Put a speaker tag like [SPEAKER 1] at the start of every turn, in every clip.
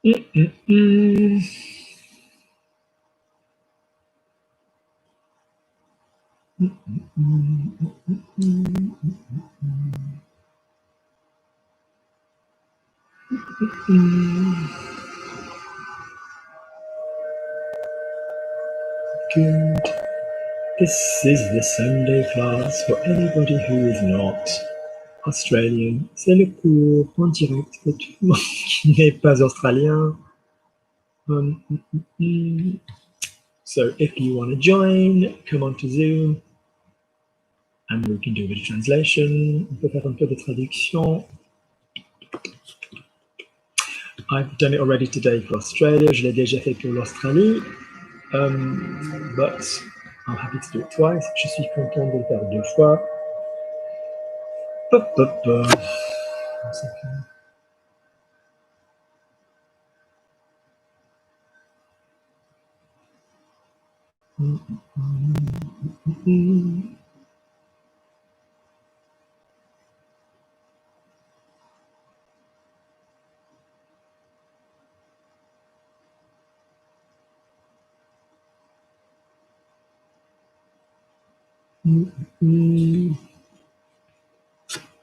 [SPEAKER 1] Good. This is the Sunday class for anybody who is not Australian. C'est le cours en direct pour tout le monde qui n'est pas australien. So if you want to join, come on to Zoom and we can do a bit of translation. On peut faire un peu de traduction. I've done it already today for Australia. Je l'ai déjà fait pour l'Australie. But I'm happy to do it twice. Je suis content de le faire 2 fois. One second.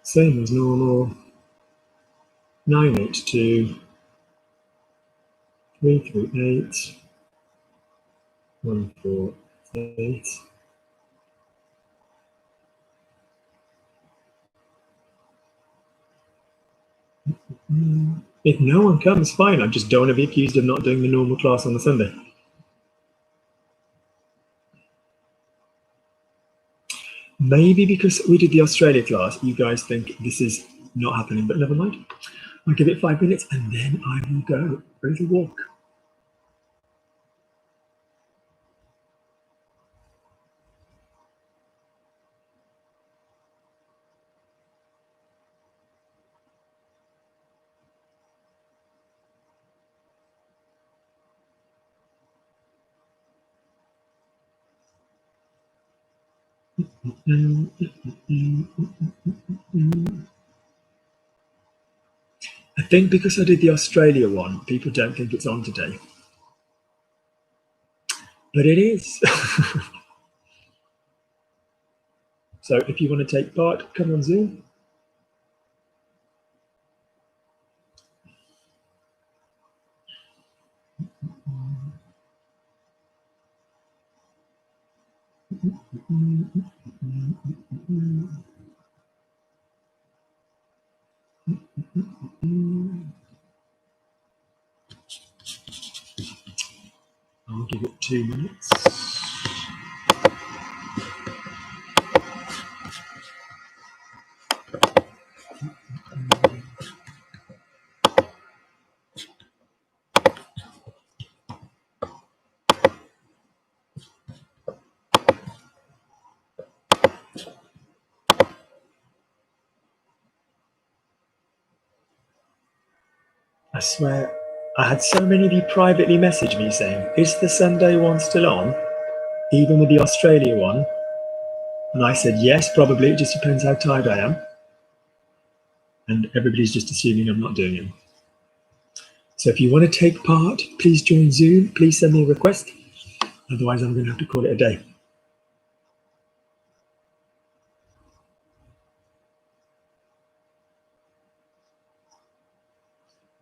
[SPEAKER 1] Same as normal. 982 338 148. If no one comes, fine. I just don't want to be accused of not doing the normal class on the Sunday. Maybe because we did the Australia class, you guys think this is not happening, but never mind. I'll give it 5 minutes and then I will go for a little walk. I think because I did the Australia one, people don't think it's on today. But it is. So if you want to take part, come on Zoom. I'll give it 2 minutes. I swear, I had so many of you privately message me saying, is the Sunday one still on? Even with the Australia one? And I said, yes, probably. It just depends how tired I am. And everybody's just assuming I'm not doing it. So if you want to take part, please join Zoom. Please send me a request. Otherwise, I'm going to have to call it a day.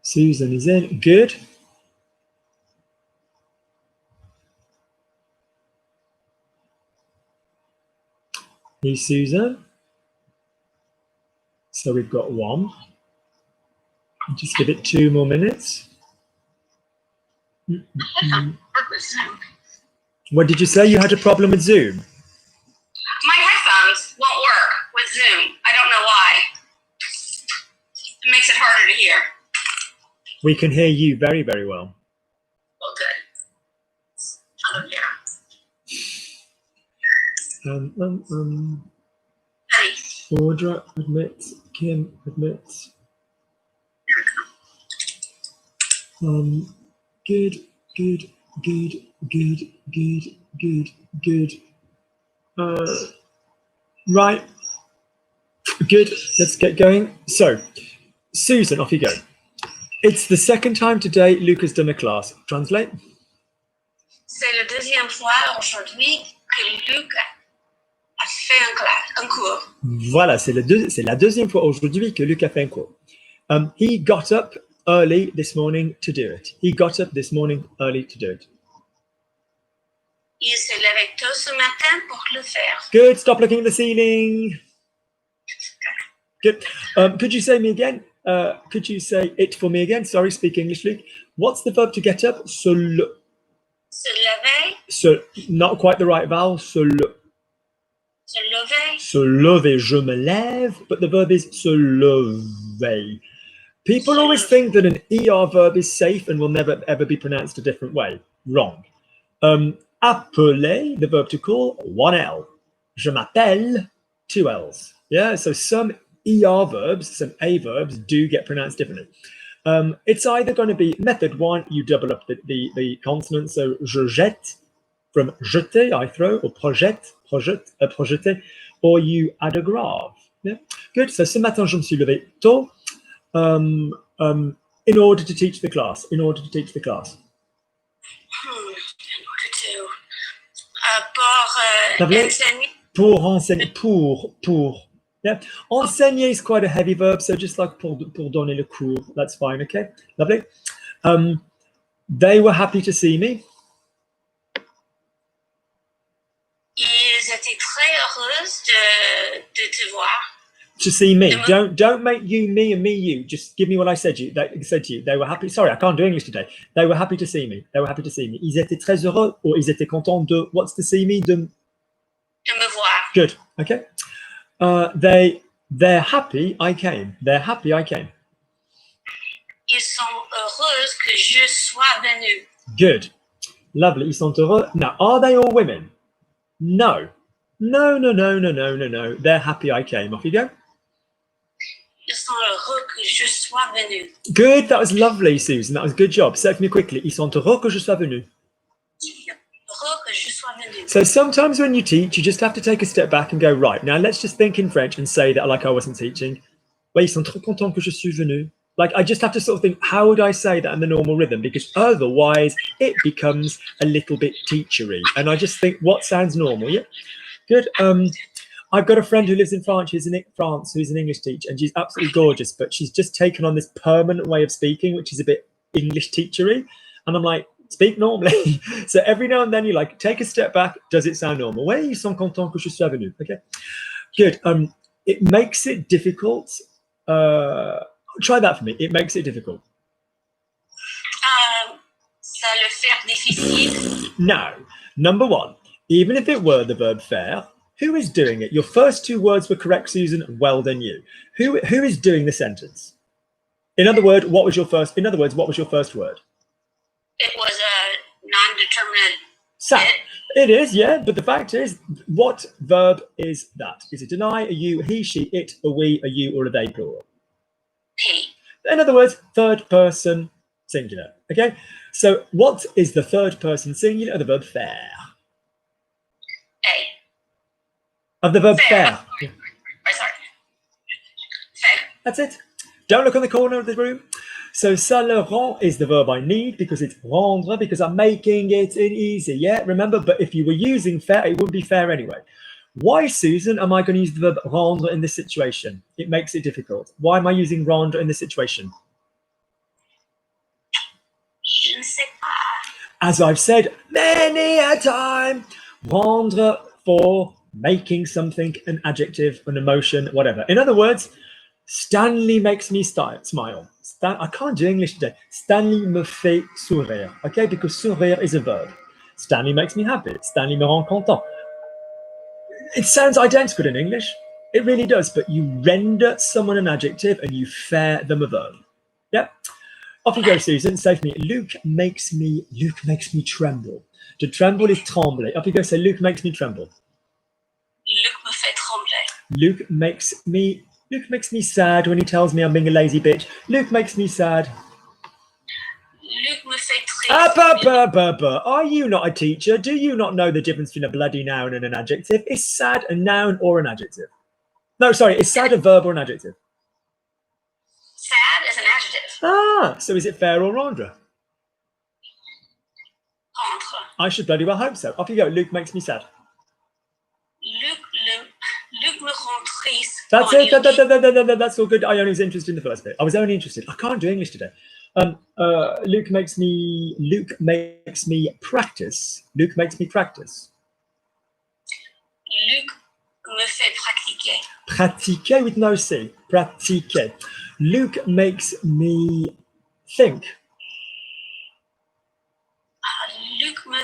[SPEAKER 1] Susan is in. Good. Hey, Susan. So we've got 1. Just give it 2 more minutes. What did you say? You had a problem with Zoom?
[SPEAKER 2] My headphones won't work with Zoom. I don't know why. It makes it harder to hear.
[SPEAKER 1] We can hear you very, very well.
[SPEAKER 2] Well, good. Other here.
[SPEAKER 1] Audra admits. Kim admits. Good. Right. Good. Let's get going. So, Susan, off you go. It's the second time today Luke has done a class. Translate.
[SPEAKER 2] C'est la deuxième fois aujourd'hui que Luc a fait un cours.
[SPEAKER 1] Voilà, c'est la deuxième fois aujourd'hui que Luc a fait un cours. He got up early this morning to do it. He got up this morning early to do it.
[SPEAKER 2] Il s'est levé tôt ce matin pour le faire.
[SPEAKER 1] Good. Stop looking at the ceiling. Good. Could you say me again? Could you say it for me again? Sorry, speak English, Luke. What's the verb to get up?
[SPEAKER 2] Se lever.
[SPEAKER 1] Not quite the right vowel. Se lever.
[SPEAKER 2] Se
[SPEAKER 1] lever. Je me lève. But the verb is se lever. People always think that an ER verb is safe and will never ever be pronounced a different way. Wrong. Appeler, the verb to call, 1L. Je m'appelle, 2 L's. Yeah, so some ER verbs, some A verbs do get pronounced differently. It's either going to be method 1, you double up the consonants, so je jette, from jeter, I throw, or projeter, or you add a grave. Yeah, good. So ce matin, je me suis levé tôt in order to teach the class.
[SPEAKER 2] In order to enseigner.
[SPEAKER 1] Pour enseigner. Pour. Yeah. Enseigner is quite a heavy verb, so just like pour donner le cours, that's fine, okay? Lovely. They were happy to see me.
[SPEAKER 2] Ils étaient très heureuses de te voir.
[SPEAKER 1] To see me. Don't make you me and me you. Just give me what I said to you. They were happy. Sorry, I can't do English today. They were happy to see me. Ils étaient très heureux, or ils étaient contents de. What's to see me? De me
[SPEAKER 2] voir.
[SPEAKER 1] Good. Okay. They're happy. I came.
[SPEAKER 2] Ils sont heureux que je sois venu.
[SPEAKER 1] Good. Lovely. Ils sont heureux. Now, are they all women? No. They're happy I came. Off you go.
[SPEAKER 2] Ils sont heureux que je sois venu.
[SPEAKER 1] Good. That was lovely, Susan. That was a good job. Say it for me quickly. Ils sont heureux que je sois venu.
[SPEAKER 2] Heureux que je sois venu.
[SPEAKER 1] So sometimes when you teach, you just have to take a step back and go, right, now let's just think in French and say that like I wasn't teaching. Ouais, ils sont trop contents que je suis venu. Like, I just have to sort of think, how would I say that in the normal rhythm? Because otherwise it becomes a little bit teachery. And I just think, what sounds normal? Yeah. Good. I've got a friend who lives in France, who's an English teacher, and she's absolutely gorgeous, but she's just taken on this permanent way of speaking, which is a bit English teachery. And I'm like, speak normally. So every now and then you like take a step back. Does it sound normal? Oui, ils sont contents que je sois venu. Okay. Good. It makes it difficult. Try that for me. It makes it difficult.
[SPEAKER 2] Ça le fait difficile.
[SPEAKER 1] No. Number 1, even if it were the verb faire, who is doing it? Your first 2 words were correct, Susan. Well done, you. Who is doing the sentence? In other words, what was your first word?
[SPEAKER 2] It was a non-determinate.
[SPEAKER 1] Sad. It is, yeah. But the fact is, what verb is that? Is it an I, a you, he, she, it, a we, a you, or a they plural?
[SPEAKER 2] He.
[SPEAKER 1] In other words, third person singular. Okay. So what is the third person singular of the verb faire? Of the verb faire.
[SPEAKER 2] Sorry. Faire.
[SPEAKER 1] That's it. Don't look on the corner of the room. So ça le rend is the verb I need because it's rendre, because I'm making it easy. Yeah, remember, but if you were using faire, it wouldn't be fair anyway. Why, Susan, am I going to use the verb rendre in this situation? It makes it difficult. Why am I using rendre in this situation?
[SPEAKER 2] Je ne sais pas.
[SPEAKER 1] As I've said many a time, rendre for making something an adjective, an emotion, whatever. In other words, Stanley makes me smile. I can't do English today. Stanley me fait sourire. Okay, because sourire is a verb. Stanley makes me happy. Stanley me rend content. It sounds identical in English. It really does, but you render someone an adjective and you faire them a verb. Yeah. Off you go, Susan. Say for me, Luke makes me tremble. To tremble is trembler. Off you go, say Luke makes me tremble.
[SPEAKER 2] Luc me fait trembler.
[SPEAKER 1] Luke makes me sad when he tells me I'm being a lazy bitch. Luke makes me sad.
[SPEAKER 2] Luc me fait triste.
[SPEAKER 1] Are you not a teacher? Do you not know the difference between a bloody noun and an adjective? Is sad a noun or an adjective? No, sorry, is sad a verb or an adjective?
[SPEAKER 2] Sad is an adjective.
[SPEAKER 1] Ah, so is it faire or rendre?
[SPEAKER 2] Rendre.
[SPEAKER 1] I should bloody well hope so. Off you go. Luke makes me sad.
[SPEAKER 2] Luc me rend triste.
[SPEAKER 1] That's it. That's all good. I only was interested in the first bit. I was only interested. I can't do English today. Luke makes me practice. Luke makes me practice.
[SPEAKER 2] Luc me fait pratiquer.
[SPEAKER 1] Pratiquer with no C. Pratiquer. Luke makes me think.
[SPEAKER 2] Luc me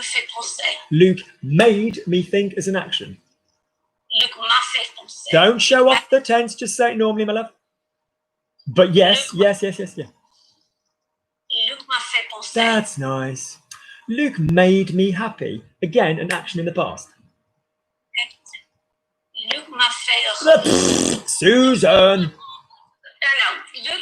[SPEAKER 2] fait penser.
[SPEAKER 1] Luke made me think as an action.
[SPEAKER 2] Luc m'a fait penser.
[SPEAKER 1] Don't show off the tense, just say it normally, my love. But yes.
[SPEAKER 2] Luc m'a fait penser.
[SPEAKER 1] That's nice. Luke made me happy. Again, an action in the past.
[SPEAKER 2] Luc m'a fait
[SPEAKER 1] Susan.
[SPEAKER 2] Luc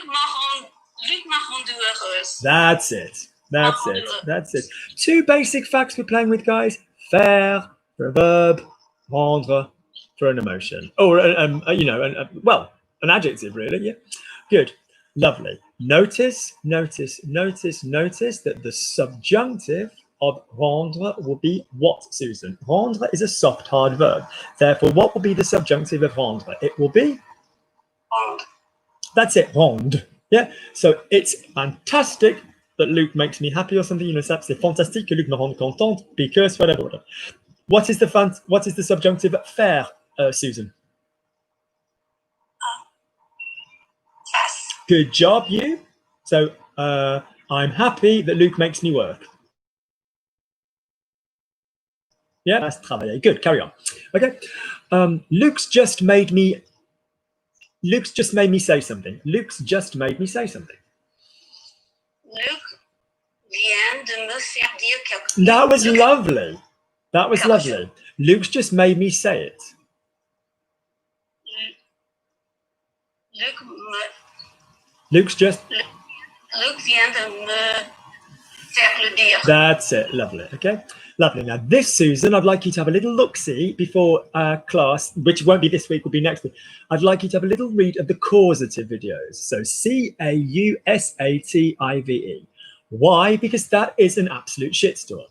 [SPEAKER 2] m'a rendu heureuse.
[SPEAKER 1] That's it. That's it. Two basic facts we're playing with, guys. Faire for a verb, rendre for an emotion. Or, an adjective, really. Yeah. Good. Lovely. Notice that the subjunctive of rendre will be what, Susan? Rendre is a soft, hard verb. Therefore, what will be the subjunctive of rendre? It will be?
[SPEAKER 2] Rendre.
[SPEAKER 1] That's it, rendre. Yeah. So it's fantastic that Luke makes me happy or something. You know, c'est fantastique que Luc me rende contente because whatever. What is the subjunctive faire, Susan? Good job, you. So I'm happy that Luke makes me work. Yeah, that's travailler. Good, carry on. Okay. Luke's just made me say something. Luke's just made me say something.
[SPEAKER 2] Luc vient de me faire dire quelque chose.
[SPEAKER 1] That was lovely. That was lovely. Luke's just made me say it. Luc
[SPEAKER 2] vient de me faire le dire.
[SPEAKER 1] That's it. Lovely. Okay. Lovely. Now, this, Susan, I'd like you to have a little look-see before class, which won't be this week, will be next week. I'd like you to have a little read of the causative videos. So C-A-U-S-A-T-I-V-E. Why? Because that is an absolute shitstorm.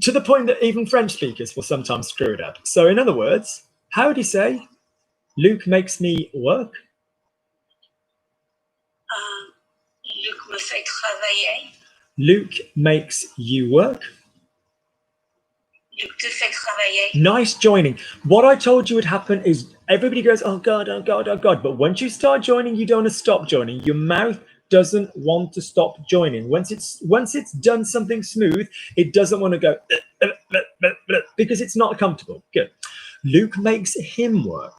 [SPEAKER 1] To the point that even French speakers will sometimes screw it up. So in other words, how would you say, Luke makes me work?
[SPEAKER 2] Luc me fait travailler.
[SPEAKER 1] Luke makes you work.
[SPEAKER 2] Luc te fait travailler.
[SPEAKER 1] Nice joining. What I told you would happen is everybody goes, oh God, oh God, oh God. But once you start joining, you don't want to stop joining. Your mouth doesn't want to stop joining. Once it's done something smooth, it doesn't want to go because it's not comfortable. Good. Luke makes him work.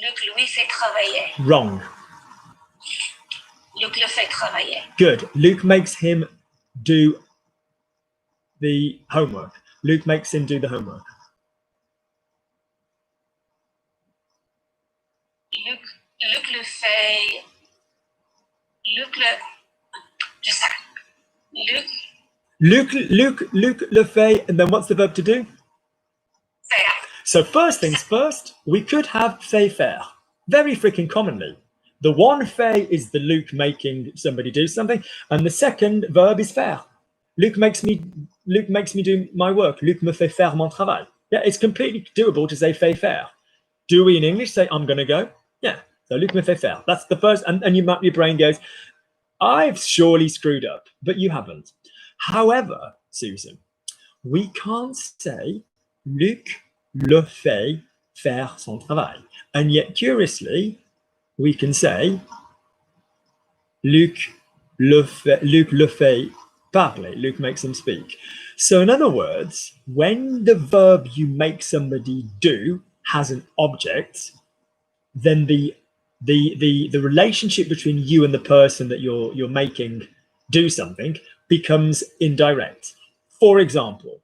[SPEAKER 2] Luc lui fait travailler.
[SPEAKER 1] Wrong.
[SPEAKER 2] Luc le fait travailler.
[SPEAKER 1] Good. Luke makes him do the homework. Luke makes him do the homework.
[SPEAKER 2] Luc le fait.
[SPEAKER 1] Luc le fait, and then what's the verb to do?
[SPEAKER 2] Faire.
[SPEAKER 1] So first things first, we could have fait faire. Very freaking commonly. The one fait is the Luc making somebody do something, and the second verb is faire. Luc makes me do my work. Luc me fait faire mon travail. Yeah, it's completely doable to say fait faire. Do we in English say I'm going to go? Yeah. So Luc me fait faire. That's the first, and your brain goes, I've surely screwed up, but you haven't. However, Susan, we can't say Luc le fait faire son travail. And yet, curiously, we can say Luc le fait parler. Luc makes him speak. So in other words, when the verb you make somebody do has an object, then the relationship between you and the person that you're making do something becomes indirect. For example,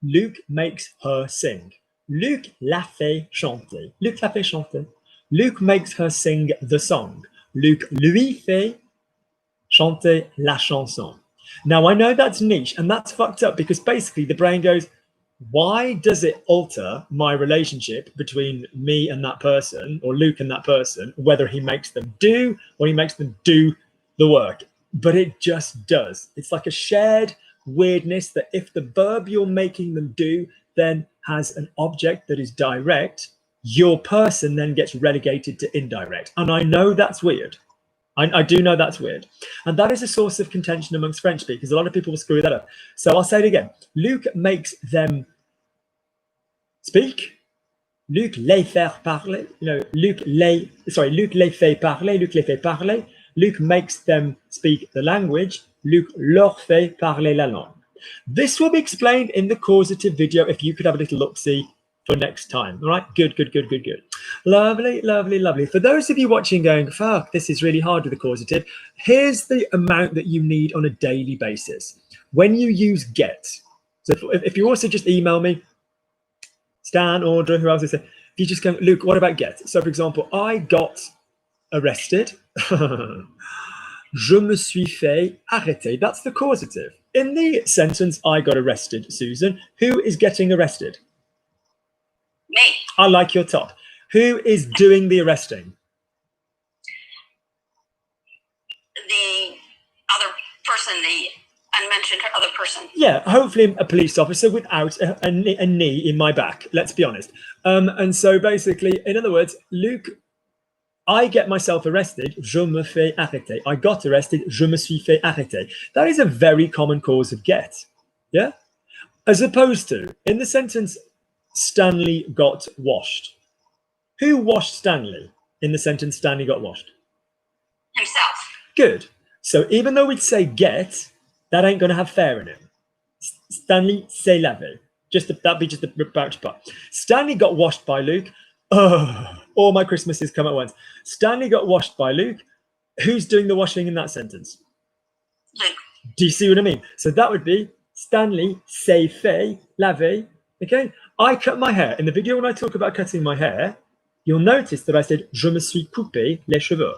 [SPEAKER 1] Luc makes her sing. Luc la fait chanter. Luc la fait chanter. Luc makes her sing the song. Luc lui fait chanter la chanson. Now, I know that's niche and that's fucked up because basically the brain goes, why does it alter my relationship between me and that person, or Luke and that person, whether he makes them do or he makes them do the work? But it just does. It's like a shared weirdness that if the verb you're making them do then has an object that is direct, your person then gets relegated to indirect. And I know that's weird. I do know that's weird. And that is a source of contention amongst French speakers. A lot of people will screw that up. So I'll say it again. Luc makes them speak. Luc les fait parler. Luc les fait parler. Luc les fait parler. Luc makes them speak the language. Luc leur fait parler la langue. This will be explained in the causative video if you could have a little look-see for next time. All right, good. Lovely. For those of you watching going, fuck, this is really hard with the causative, here's the amount that you need on a daily basis. When you use get, so if you also just email me, Stan, Audrey, who else is there, if you just go, Luke, what about get? So for example, I got arrested. Je me suis fait arrêter. That's the causative. In the sentence, I got arrested, Susan, who is getting arrested?
[SPEAKER 2] Me.
[SPEAKER 1] I like your top. Who is doing the arresting?
[SPEAKER 2] The other person, the unmentioned other person.
[SPEAKER 1] Yeah, hopefully a police officer without a knee in my back, let's be honest. And so basically, in other words, Luke, I get myself arrested, je me fais arrêter. I got arrested, je me suis fait arrêter. That is a very common cause of get, yeah? As opposed to, in the sentence, Stanley got washed. Who washed Stanley in the sentence Stanley got washed?
[SPEAKER 2] Himself.
[SPEAKER 1] Good. So even though we'd say get, that ain't going to have fair in it. Stanley s'est lavé. That'd be just a voucher part. Stanley got washed by Luke. Oh, all my Christmases come at once. Stanley got washed by Luke. Who's doing the washing in that sentence?
[SPEAKER 2] Luke.
[SPEAKER 1] Do you see what I mean? So that would be Stanley s'est fait laver. Okay? I cut my hair. In the video when I talk about cutting my hair, you'll notice that I said, je me suis coupé les cheveux.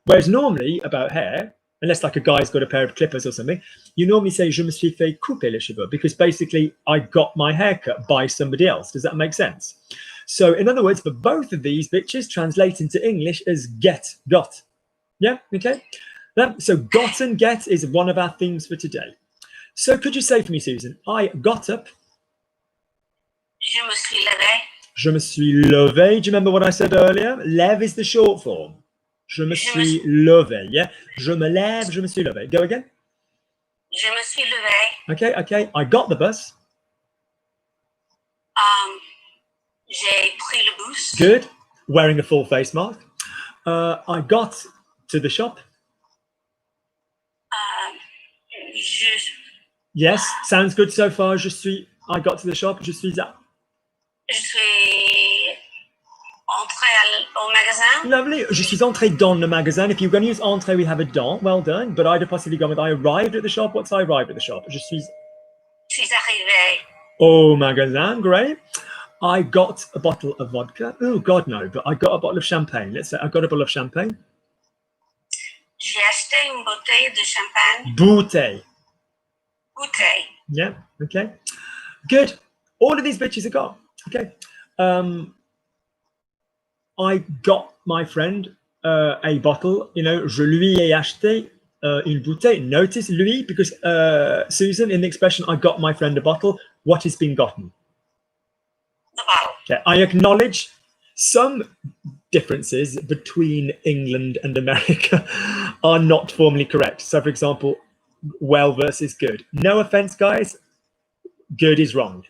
[SPEAKER 1] Whereas normally about hair, unless like a guy's got a pair of clippers or something, you normally say, je me suis fait couper les cheveux, because basically I got my hair cut by somebody else. Does that make sense? So in other words, for both of these bitches translate into English as got. Yeah, okay? So got and get is one of our themes for today. So could you say for me, Susan, I got up.
[SPEAKER 2] Je me suis levé.
[SPEAKER 1] Je me suis levé. Do you remember what I said earlier? Lève is the short form. Je me suis levé, yeah? Je me lève, je me suis levé. Go again.
[SPEAKER 2] Je me suis levé.
[SPEAKER 1] Okay. I got the bus.
[SPEAKER 2] J'ai pris le bus.
[SPEAKER 1] Good. Wearing a full face mask. I got to the shop. Yes, sounds good so far. I got to the shop. Je suis
[SPEAKER 2] entré au magasin.
[SPEAKER 1] Lovely. Je suis entré dans le magasin. If you're going to use entré, we have a dans. Well done. But I'd have possibly gone with I arrived at the shop. What's I arrived at the shop? Je suis
[SPEAKER 2] arrivé
[SPEAKER 1] au magasin. Great. I got a bottle of vodka. Oh, God, no. But I got a bottle of champagne. Let's say I got a bottle of champagne.
[SPEAKER 2] J'ai acheté une bouteille de champagne.
[SPEAKER 1] Bouteille.
[SPEAKER 2] Yeah,
[SPEAKER 1] okay. Good. All of these bitches are got. Okay. I got my friend a bottle. Je lui ai acheté une bouteille. Notice lui, because Susan, in the expression, I got my friend a bottle, what has been gotten?
[SPEAKER 2] The bottle.
[SPEAKER 1] Okay. I acknowledge some differences between England and America are not formally correct. So, for example, well versus good. No offense, guys. Good is wrong.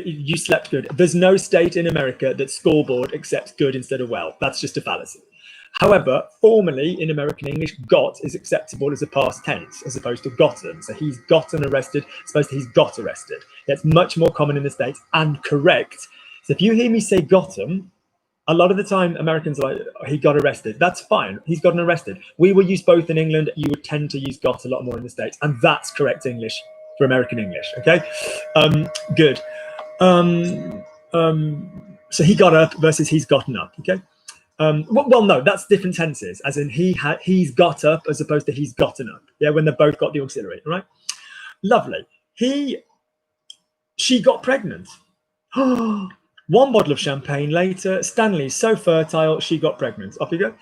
[SPEAKER 1] You slept good. There's no state in America that scoreboard accepts good instead of well. That's just a fallacy. However, formally in American English, got is acceptable as a past tense as opposed to gotten. So he's gotten arrested, as opposed to he's got arrested. That's much more common in the States and correct. So if you hear me say gotten, a lot of the time Americans are like, oh, he got arrested. That's fine. He's gotten arrested. We will use both in England. You would tend to use got a lot more in the States. And that's correct English for American English. Okay, good. So he got up versus he's gotten up. Okay. Well, no, that's different tenses, as in he's got up as opposed to he's gotten up. Yeah, when they've both got the auxiliary, right? Lovely. She got pregnant. One bottle of champagne later, Stanley's so fertile, she got pregnant. Off you go.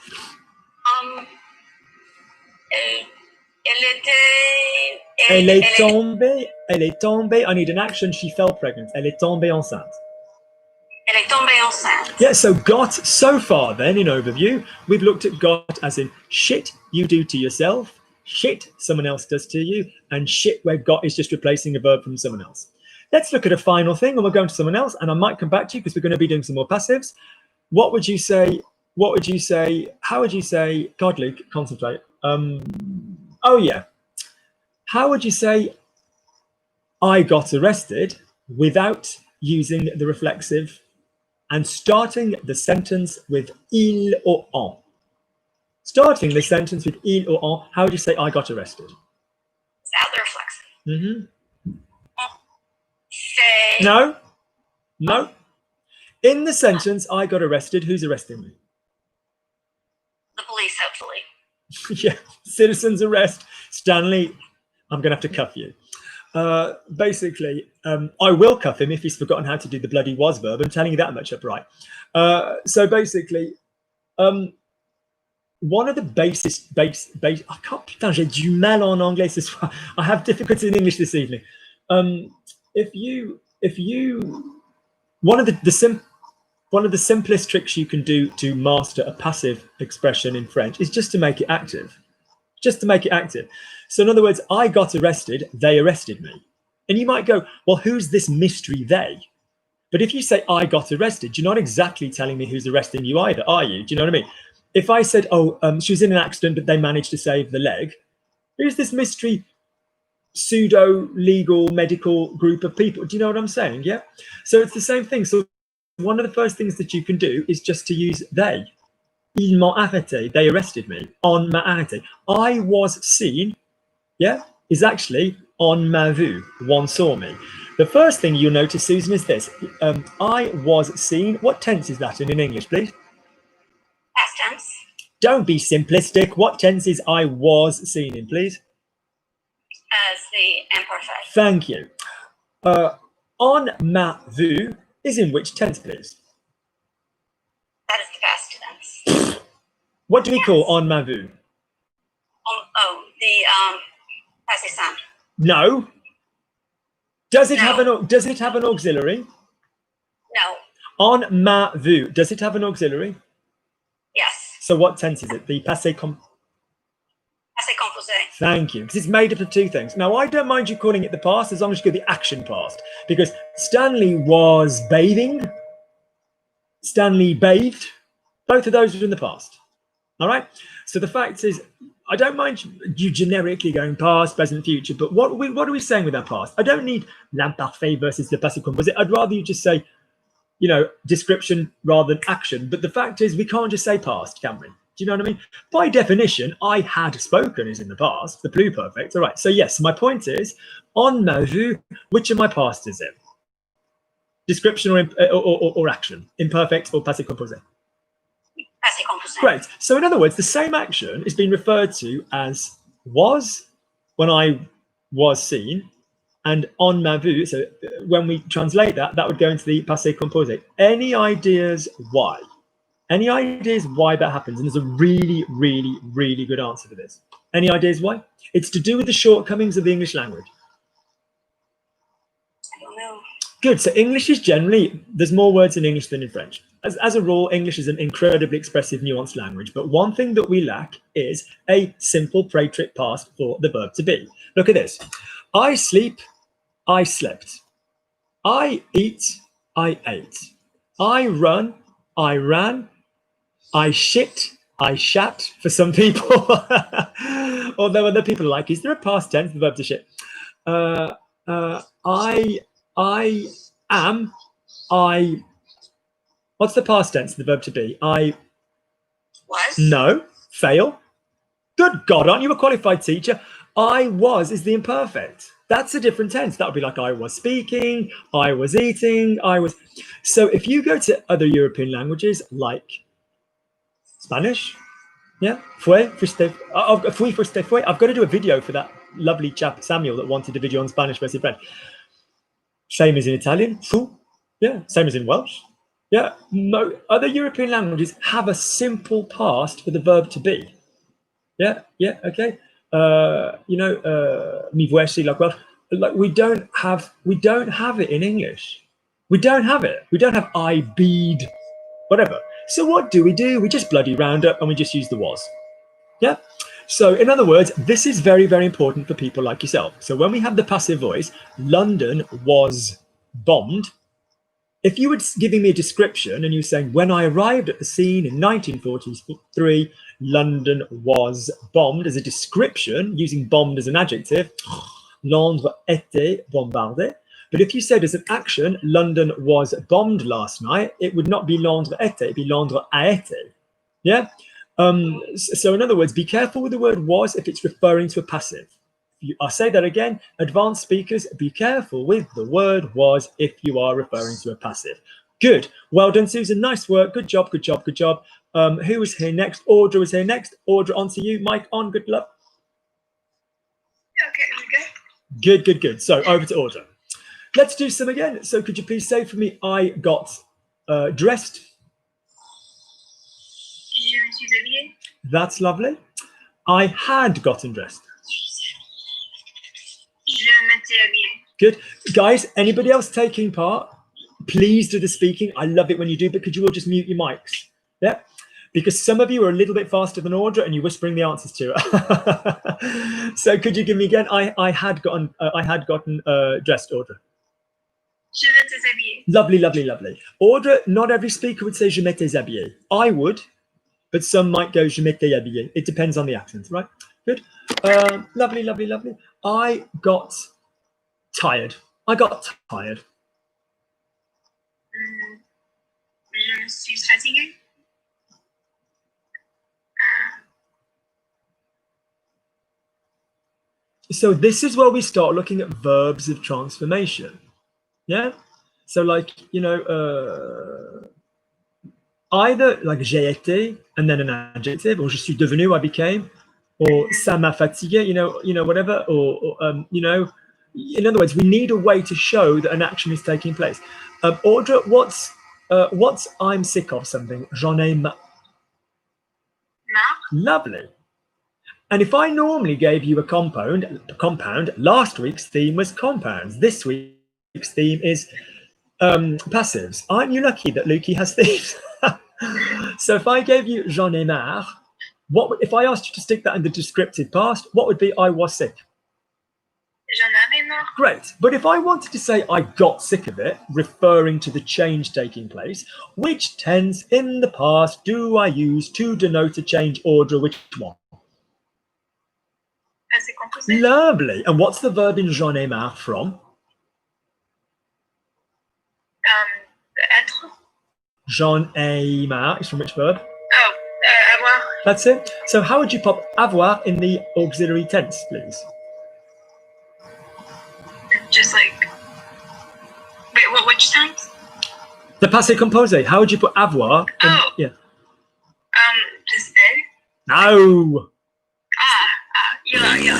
[SPEAKER 1] Elle est tombée. I need an action. She fell pregnant. Elle est tombée enceinte.
[SPEAKER 2] Elle est tombée enceinte.
[SPEAKER 1] Yeah, so got so far then in overview, we've looked at got as in shit you do to yourself, shit someone else does to you, and shit where got is just replacing a verb from someone else. Let's look at a final thing and we'll go into someone else, and I might come back to you because we're going to be doing some more passives. What would you say? What would you say? How would you say? God, Luke, concentrate. Oh yeah. How would you say I got arrested without using the reflexive and starting the sentence with il or en? Starting the sentence with il or en, how would you say I got arrested?
[SPEAKER 2] Without the reflexive. Say.
[SPEAKER 1] No. No. In the sentence, I got arrested, who's arresting me?
[SPEAKER 2] The police, hopefully.
[SPEAKER 1] Yeah, citizen's arrest. Stanley, I'm going to have to cuff you. Basically, I will cuff him if he's forgotten how to do the bloody was verb. I'm telling you that much upright. So basically, one of the base. I can't. Putain, j'ai du mal en anglais ce soir. I have difficulty in English this evening. One of the simplest tricks you can do to master a passive expression in French is just to make it active. Just to make it active. So in other words, I got arrested, they arrested me. And you might go, well, who's this mystery they? But if you say I got arrested, you're not exactly telling me who's arresting you either, are you? Do you know what I mean? If I said, she was in an accident, but they managed to save the leg, who's this mystery pseudo-legal medical group of people? Do you know what I'm saying? Yeah. So it's the same thing. So one of the first things that you can do is just to use they. Ils m'ont arrêté. They arrested me. On m'a arrêté. I was seen, yeah, is actually on m'a vu. One saw me. The first thing you'll notice, Susan, is this. I was seen. What tense is that in English, please?
[SPEAKER 2] Past tense.
[SPEAKER 1] Don't be simplistic. What tense is I was seen in, please?
[SPEAKER 2] As the imperfect.
[SPEAKER 1] Thank you. On m'a vu is in which tense, please?
[SPEAKER 2] That is the past tense.
[SPEAKER 1] What do we call on m'a vu?
[SPEAKER 2] The passé simple.
[SPEAKER 1] No. Does it
[SPEAKER 2] No.
[SPEAKER 1] have an auxiliary?
[SPEAKER 2] No.
[SPEAKER 1] On m'a vu, does it have an auxiliary?
[SPEAKER 2] Yes.
[SPEAKER 1] So what tense is it? The passé
[SPEAKER 2] Passé composé.
[SPEAKER 1] Thank you, because it's made up of two things. Now, I don't mind you calling it the past as long as you get the action past, because Stanley was bathing. Stanley bathed. Both of those are in the past. All right. So the fact is, I don't mind you generically going past, present, future, but what are we saying with our past? I don't need l'imparfait versus le passé composé. I'd rather you just say, you know, description rather than action. But the fact is, we can't just say past, can we? Do you know what I mean? By definition, I had spoken is in the past, the pluperfect. All right. So yes, my point is, on m'a vu, which of my past is it? Description or action? Imperfect or passé composé?
[SPEAKER 2] Passé composé.
[SPEAKER 1] Great. So in other words, the same action is being referred to as was when I was seen, and on m'a vu. So when we translate that, that would go into the passé composé. Any ideas why? Any ideas why that happens? And there's a really, really, really good answer for this. Any ideas why? It's to do with the shortcomings of the English language.
[SPEAKER 2] I don't know.
[SPEAKER 1] Good. So English is generally, there's more words in English than in French. As a rule, English is an incredibly expressive, nuanced language. But one thing that we lack is a simple preterite past for the verb to be. Look at this. I sleep, I slept. I eat, I ate. I run, I ran. I shit, I shat for some people. Although other people are like, is there a past tense, the verb to shit? I am, I... What's the past tense, the verb to be? I...
[SPEAKER 2] Was?
[SPEAKER 1] No. Fail. Good God, aren't you a qualified teacher? I was is the imperfect. That's a different tense. That would be like I was speaking, I was eating, I was... So if you go to other European languages like Spanish, yeah, fue, fuiste, fui, fuiste, fue. I've got to do a video for that lovely chap, Samuel, that wanted a video on Spanish versus French. Same as in Italian, fou. Yeah, same as in Welsh. Yeah, other European languages have a simple past for the verb to be. Yeah, okay. Mi vuesi like Welsh. Like we don't have it in English. We don't have it. We don't have I bead, whatever. So what do? We just bloody round up and we just use the was. Yeah. So in other words, this is very, very important for people like yourself. So when we have the passive voice, London was bombed. If you were giving me a description and you were saying, when I arrived at the scene in 1943, London was bombed as a description, using bombed as an adjective, Londres était bombardé. But if you said as an action, London was bombed last night, it would not be Londres était, it'd be Londres a été. Yeah? So in other words, be careful with the word was if it's referring to a passive. I'll say that again. Advanced speakers, be careful with the word was if you are referring to a passive. Good. Well done, Susan. Nice work. Good job, good job, good job. Who was here next? Audra was here next. Audra, on to you. Mike on. Good luck.
[SPEAKER 2] Okay,
[SPEAKER 1] good. Good. So over to Audra. Let's do some again. So could you please say for me, I got dressed.
[SPEAKER 2] Je me suis habillée.
[SPEAKER 1] That's lovely. I had gotten dressed.
[SPEAKER 2] Je m'étais habillée.
[SPEAKER 1] Good. Guys, anybody else taking part? Please do the speaking. I love it when you do, but could you all just mute your mics? Yeah. Because some of you are a little bit faster than Audra and you're whispering the answers to her. So could you give me again? I had gotten dressed, Audra.
[SPEAKER 2] Je m'étais habillée.
[SPEAKER 1] Lovely, lovely, lovely. Audra, not every speaker would say je m'étais habillée. I would, but some might go je m'étais habillée. It depends on the accent, right? Good. Lovely, lovely, lovely. I got tired.
[SPEAKER 2] Je me suis fatiguée.
[SPEAKER 1] So this is where we start looking at verbs of transformation. Yeah. So like, either like j'ai été and then an adjective, or je suis devenu, I became, or ça m'a fatigué, whatever, or in other words, we need a way to show that an action is taking place. Audra, what's I'm sick of something? J'en ai marre. Lovely. And if I normally gave you a compound, last week's theme was compounds. This week's theme is passives. Aren't you lucky that Lukey has themes? So if I gave you j'en ai marre, if I asked you to stick that in the descriptive past, what would be I was sick?
[SPEAKER 2] J'en avais marre.
[SPEAKER 1] Great. But if I wanted to say I got sick of it, referring to the change taking place, which tense in the past do I use to denote a change? Audra, which one?
[SPEAKER 2] Passé composé.
[SPEAKER 1] Lovely. And what's the verb in j'en ai marre from?
[SPEAKER 2] Être.
[SPEAKER 1] J'en ai marre is from which verb?
[SPEAKER 2] Oh, avoir.
[SPEAKER 1] That's it. So how would you pop avoir in the auxiliary tense, please?
[SPEAKER 2] Just like. Wait, which tense?
[SPEAKER 1] The passé composé. How would you put avoir? Yeah.
[SPEAKER 2] Just être.
[SPEAKER 1] No.
[SPEAKER 2] Yeah.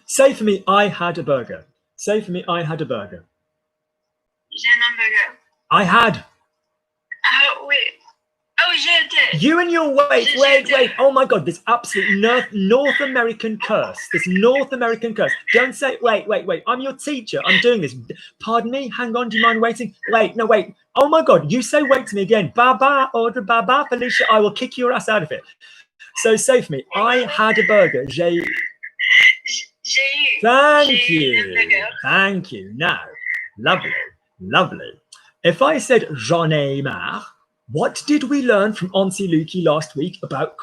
[SPEAKER 1] Say for me, I had a burger. Say for me, I had a burger.
[SPEAKER 2] J'ai un hamburger.
[SPEAKER 1] I had.
[SPEAKER 2] Oh, wait. Oh, j'ai été.
[SPEAKER 1] You and your wait. Oh my God, this absolute North American curse. This North American curse. Don't say, wait. I'm your teacher. I'm doing this. Pardon me. Hang on. Do you mind waiting? Wait. Oh my God. You say wait to me again. Baba, Audra, Baba, Felicia. I will kick your ass out of it. So say for me, I had a burger. J'ai eu. Thank you. Now, lovely. If I said j'en ai marre, what did we learn from Auntie Lukey last week about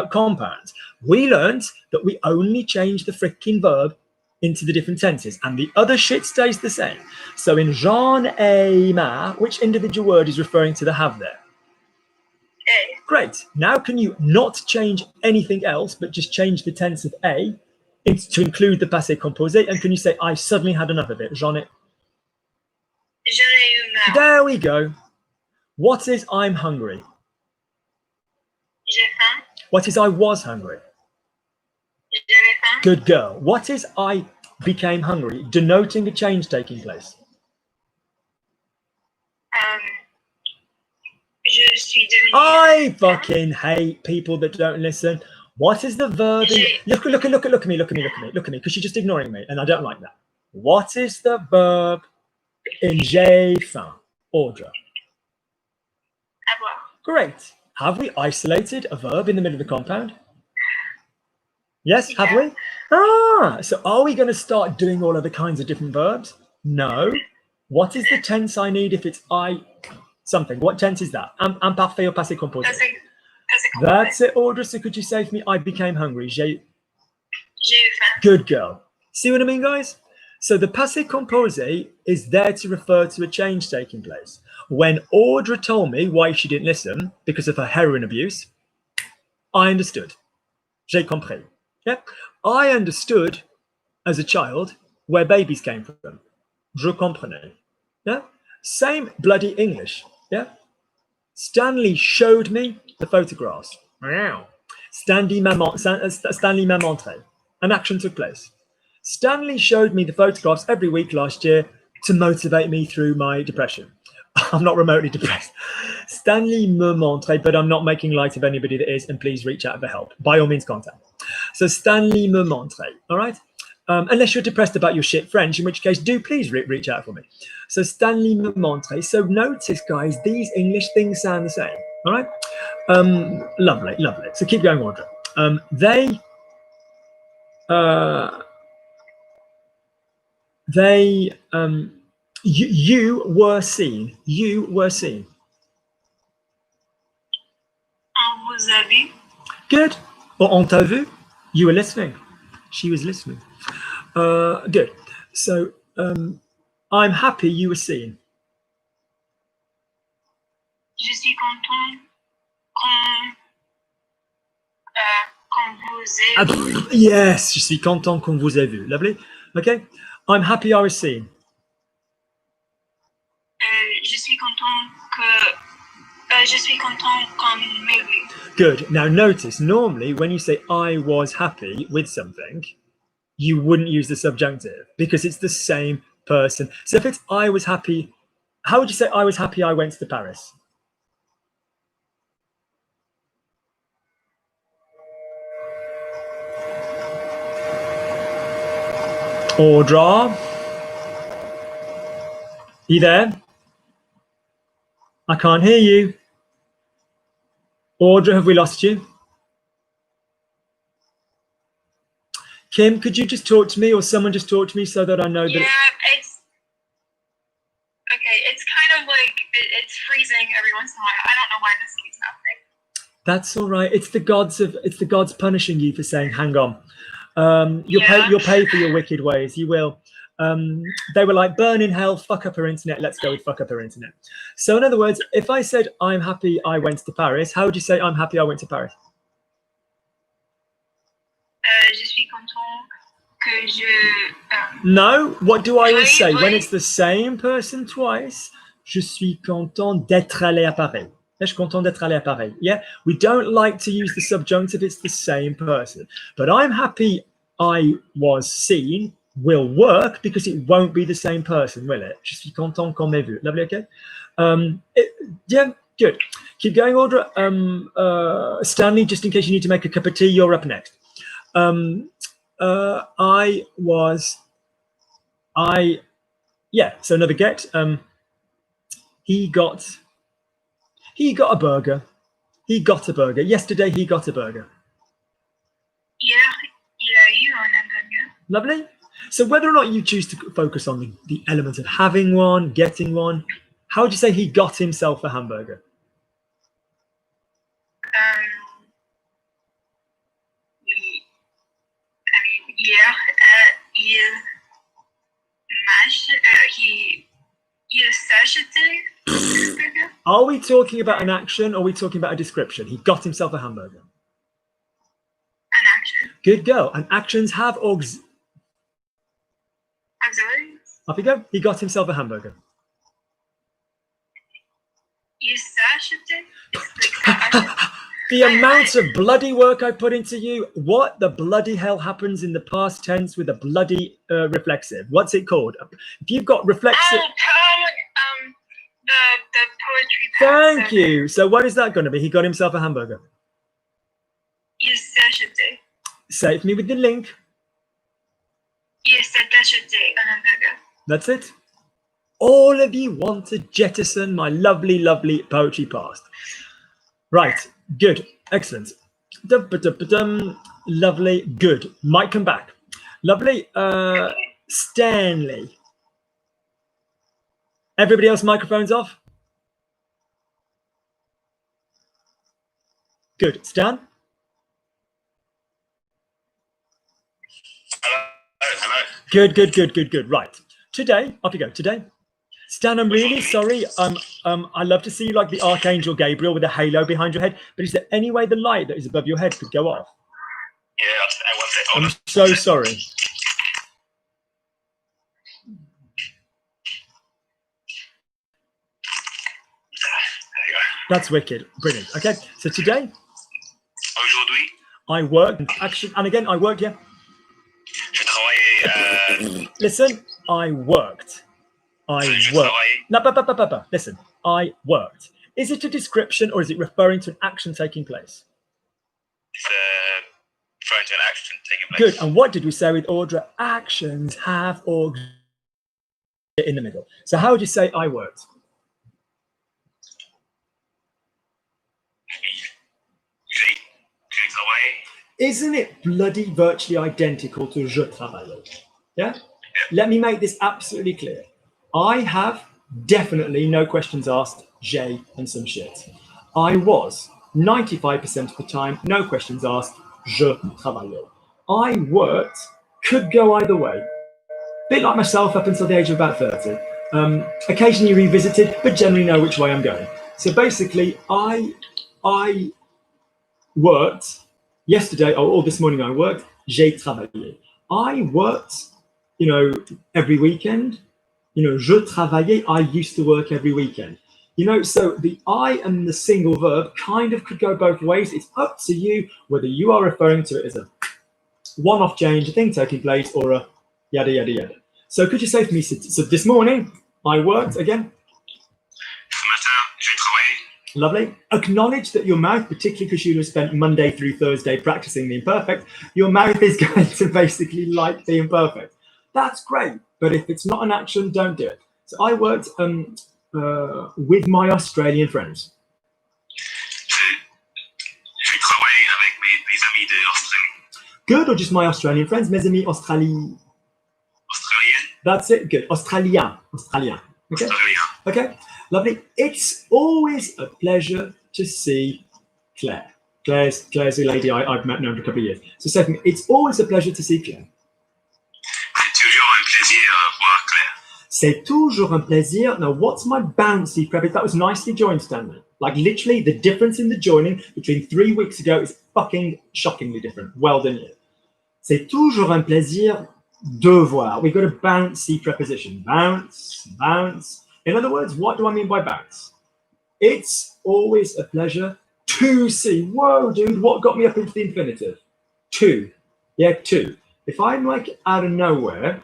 [SPEAKER 1] compounds? We learned that we only change the freaking verb into the different tenses and the other shit stays the same. So in j'en ai marre, which individual word is referring to the have there?
[SPEAKER 2] A.
[SPEAKER 1] Great. Now can you not change anything else but just change the tense of A to include the passé composé? And can you say, I suddenly had enough of it? J'en ai
[SPEAKER 2] eu marre.
[SPEAKER 1] There we go. What is I'm hungry?
[SPEAKER 2] J'ai faim.
[SPEAKER 1] What is I was hungry?
[SPEAKER 2] J'avais faim.
[SPEAKER 1] Good girl. What is I became hungry? Denoting a change taking place. I fucking hate people that don't listen. What is the verb? Look at me, because you're just ignoring me, and I don't like that. What is the verb in j'ai faim, Audra?
[SPEAKER 2] Avoir.
[SPEAKER 1] Great. Have we isolated a verb in the middle of the compound? Yes, have we? So are we going to start doing all other kinds of different verbs? No. What is the tense I need if it's I something? What tense is that? Imparfait or passé composé? That's it, Audra. So could you say for me, I became hungry? J'ai
[SPEAKER 2] eu faim.
[SPEAKER 1] Good girl. See what I mean, guys? So the passé composé is there to refer to a change taking place. When Audra told me why she didn't listen because of her heroin abuse, I understood. J'ai compris. Yeah, I understood as a child where babies came from. Je comprenais. Yeah, same bloody English. Yeah, Stanley showed me the photographs. Stanley m'a montré. An action took place. Stanley showed me the photographs every week last year to motivate me through my depression. I'm not remotely depressed. Stanley me montré, but I'm not making light of anybody that is, and please reach out for help. By all means, contact. So Stanley me montré, all right? Unless you're depressed about your shit French, in which case, do please reach out for me. So Stanley me montré. So notice, guys, these English things sound the same, all right? Lovely. So keep going, Audra. You were seen. You were seen.
[SPEAKER 2] On vous a vu.
[SPEAKER 1] Good. Or on t'a vu. You were listening. She was listening. Good. So I'm happy you were seen.
[SPEAKER 2] Je suis content qu'on vous ait vu.
[SPEAKER 1] Yes, je suis content qu'on vous ait vu. Lovely. Okay. I'm happy I was seen.
[SPEAKER 2] Je suis content qu'on m'ait vu.
[SPEAKER 1] Good. Now notice, normally when you say I was happy with something, you wouldn't use the subjunctive because it's the same person. So if it's I was happy, how would you say I was happy I went to Paris? Audra? You there? I can't hear you. Audra, have we lost you? Kim, could you just talk to me or someone just talk to me so that I know that...
[SPEAKER 2] Yeah, it's... Okay, it's kind of like, it's freezing every once in a while. I don't know why this keeps happening.
[SPEAKER 1] That's all right. It's the gods punishing you for saying, hang on. You'll pay for your wicked ways. You will. They were like, burn in hell, fuck up her internet. Let's go with fuck up her internet. So in other words, if I said, I'm happy I went to Paris, how would you say I'm happy I went to Paris?
[SPEAKER 2] Je suis content que je...
[SPEAKER 1] No, what do I always say?
[SPEAKER 2] Oui.
[SPEAKER 1] When it's the same person twice, je suis content d'être allé à Paris. Je suis content d'être allé à Paris. Yeah, we don't like to use the subjunctive, it's the same person. But I'm happy I was seen will work because it won't be the same person, will it? Je suis content qu'on m'ait vu. Lovely, okay? Yeah, good. Keep going, Audra. Stanley, just in case you need to make a cup of tea, you're up next. So another get. He got a burger. He got a burger. Yesterday he got a burger.
[SPEAKER 2] Yeah, you on a burger.
[SPEAKER 1] Lovely. So whether or not you choose to focus on the element of having one, getting one, how would you say he got himself a hamburger? Are we talking about an action or are we talking about a description? He got himself a hamburger.
[SPEAKER 2] An action.
[SPEAKER 1] Good girl. And actions have auxiliaries. Off you go. He got himself a hamburger. The amount of bloody work I put into you. What the bloody hell happens in the past tense with a bloody reflexive? What's it called? If you've got reflexive...
[SPEAKER 2] The poetry pass.
[SPEAKER 1] Thank you. So what is that going to be? He got himself a hamburger.
[SPEAKER 2] Il s'est acheté.
[SPEAKER 1] Say it for me with the link.
[SPEAKER 2] Il s'est acheté un hamburger.
[SPEAKER 1] That's it. All of you want to jettison my lovely, lovely poetry past. Right. Good. Excellent. Lovely. Good. Might come back. Lovely. Stanley. Everybody else microphones off? Good. Stan?
[SPEAKER 3] Hello.
[SPEAKER 1] Good. Right. Today, off you go. Today, Stan, I'm really sorry. I love to see you like the Archangel Gabriel with a halo behind your head. But is there any way the light that is above your head could go off?
[SPEAKER 3] Yeah, I want it. Hold
[SPEAKER 1] I'm
[SPEAKER 3] on.
[SPEAKER 1] so sorry.
[SPEAKER 3] There you go.
[SPEAKER 1] That's wicked. Brilliant. Okay. So today,
[SPEAKER 3] Aujourd'hui,
[SPEAKER 1] I work. Actually, and again, I work. Yeah.
[SPEAKER 3] je travaillais.
[SPEAKER 1] Listen, I worked.
[SPEAKER 3] Je
[SPEAKER 1] worked.
[SPEAKER 3] travaillais.
[SPEAKER 1] No, listen, I worked. Is it a description or is it referring to an action taking place?
[SPEAKER 3] It's referring to an action taking place.
[SPEAKER 1] Good. And what did we say with Audra? Actions have or in the middle. So how would you say I worked?
[SPEAKER 3] J'ai travaillé.
[SPEAKER 1] Isn't it bloody virtually identical to je travaille? Yeah? Let me make this absolutely clear. I have definitely, no questions asked, j'ai and some shit. I was 95% of the time, no questions asked, je travaillais. I worked, could go either way. Bit like myself up until the age of about 30. Occasionally revisited, but generally know which way I'm going. So basically, I worked yesterday, or this morning I worked, j'ai travaillé. I worked, every weekend. Je travaillais, I used to work every weekend. So the I and the single verb kind of could go both ways. It's up to you whether you are referring to it as a one-off change, a thing taking place, or a yada, yada, yada. So could you say for me, so this morning, I worked again?
[SPEAKER 3] Ce matin, j'ai travaillé.
[SPEAKER 1] Lovely. Acknowledge that your mouth, particularly because you have spent Monday through Thursday practicing the imperfect, your mouth is going to basically like the imperfect. That's great. But if it's not an action, don't do it. So I worked with my Australian friends.
[SPEAKER 3] J'ai travaillé avec mes amis d'Australie.
[SPEAKER 1] Good, or just my Australian friends? Mes amis Australiens. That's it. Good. Australien. Okay.
[SPEAKER 3] Australien.
[SPEAKER 1] Okay. Lovely. It's always a pleasure to see Claire. Claire's a lady I've known for a couple of years. So second, it's always a pleasure to see Claire.
[SPEAKER 3] C'est toujours un plaisir
[SPEAKER 1] C'est toujours un plaisir.
[SPEAKER 3] voir Claire.
[SPEAKER 1] Now, what's my bouncy prefix? That was nicely joined, Stanley. Like literally, the difference in the joining between 3 weeks ago is fucking shockingly different. Well done, you. C'est toujours un plaisir de voir. We've got a bouncy preposition. Bounce, bounce. In other words, what do I mean by bounce? It's always a pleasure to see. Whoa, dude, what got me up into the infinitive? To. Yeah, to. If I'm like out of nowhere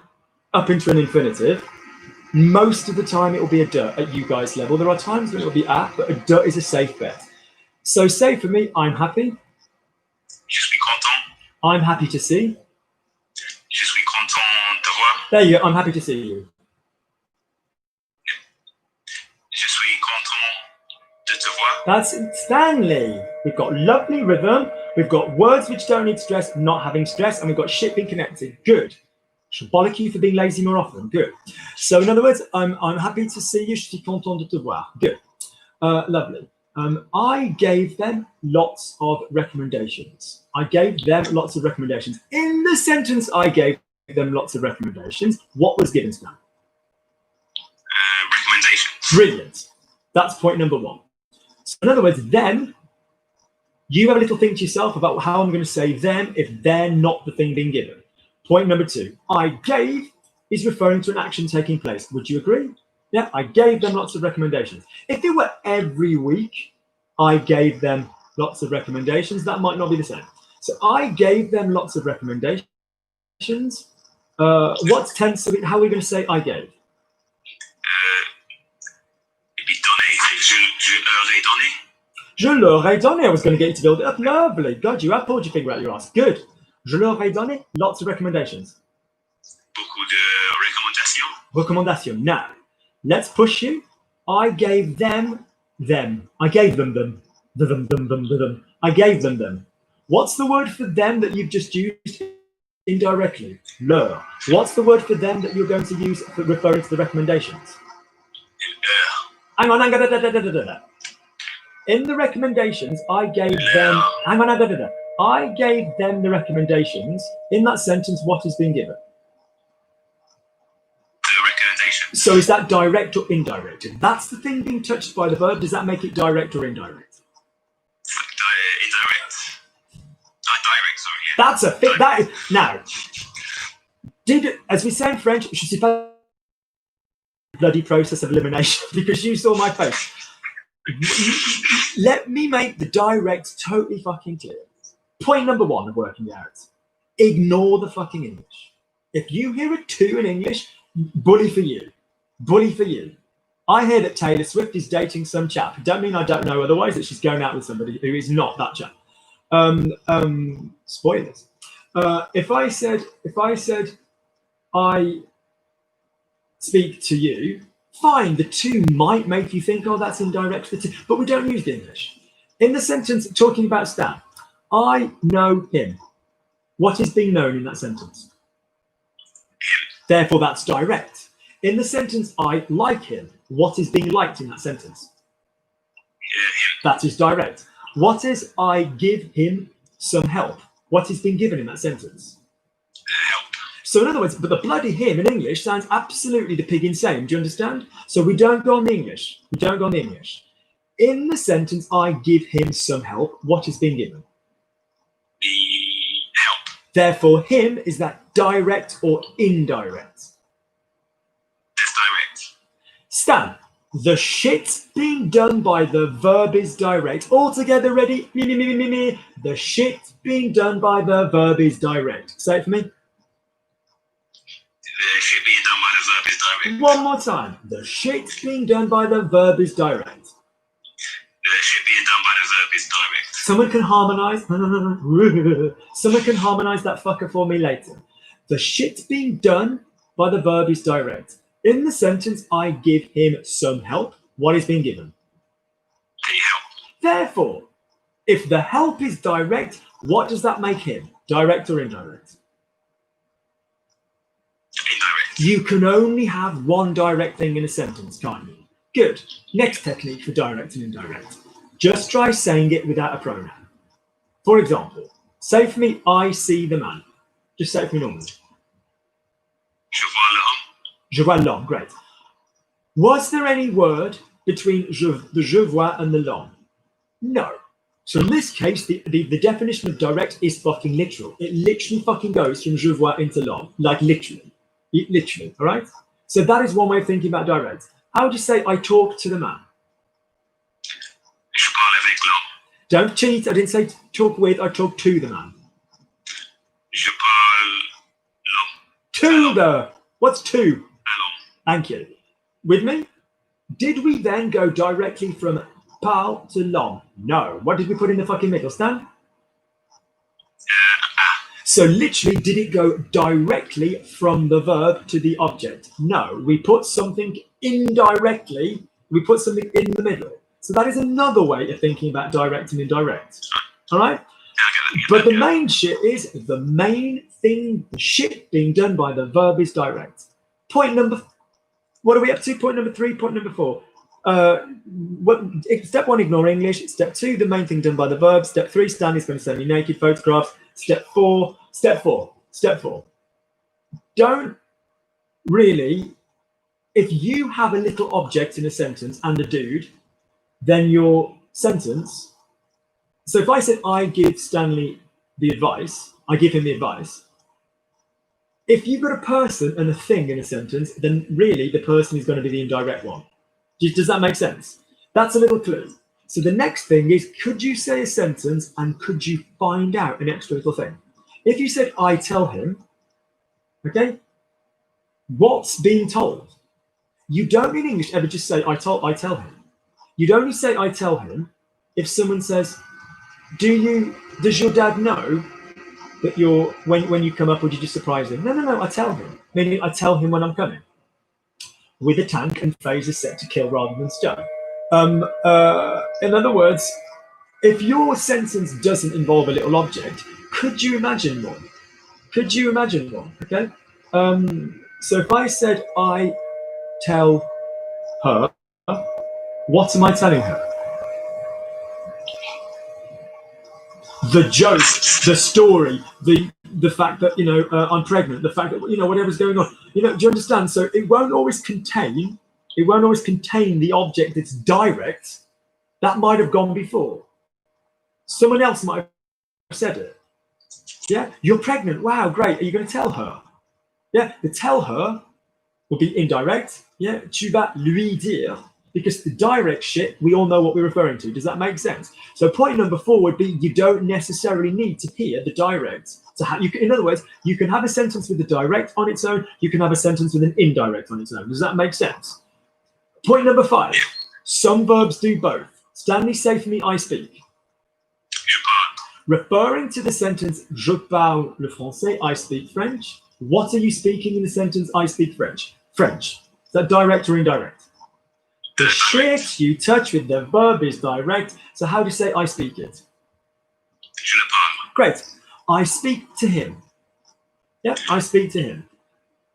[SPEAKER 1] up into an infinitive, most of the time it will be a de at you guys' level. There are times when it will be at, but a de is a safe bet. So say for me, I'm happy.
[SPEAKER 3] Je suis content.
[SPEAKER 1] I'm happy to see.
[SPEAKER 3] Je suis content de voir.
[SPEAKER 1] There you go. I'm happy to see you.
[SPEAKER 3] Je suis content de te voir.
[SPEAKER 1] That's Stanley. We've got lovely rhythm. We've got words which don't need stress, not having stress, and we've got shit being connected. Good. Should bollock you for being lazy more often. Good. So in other words, I'm happy to see you. Je suis content de te voir. Good. Lovely. I gave them lots of recommendations. In the sentence, I gave them lots of recommendations. What was given to them?
[SPEAKER 3] Recommendations.
[SPEAKER 1] Brilliant. That's point number one. So in other words, them, you have a little think to yourself about how I'm going to say them if they're not the thing being given. Point number two, I gave is referring to an action taking place. Would you agree? Yeah, I gave them lots of recommendations. If it were every week, I gave them lots of recommendations, that might not be the same. So I gave them lots of recommendations. What's tense of it? How are we going to say I gave?
[SPEAKER 3] Maybe Je leur ai donné.
[SPEAKER 1] Je leur ai donné. I was going to get you to build it up. Lovely. God, you have pulled your finger out your ass. Good. Je leur ai donné. Lots of recommendations.
[SPEAKER 3] Beaucoup de recommandations.
[SPEAKER 1] Recommendation. Now, let's push you. I gave them. I gave them. I gave them. What's the word for them that you've just used indirectly? Leur. What's the word for them that you're going to use for referring to the recommendations? Hang on. In the recommendations, I gave them. Hang on. I gave them the recommendations. In that sentence, what has been given?
[SPEAKER 3] The recommendations.
[SPEAKER 1] So is that direct or indirect? If that's the thing being touched by the verb, does that make it direct or indirect?
[SPEAKER 3] Indirect. Direct, sorry. Yeah.
[SPEAKER 1] That's a fit. That is now. As we say in French, je sais pas bloody process of elimination because you saw my face. Let me make the direct totally fucking clear. Point number one of working it out. Ignore the fucking English. If you hear a 2 in English, bully for you. Bully for you. I hear that Taylor Swift is dating some chap. Don't mean I don't know otherwise that she's going out with somebody who is not that chap. Spoilers. If I said I speak to you, fine, the 2 might make you think, oh, that's indirect, but we don't use the English. In the sentence talking about Stan, I know him. What is being known in that sentence? Therefore, that's direct. In the sentence, I like him. What is being liked in that sentence? That is direct. What is I give him some help? What is being given in that sentence?
[SPEAKER 3] Help.
[SPEAKER 1] So in other words, but the bloody him in English sounds absolutely the pig insane. Do you understand? So we don't go on the English. We don't go on the English. In the sentence, I give him some help. What is being given?
[SPEAKER 3] Help.
[SPEAKER 1] Therefore, him, is that direct or indirect?
[SPEAKER 3] That's direct.
[SPEAKER 1] Stan, the shit being done by the verb is direct. All together, ready? Me. The shit being done by the verb is direct. Say it for me.
[SPEAKER 3] The shit being done by the verb is direct.
[SPEAKER 1] One more time. The shit being done by the verb is direct.
[SPEAKER 3] The shit being done by the verb is direct.
[SPEAKER 1] Someone can harmonize. Someone can harmonize that fucker for me later. The shit being done by the verb is direct. In the sentence, I give him some help. What is being given?
[SPEAKER 3] The help.
[SPEAKER 1] Therefore, if the help is direct, what does that make him? Direct or indirect?
[SPEAKER 3] Indirect.
[SPEAKER 1] You can only have one direct thing in a sentence, can't you? Good. Next technique for direct and indirect. Just try saying it without a pronoun. For example, say for me, I see the man. Just say it for me normally.
[SPEAKER 3] Je vois l'homme.
[SPEAKER 1] Je vois l'homme. Great. Was there any word between the je vois and the l'homme? No. So in this case, the definition of direct is fucking literal. It literally fucking goes from je vois into l'homme. Like literally. Literally, all right? So that is one way of thinking about direct. How would you say I talk to the man?
[SPEAKER 3] Je parle avec l'homme.
[SPEAKER 1] Don't cheat. I didn't say talk with, I talk to the man.
[SPEAKER 3] Je parle l'homme.
[SPEAKER 1] To the. What's to?
[SPEAKER 3] À l'homme.
[SPEAKER 1] Thank you. With me? Did we then go directly from parle to l'homme? No. What did we put in the fucking middle, Stan? So literally, did it go directly from the verb to the object? No. We put something indirectly. We put something in the middle. So that is another way of thinking about direct and indirect. All right? But the main shit is the main thing, the shit being done by the verb is direct. What are we up to? Point number 3, point number 4. Step 1, ignore English. Step 2, the main thing done by the verb. Step 3, Stan is going to send me naked photographs. Step 4. Don't really, if you have a little object in a sentence and a dude, then your sentence, so if I said I give Stanley the advice, I give him the advice. If you've got a person and a thing in a sentence, then really the person is going to be the indirect one. Does that make sense? That's a little clue. So the next thing is, could you say a sentence and could you find out an extra little thing? If you said, I tell him, okay, what's being told? You don't in English ever just say, I tell him. You'd only say I tell him if someone says, does your dad know that when you come up, or did you surprise him? No, I tell him. Meaning I tell him when I'm coming. With a tank and phaser set to kill rather than stun. In other words, if your sentence doesn't involve a little object, could you imagine one? Okay. So if I said I tell her, what am I telling her? The joke, the story, the fact that I'm pregnant, the fact that whatever's going on. Do you understand? So it won't always contain the object that's direct. That might have gone before. Someone else might have said it. Yeah, you're pregnant. Wow, great. Are you going to tell her? Yeah, the tell her will be indirect. Yeah, tu vas lui dire, because the direct shit, we all know what we're referring to. Does that make sense? So point number 4 would be you don't necessarily need to hear the direct. So in other words, you can have a sentence with a direct on its own. You can have a sentence with an indirect on its own. Does that make sense? Point number 5. Some verbs do both. Stanley, say for me, I speak.
[SPEAKER 3] Je parle.
[SPEAKER 1] Referring to the sentence, je parle le français, I speak French. What are you speaking in the sentence, I speak French? French. Is that direct or indirect? The shit you touch with the verb is direct. So how do you say I speak it?
[SPEAKER 3] Je le parle.
[SPEAKER 1] Great. I speak to him. Yep, I speak to him.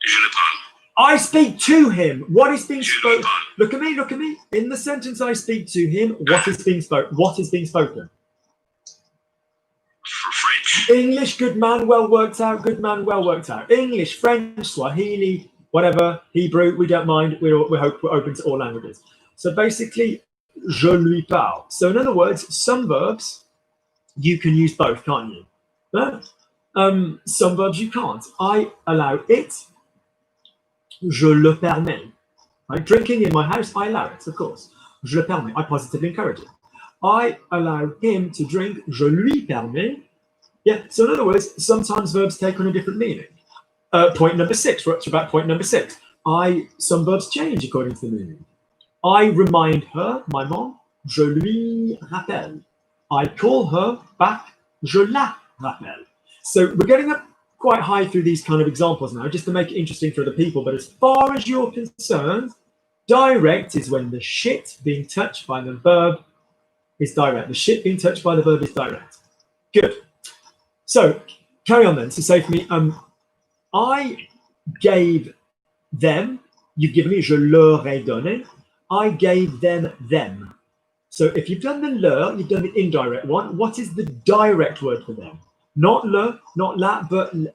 [SPEAKER 3] Je le parle.
[SPEAKER 1] I speak to him. What is being spoken? Look at me. In the sentence I speak to him, what is being spoken? What is being spoken?
[SPEAKER 3] French.
[SPEAKER 1] English, good man, well worked out. Good man, well worked out. English, French, Swahili, whatever, Hebrew, we don't mind. We're open to all languages. So basically, je lui parle. So in other words, some verbs you can use both, can't you? No? Some verbs you can't. I allow it. Je le permets. Right? Drinking in my house, I allow it, of course. Je le permets. I positively encourage it. I allow him to drink. Je lui permets. Yeah. So in other words, sometimes verbs take on a different meaning. Point number 6. We're up to about point number 6. Some verbs change according to the meaning. I remind her, my mom. Je lui rappelle. I call her back. Je la rappelle. So we're getting up quite high through these kind of examples now, just to make it interesting for the people. But as far as you're concerned, direct is when the shit being touched by the verb is direct. The shit being touched by the verb is direct. Good. So carry on then. So say for me, I gave them. You've given me. Je leur ai donné. I gave them. So if you've done the leur, you've done the indirect one. What is the direct word for them? Not le, not la, but le.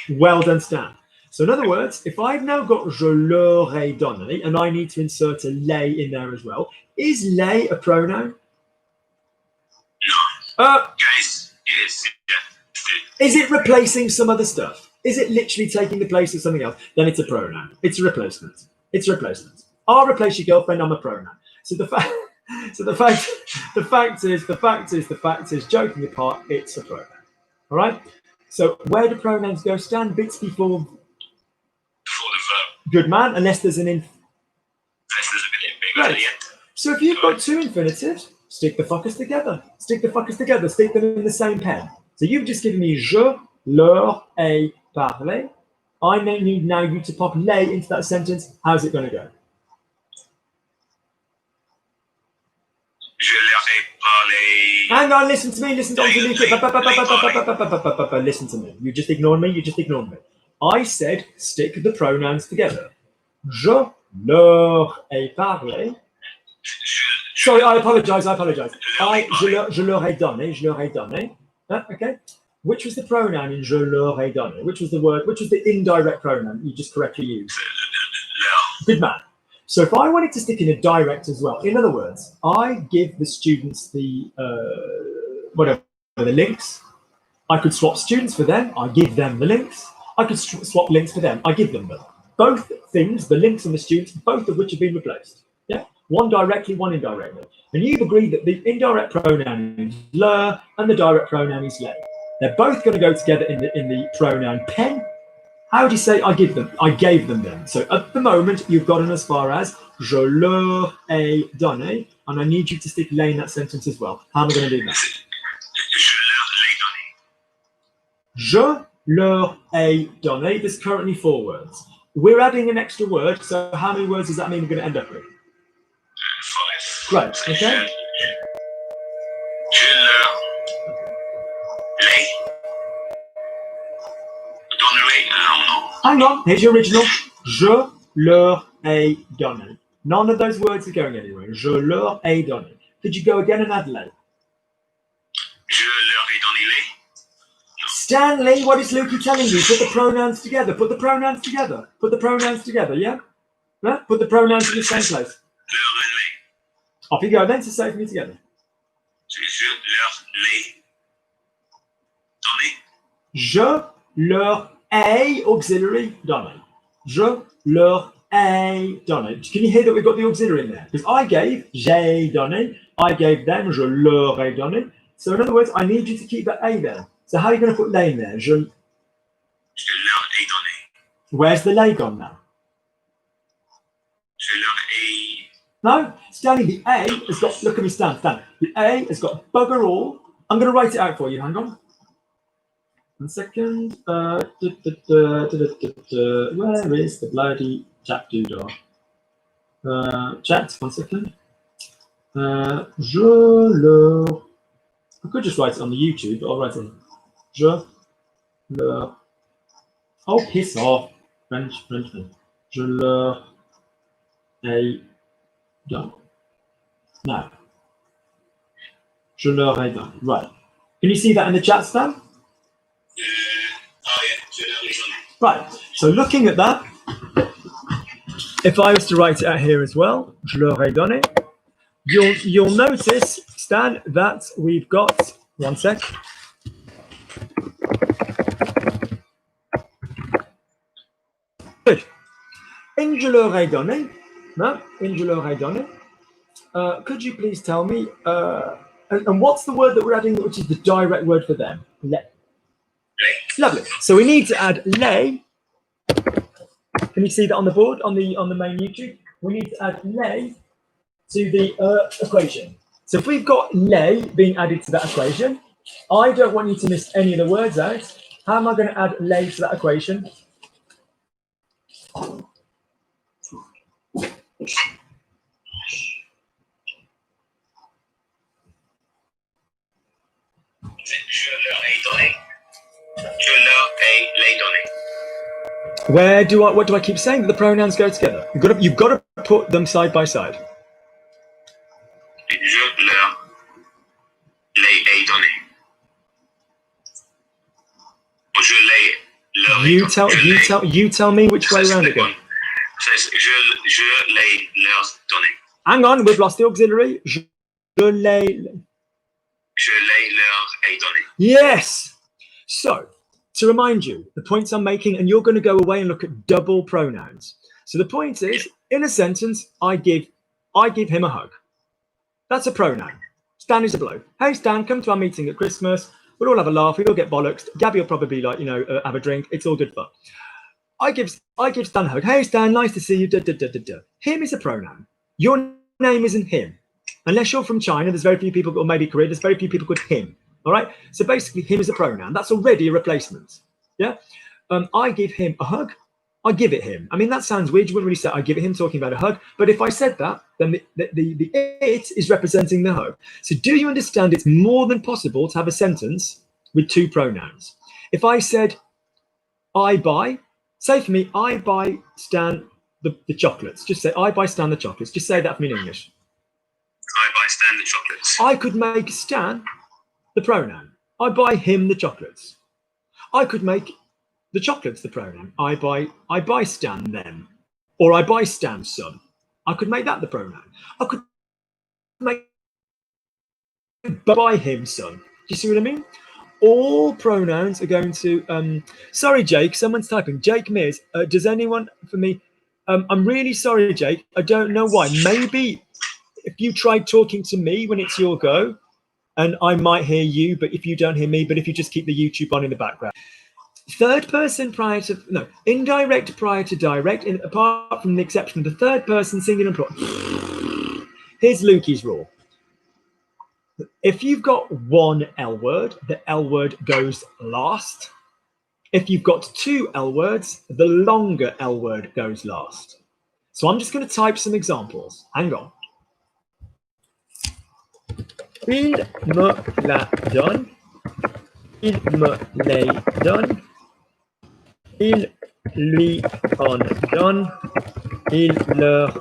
[SPEAKER 1] Well done, Stan. So in other words, if I've now got je leur ai donné, and I need to insert a les in there as well, is les a pronoun?
[SPEAKER 3] No. Yes.
[SPEAKER 1] Is it replacing some other stuff? Is it literally taking the place of something else? Then it's a pronoun. It's a replacement. It's a replacement. I'll replace your girlfriend. I'm a pronoun. So the fact is, joking apart, it's a pronoun. All right. So where do pronouns go? Stan, bits before
[SPEAKER 3] the verb.
[SPEAKER 1] Good man, unless there's an
[SPEAKER 3] Unless there's a bit
[SPEAKER 1] Right. So if you've got two infinitives, stick the fuckers together. Stick them in the same pen. So you've just given me je leur ai parlé. I may need now you to pop les into that sentence. How's it going to go?
[SPEAKER 3] Je leur ai parlé.
[SPEAKER 1] Hang on, listen to me. Listen to me. You just ignored me. I said stick the pronouns together. Je leur ai parlé. Sorry, I apologize. Je leur ai donné. Okay. Which was the pronoun in je leur ai donné? Which was the indirect pronoun you just correctly used? Good man. So if I wanted to stick in a direct as well, in other words, I give the students the links. I could swap students for them. I give them the links. I could swap links for them. I give them them. Both things, the links and the students, both of which have been replaced. Yeah, one directly, one indirectly. And you've agreed that the indirect pronoun is leur and the direct pronoun is les. They're both going to go together in the pronoun pen. How do you say I gave them them? So at the moment, you've gotten as far as Je leur ai donné. And I need you to stick les in that sentence as well. How am I going to do that?
[SPEAKER 3] Je leur l'ai donné.
[SPEAKER 1] Je leur ai donné. There's currently 4 words. We're adding an extra word, so how many words does that mean we're going to end up with?
[SPEAKER 3] 5.
[SPEAKER 1] Great, okay.
[SPEAKER 3] Je leur l'ai donné.
[SPEAKER 1] Hang on, here's your original. Je leur ai donné. None of those words are going anywhere. Je leur ai donné. Could you go again and add les?
[SPEAKER 3] Je leur ai donné les.
[SPEAKER 1] Stanley, what is Lukey telling you? Put the pronouns together. Put the pronouns together. Put the pronouns together, yeah? Yeah? Put the pronouns in the same place.
[SPEAKER 3] Leur l'ai.
[SPEAKER 1] Off you go then to say for me together.
[SPEAKER 3] Je leur l'ai donné.
[SPEAKER 1] Je leur ai auxiliary donné. Je leur ai donné. Can you hear that we've got the auxiliary in there? Because I gave j'ai donné. I gave them. Je leur ai donné. So in other words, I need you to keep that a there. So how are you going to put les in there?
[SPEAKER 3] Je leur ai donné.
[SPEAKER 1] Where's the les gone now?
[SPEAKER 3] Je leur ai.
[SPEAKER 1] No, Stanley, the A has got, look at me, Stan. The A has got bugger all. I'm going to write it out for you. Hang on. 1 second. Where is the bloody chat doodah? Chat, 1 second. Je leur. I could just write it on the YouTube, but I'll write it. Je leur. Oh, piss off. French. Je leur ai donné. Now. Je leur ai donné. Right. Can you see that in the chat, Stan?
[SPEAKER 3] Oh, yeah. Je leur ai donné.
[SPEAKER 1] Right. So looking at that, if I was to write it out here as well, je leur ai donné, you'll notice, Stan, that we've got, 1 sec. Good. In je leur ai donné, no, in je leur ai donné, could you please tell me, and what's the word that we're adding, which is the direct word for them? Les. Lovely. So we need to add les. Can you see that on the board, on the main YouTube? We need to add les to the equation. So if we've got les being added to that equation, I don't want you to miss any of the words out. How am I going to add les to that equation?
[SPEAKER 3] Je leur ai donné. Je leur ai les donné.
[SPEAKER 1] What do I keep saying? That the pronouns go together. You've got to put them side by side.
[SPEAKER 3] Je leur les ai donné. Je les leur ai donné.
[SPEAKER 1] You tell me which way around it goes.
[SPEAKER 3] Je les leur donné.
[SPEAKER 1] Hang on, we've lost the auxiliary. Je les
[SPEAKER 3] leur ai donné.
[SPEAKER 1] Yes. So, to remind you, the points I'm making, and you're going to go away and look at double pronouns. So the point is, in a sentence, I give him a hug. That's a pronoun. Stan is a bloke. Hey, Stan, come to our meeting at Christmas. We'll all have a laugh. We'll all get bollocksed. Gabby will probably have a drink. It's all good fun. I give Stan a hug. Hey, Stan, nice to see you. Him is a pronoun. Your name isn't him. Unless you're from China, there's very few people, or maybe Korea, there's very few people called him. All right. So basically, him is a pronoun. That's already a replacement. Yeah. I give him a hug. I give it him. I mean, that sounds weird. You wouldn't really say I give it him talking about a hug. But if I said that, then the it is representing the hug. So do you understand it's more than possible to have a sentence with 2 pronouns? If I said, I buy, say for me, I buy Stan the chocolates. Just say, I buy Stan the chocolates. Just say that for me in English.
[SPEAKER 3] I buy Stan the chocolates.
[SPEAKER 1] I could make Stan the pronoun. I buy him the chocolates. I could make the chocolates the pronoun. I buy Stan them. Or I buy Stan's son. I could make that the pronoun. I could make buy him son. Do you see what I mean? All pronouns are going to sorry, Jake, someone's typing. Jake Mears, does anyone for me? I'm really sorry, Jake. I don't know why. Maybe if you tried talking to me when it's your go, and I might hear you, but if you don't hear me, but if you just keep the YouTube on in the background. Third person prior to, no, indirect prior to direct, apart from the exception of the third person singular and plural. Here's Lukey's rule. If you've got one L word, the L word goes last. If you've got two L words, the longer L word goes last. So I'm just going to type some examples. Hang on. Il me la donne. Il me les donne. Il lui en donne. Il leur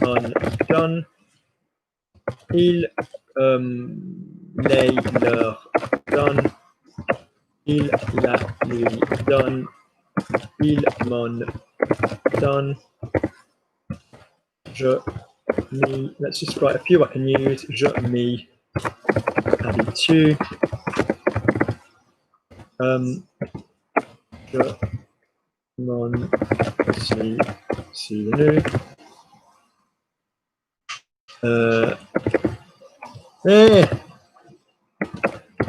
[SPEAKER 1] en donne. Il les leur donne. Il la lui donne. Il m'en donne. Je m'y. Let's just write a few I can use. Je m'y habitue. Je m'en suis souvenu.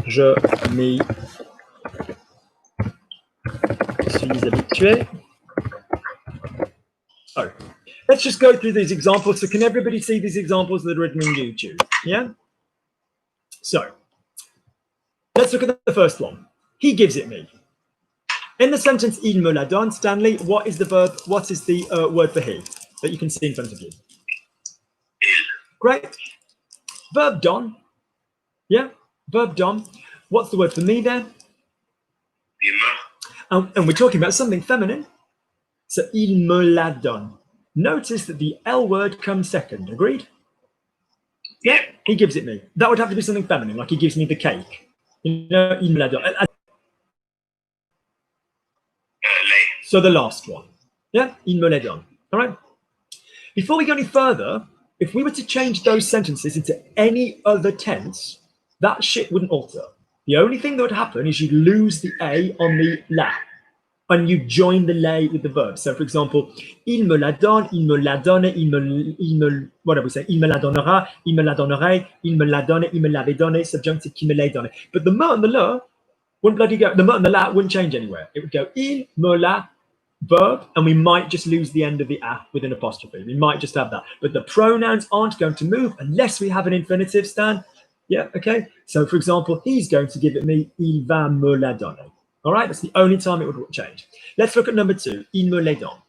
[SPEAKER 1] Je m'y suis habitué. Oh, let's just go through these examples. So can everybody see these examples that are written in YouTube? Yeah? So, let's look at the first one. He gives it me. In the sentence, il me la donne, Stanley, what is the verb, what is the word for he that you can see in front of you? Great. Verb don. Yeah, verb don. What's the word for me there? And we're talking about something feminine. So, il me la donne. Notice that the L word comes second. Agreed? Yeah, he gives it me. That would have to be something feminine, like he gives me the cake. You know, il me la donne. So the last one. Yeah, il me la donne. All right. Before we go any further, if we were to change those sentences into any other tense, that shit wouldn't alter. The only thing that would happen is you'd lose the A on the la, and you join the la with the verb. So, for example, il me la donne, il me la donne, what do we say? Il me la donnera, il me la donnerait, il me la donne, il me l'avait donné, subjunctive qui me l'a donné. But the me and the la wouldn't bloody go, the me and the la wouldn't change anywhere. It would go il me la, verb, and we might just lose the end of the a with an apostrophe. We might just have that. But the pronouns aren't going to move unless we have an infinitive, Stan. Yeah, okay. So, for example, he's going to give it me, il va me la donner. All right, that's the only time it would change. Let's look at number two, il me les donne.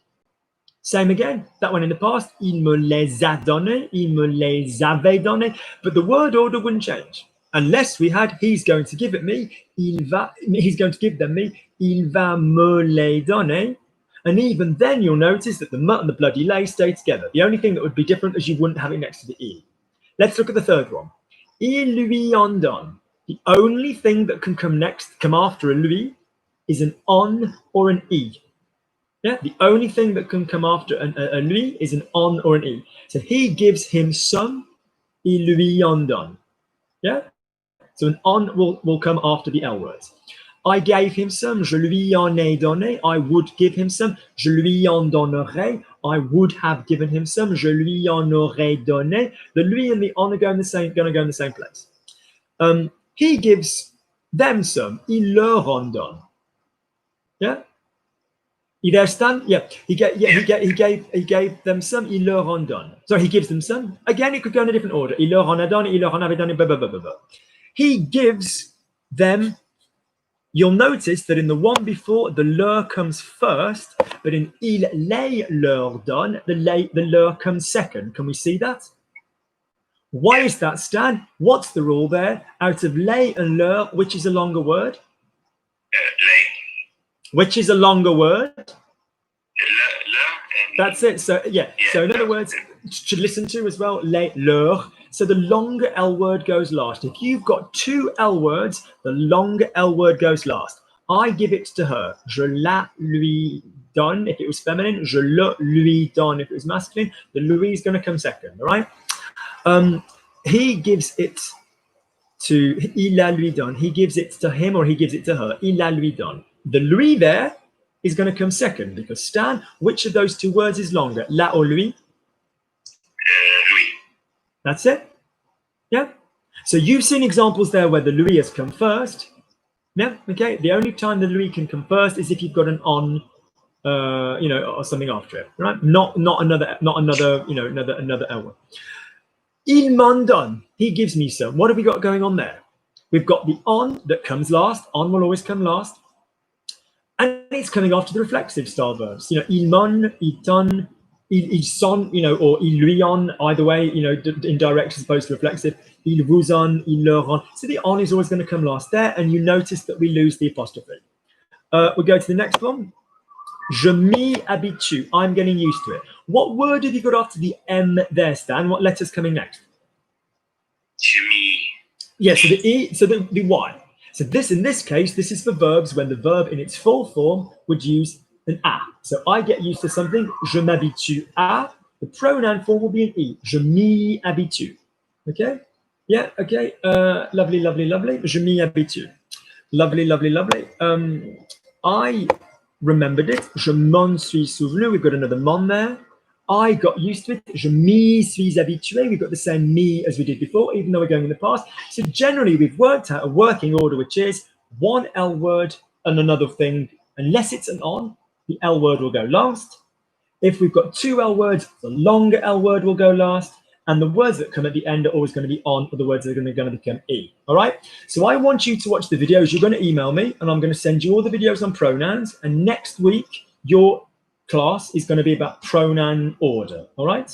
[SPEAKER 1] Same again, that one in the past, il me les a donné, il me les avait donné, but the word order wouldn't change. Unless we had, he's going to give it me, he's going to give them me, il va me les donner. And even then, you'll notice that the mu and the bloody lay stay together. The only thing that would be different is you wouldn't have it next to the e. Let's look at the third one. Il lui en donne. The only thing that can come after a lui is an on or an e. Yeah, the only thing that can come after a lui is an on or an e. So he gives him some, il lui en donne. Yeah, so an on will come after the L words. I gave him some, je lui en ai donné. I would give him some, je lui en donnerai. I would have given him some, je lui en aurais donné. The lui and the on are going to go in the same place. He gives them some, il leur en donne. Yeah. You there, Stan? Yeah. He gave them some, il leur en donne. Sorry, he gives them some. Again, it could go in a different order. Il leur en a donné, il leur en avait donné, blah, blah, blah, blah, blah. He gives them. You'll notice that in the one before, the leur comes first, but in il les leur donne, the leur comes second. Can we see that? Why is that, Stan? What's the rule there? Out of les and leur, which is a longer word?
[SPEAKER 3] Les.
[SPEAKER 1] Which is a longer word? That's it. So, yeah. So, in other words, to listen to as well, les, leur. So the longer L word goes last. If you've got two L words, the longer L word goes last. I give it to her. Je la lui donne if it was feminine. Je le lui donne if it was masculine. The lui is going to come second, all right? He gives it to, il la lui donne. He gives it to him or he gives it to her. Il la lui donne. The lui there is going to come second because, Stan, which of those two words is longer? La or lui?
[SPEAKER 3] Lui.
[SPEAKER 1] That's it. Yeah. So you've seen examples there where the lui has come first. Yeah, okay. The only time the lui can come first is if you've got an on, you know, or something after it, right? Not another, you know, another L word. Il m'en donne. He gives me some. What have we got going on there? We've got the on that comes last. On will always come last. And it's coming after the reflexive style verbs. You know, il m'en, il t'en, il son, you know, or il lui en, either way, you know, indirect as opposed to reflexive. Il vous en, il leur en. So the on is always going to come last there. And you notice that we lose the apostrophe. We go to the next one. Je m'y habitue. I'm getting used to it. What word have you got after the M there, Stan? What letter's coming next?
[SPEAKER 3] Jimmy.
[SPEAKER 1] Yeah, so the E, so the Y. So this, in this case, this is for verbs when the verb in its full form would use an A. So I get used to something, je m'habitue à. The pronoun form will be an E. Je m'y habitue. Okay? Yeah, okay. Lovely, lovely, lovely. Je m'y habitue. Lovely, lovely, lovely. I remembered it. Je m'en suis souvenu. We've got another mon there. I got used to it. Je m'y suis habitué. We've got the same me as we did before, even though we're going in the past. So generally, we've worked out a working order, which is one L word and another thing. Unless it's an on, the L word will go last. If we've got two L words, the longer L word will go last. And the words that come at the end are always going to be on, or the words that are going to become E. All right? So I want you to watch the videos. You're going to email me, and I'm going to send you all the videos on pronouns. And next week, your class is going to be about pronoun order. All right?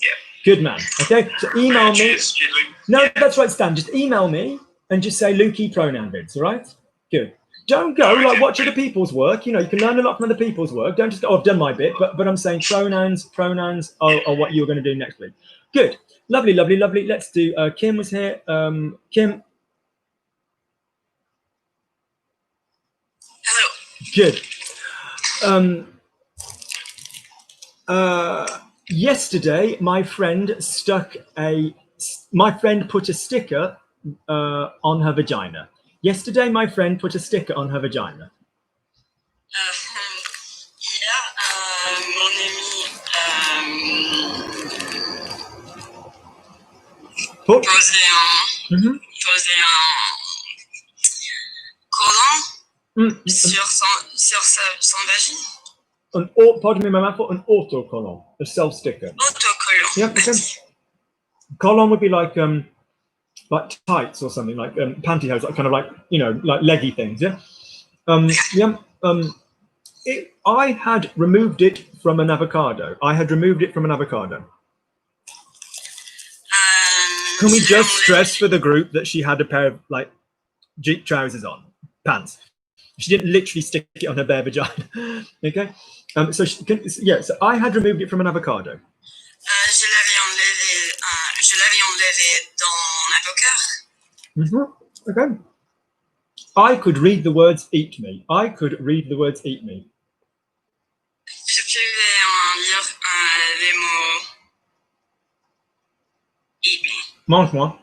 [SPEAKER 3] Yeah.
[SPEAKER 1] Good man. Okay? So email me.
[SPEAKER 3] Cheers, Luke.
[SPEAKER 1] No,
[SPEAKER 3] Yeah.
[SPEAKER 1] that's right, Stan. Just email me and just say Lukey pronoun vids. All right? Good. Don't go like watch other people's work. You know, you can learn a lot from other people's work. Don't just go, oh, I've done my bit, but I'm saying pronouns are what you're going to do next week. Good. Lovely, lovely, lovely. Let's do Kim was here. Kim.
[SPEAKER 2] Hello.
[SPEAKER 1] Good. Yesterday, my friend put a sticker on her vagina. Yesterday, my friend put a sticker on her vagina.
[SPEAKER 2] Hier, mon ami
[SPEAKER 1] Put.
[SPEAKER 2] posait un collant sur son vagin.
[SPEAKER 1] Pardon me, my mouthful, an autocollant, a self sticker.
[SPEAKER 2] Autocollant.
[SPEAKER 1] Yeah, okay. Collant would be like tights or something, like pantyhose, like kind of like, you know, like leggy things. Yeah. Yeah. I had removed it from an avocado. Can we just stress for the group that she had a pair of like Jeep trousers on, pants? She didn't literally stick it on her bare vagina. Okay. So I had removed it from an avocado.
[SPEAKER 2] Je l'avais enlevé dans un poker.
[SPEAKER 1] Okay. I could read the words eat me.
[SPEAKER 2] Je pouvais lire les mots eat me.
[SPEAKER 1] Mange-moi.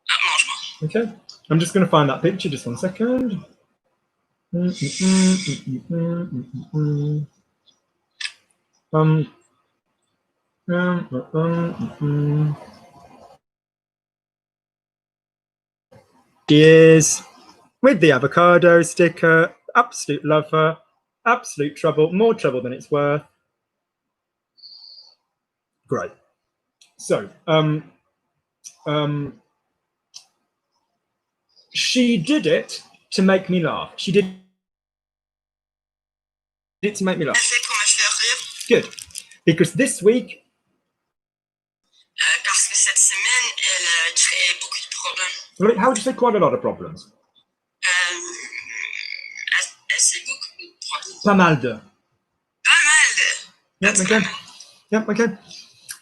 [SPEAKER 2] Mange-moi.
[SPEAKER 1] Okay. I'm just going to find that picture. Just 1 second. Dears, with the avocado sticker, absolute love her, absolute trouble, more trouble than it's worth. Great. So, she did it to make me laugh. She did it to make me laugh. Good. Because this week,
[SPEAKER 2] parce que cette semaine, elle a créé beaucoup de problèmes.
[SPEAKER 1] How would you say quite a lot of problems?
[SPEAKER 2] Assez beaucoup de problèmes.
[SPEAKER 1] Pas mal de.
[SPEAKER 2] Pas mal de.
[SPEAKER 1] Yep, okay. Yep, okay.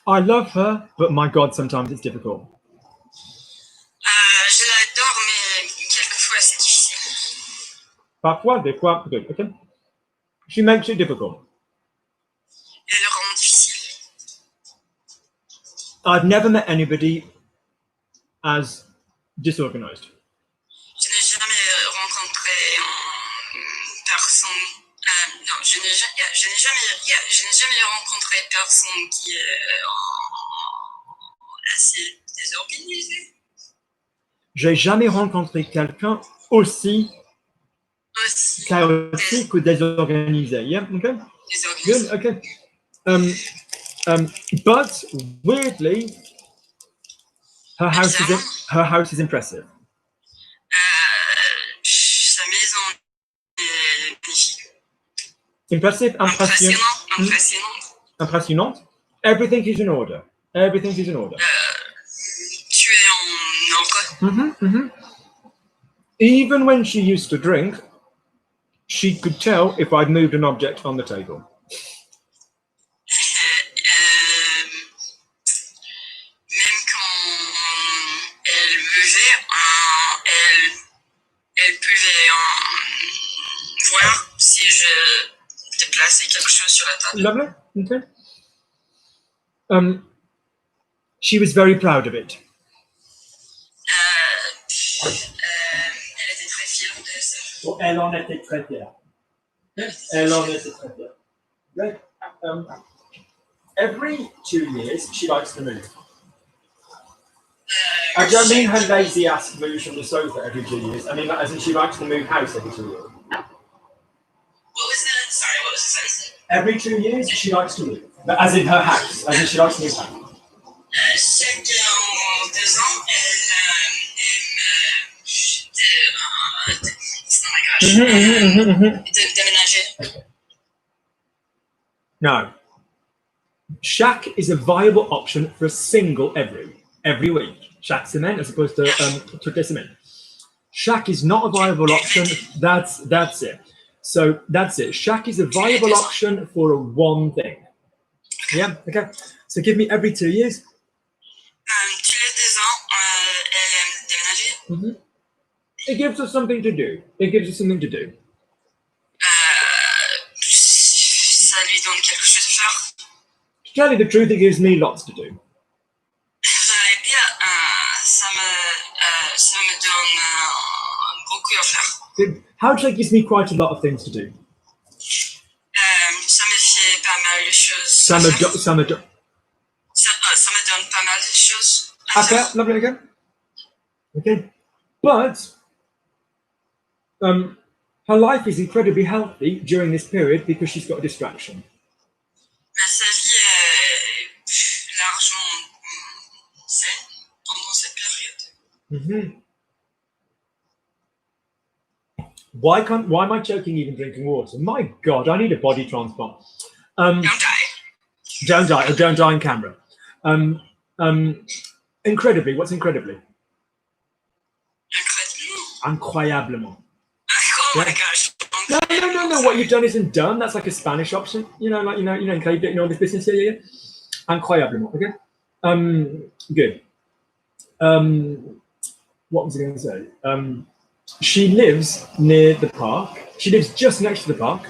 [SPEAKER 1] I love her, but my God, sometimes it's difficult.
[SPEAKER 2] Je l'adore, mais quelquefois c'est difficile.
[SPEAKER 1] Parfois, des fois, good, okay. She makes it difficult.
[SPEAKER 2] Elle le rend difficile.
[SPEAKER 1] I've never met anybody as disorganized.
[SPEAKER 2] Je n'ai jamais rencontré une personne. Non, je n'ai jamais rencontré une personne qui est assez désorganisée.
[SPEAKER 1] J'ai jamais rencontré quelqu'un aussi
[SPEAKER 2] aussi
[SPEAKER 1] chaotique ou désorganisé. Yeah, okay.
[SPEAKER 2] désorganisé.
[SPEAKER 1] Good, okay. But weirdly, her house is impressive.
[SPEAKER 2] Sa maison est magnifique.
[SPEAKER 1] Impressive, impressionnant. Everything is in order. Everything is in order.
[SPEAKER 2] Tu es en ordre.
[SPEAKER 1] Even when she used to drink, she could tell if I'd moved an object on the table.
[SPEAKER 2] Même quand elle buvait, elle pouvait voir si je déplaçais quelque chose sur la table.
[SPEAKER 1] Lovely. Okay. She was very proud of it.
[SPEAKER 2] Elle était très fière de ça.
[SPEAKER 1] Well, elle en était très fière. Elle en était très fière. Right. Every 2 years, she likes to move. I don't mean her lazy ass moves from the sofa every 2 years. I mean that as in she likes to move house every 2 years.
[SPEAKER 2] What was that? Sorry, what was the sentence?
[SPEAKER 1] Every 2 years, she likes to move. But as in her house, as in she likes to move house.
[SPEAKER 2] Chaque 2 ans, déménager.
[SPEAKER 1] No. Shack is a viable option for a single every week. Shack cement as opposed to toutes les semaines. Shack is not a viable option. That's it. So that's it. Shack is a viable option for a one thing. Yeah. Okay. So give me every 2 years.
[SPEAKER 2] Tous les 2 ans, elle aime déménager.
[SPEAKER 1] It gives us something to do. It gives us something to do.
[SPEAKER 2] Ça lui donne quelque chose à faire.
[SPEAKER 1] To tell you the truth, it gives me lots to do.
[SPEAKER 2] J'allais dire, ça me donne beaucoup à faire.
[SPEAKER 1] How'd gives me quite a lot of things to do.
[SPEAKER 2] Ça me fait pas mal de choses.
[SPEAKER 1] Ça me donne
[SPEAKER 2] pas mal de choses.
[SPEAKER 1] Okay, lovely again. Okay. But her life is incredibly healthy during this period because she's got a distraction.
[SPEAKER 2] Mais sa vie est largement saine pendant cette période.
[SPEAKER 1] Why am I choking even drinking water? My God, I need a body transplant.
[SPEAKER 2] Don't die.
[SPEAKER 1] Don't die, or don't die on camera. Incredibly, what's incredibly? Incroyablement.
[SPEAKER 2] Oh my gosh.
[SPEAKER 1] No. What you've done isn't done. That's like a Spanish option. You know, this business here. Yeah. Incroyablement. Okay. Good. What was I going to say? She lives near the park. She lives just next to the park.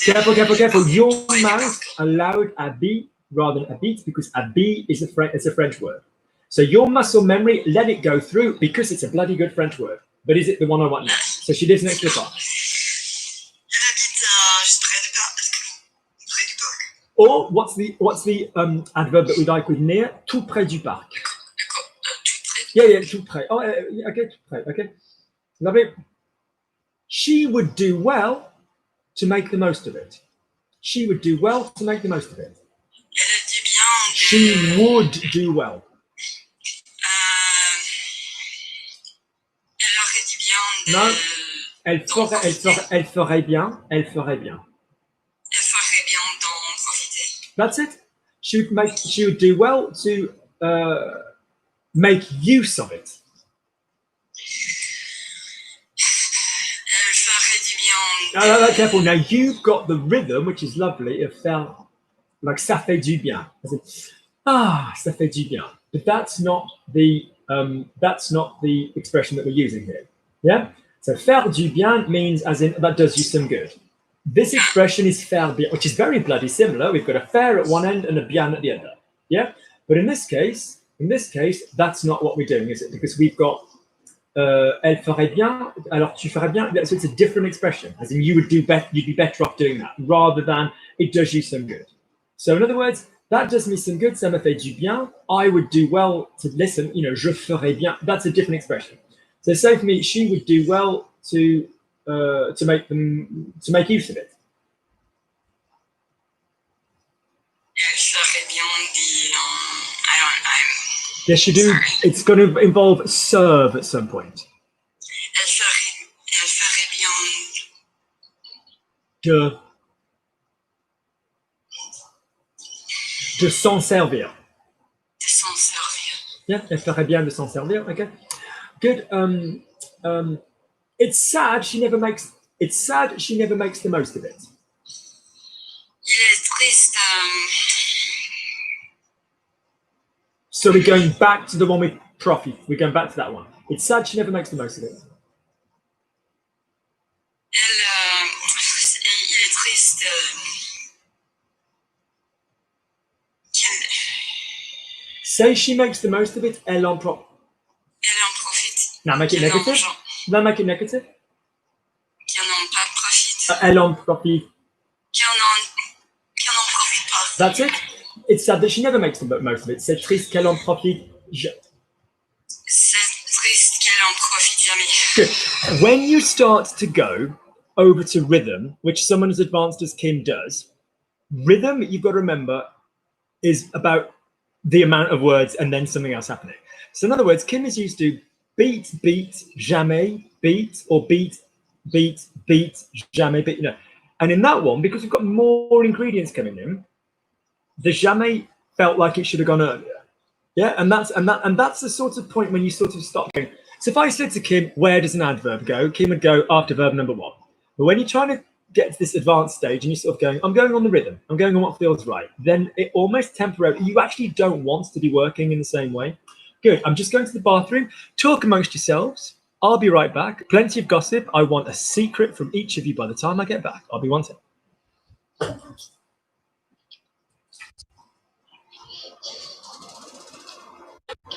[SPEAKER 1] Careful. Your mouth allowed habit rather than habite because habit is a French word. So your muscle memory, let it go through because it's a bloody good French word. But is it the one I want next? So she lives next to the park.
[SPEAKER 2] Elle habite juste près du parc.
[SPEAKER 1] Or what's the adverb that we like with near? Tout près du parc. Yeah, tout près. Oh, okay, tout près. Okay, lovely. She would do well to make the most of it. She would do well to make the most of it.
[SPEAKER 2] Elle dit bien.
[SPEAKER 1] She would do well.
[SPEAKER 2] Elle aurait dit bien.
[SPEAKER 1] Non, elle ferait bien.
[SPEAKER 2] Elle ferait bien d'en profiter.
[SPEAKER 1] That's it. She would do well to make use of it.
[SPEAKER 2] Elle ferait du bien.
[SPEAKER 1] No, careful. Now you've got the rhythm, which is lovely, of faire, like ça fait du bien. As in, ça fait du bien. But that's not the expression that we're using here. Yeah. So faire du bien means as in that does you some good. This expression is faire bien, which is very bloody similar. We've got a faire at one end and a bien at the other. Yeah. But in this case, that's not what we're doing, is it? Because we've got elle ferait bien, alors tu ferais bien. So it's a different expression, as in you'd be better off doing that, rather than it does you some good. So in other words, That does me some good. Ça me fait du bien. I would do well to listen. You know, je ferais bien. That's a different expression. So say for me, she would do well to make use of it.
[SPEAKER 2] Elle ferait bien dit.
[SPEAKER 1] Yes, you do.
[SPEAKER 2] Sorry.
[SPEAKER 1] It's going to involve serve at some point.
[SPEAKER 2] Elle ferait bien
[SPEAKER 1] De s'en servir.
[SPEAKER 2] de s'en servir.
[SPEAKER 1] Yeah, elle ferait bien de s'en servir. Okay, good. It's sad she never makes. It's sad she never makes the most of it.
[SPEAKER 2] Il est triste.
[SPEAKER 1] So we're going back to the one with Profi. We're going back to that one. It's sad she never makes the most of it.
[SPEAKER 2] Il est triste.
[SPEAKER 1] Say she makes the most of it. Elle en profite.
[SPEAKER 2] Elle en profite.
[SPEAKER 1] Now make it negative. Now make it negative.
[SPEAKER 2] Qui n'en pas profite.
[SPEAKER 1] Elle en profite.
[SPEAKER 2] Qui n'en profite pas.
[SPEAKER 1] That's it. It's sad that she never makes the most of it. C'est triste qu'elle en profite.
[SPEAKER 2] C'est triste qu'elle en profite jamais.
[SPEAKER 1] Good. When you start to go over to rhythm, which someone as advanced as Kim does, rhythm, you've got to remember, is about the amount of words and then something else happening. So in other words, Kim is used to beat, beat, jamais, beat, or beat, beat, beat, jamais, beat, you know. And in that one, because we've got more ingredients coming in, the jamais felt like it should have gone earlier. Yeah, and that's the sort of point when you sort of stop going. So if I said to Kim, where does an adverb go? Kim would go after verb number one. But when you're trying to get to this advanced stage and you're sort of going, I'm going on the rhythm, I'm going on what feels right, then it almost temporarily, you actually don't want to be working in the same way. Good, I'm just going to the bathroom, talk amongst yourselves. I'll be right back. Plenty of gossip. I want a secret from each of you by the time I get back. I'll be one second.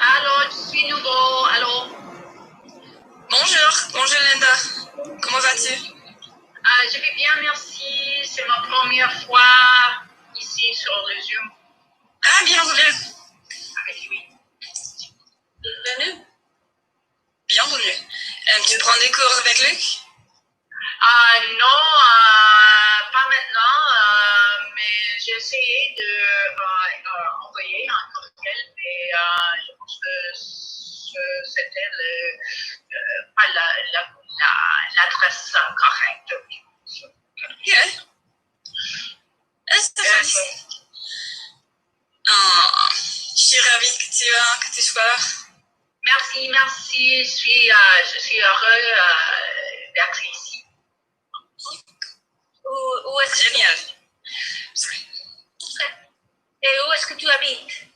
[SPEAKER 4] Allô, je suis nouveau. Allô.
[SPEAKER 2] Bonjour Linda. Comment vas-tu?
[SPEAKER 4] Je vais bien, merci. C'est ma première fois ici sur le Zoom.
[SPEAKER 2] Ah, bienvenue.
[SPEAKER 4] Oui.
[SPEAKER 2] Bienvenue. Tu prends des cours avec Luc?
[SPEAKER 4] Non, pas maintenant, mais j'ai essayé de envoyer un courriel, mais je pense que c'était pas l'adresse correcte.
[SPEAKER 2] Ok. C'est facile. Je suis ravie que tu sois là.
[SPEAKER 4] Merci. Je suis heureux d'être ici. Où est-ce
[SPEAKER 2] Génial.
[SPEAKER 4] Et où est-ce que tu habites?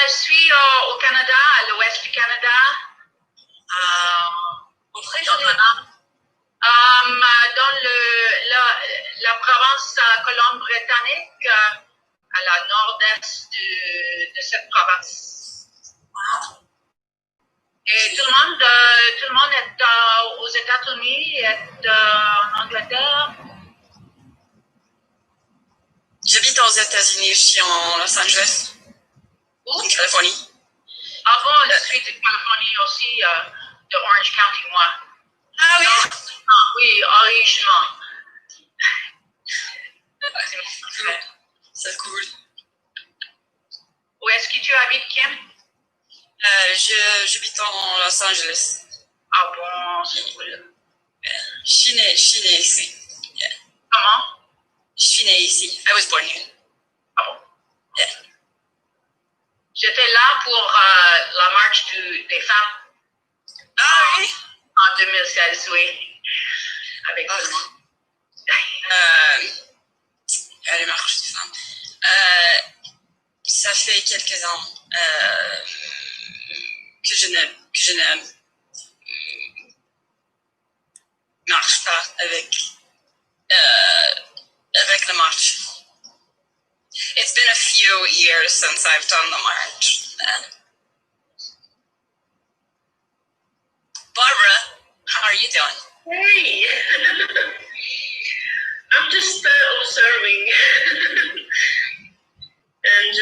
[SPEAKER 4] Je suis au Canada, à l'ouest du Canada. Dans la province Colombie-Britannique, à la nord-est de cette province. Et tout le monde est aux États-Unis, est en Angleterre.
[SPEAKER 2] J'habite aux États-Unis, je suis en Los Angeles.
[SPEAKER 4] Où?
[SPEAKER 2] En Californie.
[SPEAKER 4] Ah bon, je suis de Californie aussi, de Orange County, moi.
[SPEAKER 2] Ah oui?
[SPEAKER 4] Oui, originellement.
[SPEAKER 2] C'est cool.
[SPEAKER 4] Où est-ce que tu habites, Kim?
[SPEAKER 2] J'habite en Los Angeles.
[SPEAKER 4] Ah bon, c'est cool.
[SPEAKER 2] Je suis née ici. Yeah.
[SPEAKER 4] Comment?
[SPEAKER 2] Je suis née ici. I was born here.
[SPEAKER 4] Ah bon?
[SPEAKER 2] Yeah.
[SPEAKER 4] J'étais là pour la marche des femmes.
[SPEAKER 2] Ah oui?
[SPEAKER 4] En 2016, oui. Avec tout le monde.
[SPEAKER 2] Elle marche des femmes. Ça fait quelques ans que je ne marche pas avec la marche. It's been a few years since I've done the march. Barbara, how are you doing?
[SPEAKER 4] Hey! I'm just observing and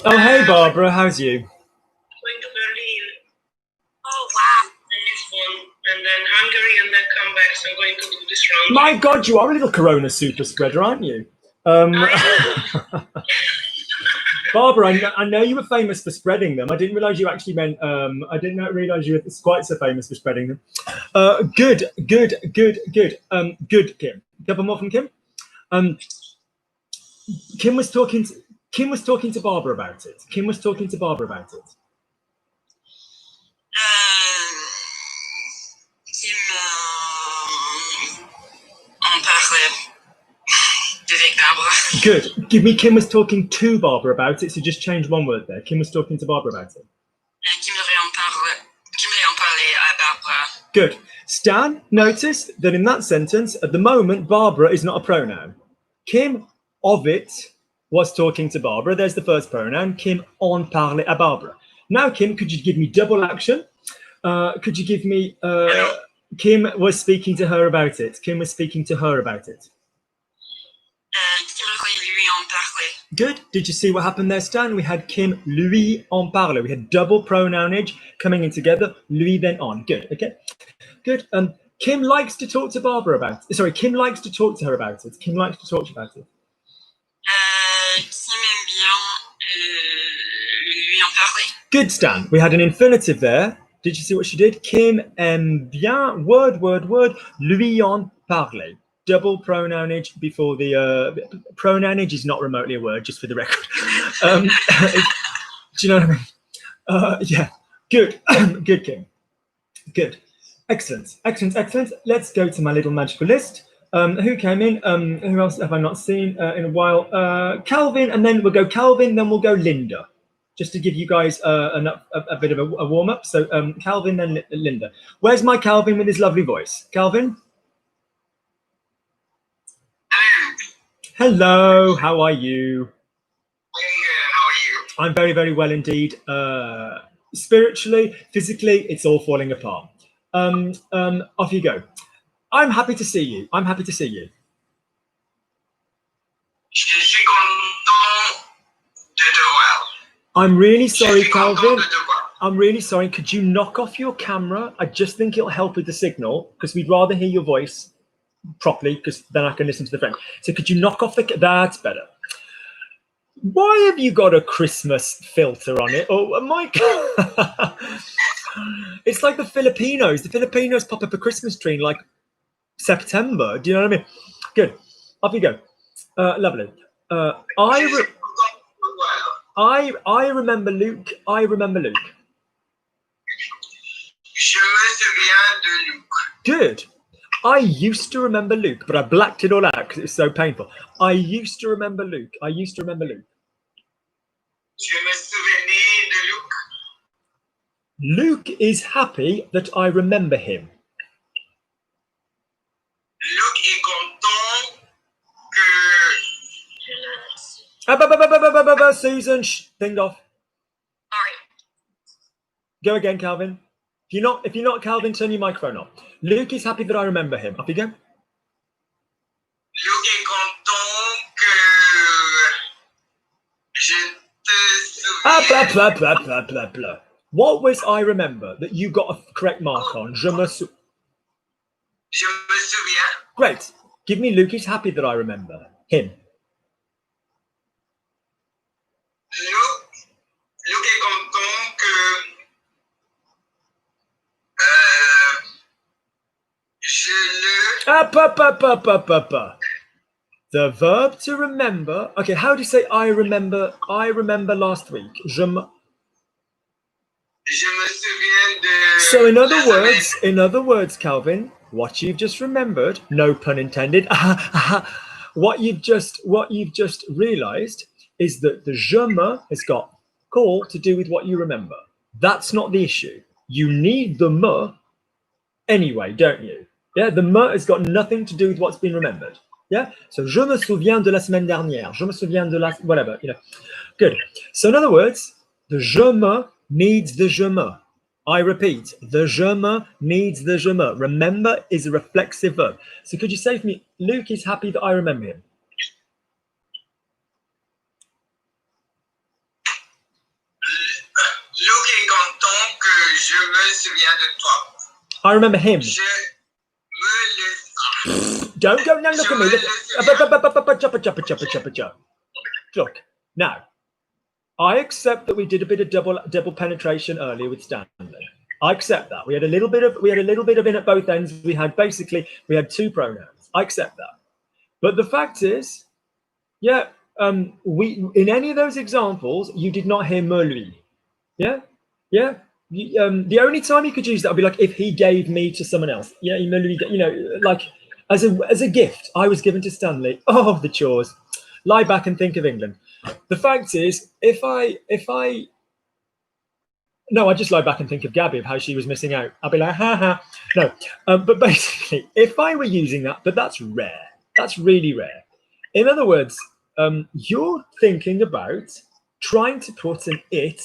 [SPEAKER 1] Oh, hey, Barbara, how's you?
[SPEAKER 3] Going to Berlin.
[SPEAKER 2] Oh, wow.
[SPEAKER 3] And Lisbon, and then Hungary, and then come back. So I'm going to do this round.
[SPEAKER 1] My God, you are a little Corona super spreader, aren't you? Barbara, I know you were famous for spreading them. I didn't realize you actually meant, I didn't realize you were quite so famous for spreading them. Good, Kim. Couple more from Kim. Kim was talking to Barbara about it. Kim
[SPEAKER 2] On parlait avec Barbara.
[SPEAKER 1] Good. Give me Kim was talking to Barbara about it, so just change one word there. Kim was talking to Barbara about it.
[SPEAKER 2] Qui me en parlait à Barbara.
[SPEAKER 1] Good. Stan noticed that in that sentence, at the moment, Barbara is not a pronoun. Kim of it was talking to Barbara. There's the first pronoun. Kim en parlait à Barbara. Now, Kim, could you give me double action? Could you give me... Kim was speaking to her about it.
[SPEAKER 2] Kim lui en parlait.
[SPEAKER 1] Good. Did you see what happened there, Stan? We had Kim lui en parle. We had double pronounage coming in together. Lui then on. Good. Okay. Good. Kim likes to talk to Barbara about it. Sorry, Kim likes to talk to her about it. Kim likes to talk to you about it.
[SPEAKER 2] Kim aime bien lui en parler.
[SPEAKER 1] Good, Stan. We had an infinitive there. Did you see what she did? Kim aime bien, word, lui en parler. Double pronounage before the pronounage is not remotely a word, just for the record. Do you know what I mean? Yeah. Good. Good, Kim. Good. Excellent. Let's go to my little magical list. Who came in? Who else have I not seen in a while? Calvin, and then we'll go Calvin, then we'll go Linda. Just to give you guys a bit of a warm-up. So Calvin, then Linda. Where's my Calvin with his lovely voice? Calvin? Hello, how are you?
[SPEAKER 3] I'm good. How are you?
[SPEAKER 1] I'm very, very well indeed. Spiritually, physically, it's all falling apart. Off you go. I'm happy to see you.
[SPEAKER 3] Je suis content de te voir.
[SPEAKER 1] I'm really sorry,
[SPEAKER 3] Je suis content
[SPEAKER 1] Calvin.
[SPEAKER 3] de te voir.
[SPEAKER 1] I'm really sorry. Could you knock off your camera? I just think it'll help with the signal because we'd rather hear your voice properly because then I can listen to the friend. So could you knock off the... That's better. Why have you got a Christmas filter on it? Oh, my God. It's like the Filipinos. The Filipinos pop up a Christmas tree in like September. Do you know what I mean? Good. Off you go. Lovely. I remember Luke.
[SPEAKER 3] Je me souviens de Luc.
[SPEAKER 1] Good. I used to remember Luke, but I blacked it all out because it's so painful. I used to remember Luke.
[SPEAKER 3] Je me souvenais de Luc.
[SPEAKER 1] Luke is happy that I remember him.
[SPEAKER 3] Luc est content que...
[SPEAKER 1] Susan, dinged off.
[SPEAKER 2] Sorry.
[SPEAKER 1] Go again, Calvin. If you're not Calvin, turn your microphone off. Luke is happy that I remember him. Up you go.
[SPEAKER 3] Luc est content que je te souviens.
[SPEAKER 1] Blah. What was I remember that you got a correct mark on?
[SPEAKER 3] Je me souviens.
[SPEAKER 1] Great. Give me Luke is happy that I remember him.
[SPEAKER 3] Luc est content que je le...
[SPEAKER 1] The verb to remember. Okay, how do you say I remember? I remember last week.
[SPEAKER 3] Je me souviens de...
[SPEAKER 1] So in other words, Calvin, what you've just remembered, no pun intended, what you've just realized is that the je me has got call to do with what you remember. That's not the issue. You need the me anyway, don't you? Yeah, the me has got nothing to do with what's been remembered. Yeah, so je me souviens de la semaine dernière. Je me souviens de la whatever. You know, good. So in other words, the je me needs the je me. I repeat, the je me needs the je me. Remember is a reflexive verb. So could you say for me, Luke is happy that I remember him?
[SPEAKER 3] Je me souviens de toi.
[SPEAKER 1] I remember him.
[SPEAKER 3] Je me le...
[SPEAKER 1] Don't go now. Look at me. Look now. I accept that we did a bit of double penetration earlier with Stanley. I accept that we had a little bit of in at both ends. We had two pronouns. I accept that. But the fact is, yeah, we in any of those examples, you did not hear me lui. Yeah, yeah. The only time you could use that would be like if he gave me to someone else. Yeah, me lui, you know, like as a gift I was given to Stanley. Oh, the chores. Lie back and think of England. The fact is, if I just lie back and think of Gabby, of how she was missing out. I'll be like, ha ha. No, but basically, if I were using that, but that's rare. That's really rare. In other words, you're thinking about trying to put an it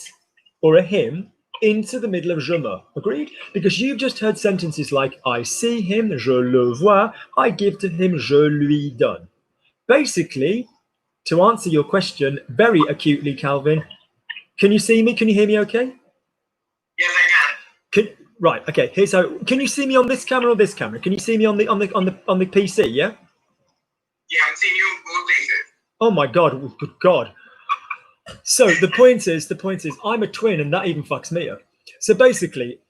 [SPEAKER 1] or a him into the middle of je me. Agreed? Because you've just heard sentences like, I see him, je le vois, I give to him, je lui donne. Basically, to answer your question very acutely, Calvin, can you see me? Can you hear me okay?
[SPEAKER 3] Yes, I can.
[SPEAKER 1] Right, okay, here's how. Can you see me on this camera or this camera? Can you see me on the PC, yeah?
[SPEAKER 3] Yeah, I'm seeing you both places.
[SPEAKER 1] Oh my God, good God. So the point is, I'm a twin and that even fucks me up. So basically,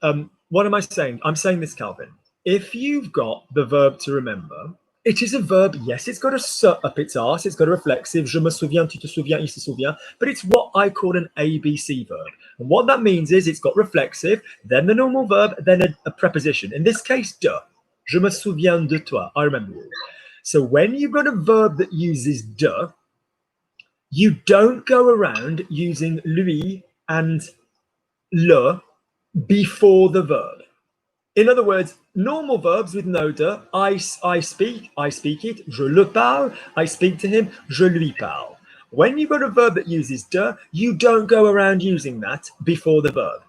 [SPEAKER 1] what am I saying? I'm saying this, Calvin. If you've got the verb to remember, it is a verb, yes, it's got a s up its arse, it's got a reflexive, je me souviens, tu te souviens, il se souvient, but it's what I call an ABC verb. And what that means is it's got reflexive, then the normal verb, then a preposition. In this case, de. Je me souviens de toi, I remember you. So when you've got a verb that uses de, you don't go around using lui and le before the verb. In other words, normal verbs with no de, I speak it, je le parle, I speak to him, je lui parle. When you've got a verb that uses de, you don't go around using that before the verb.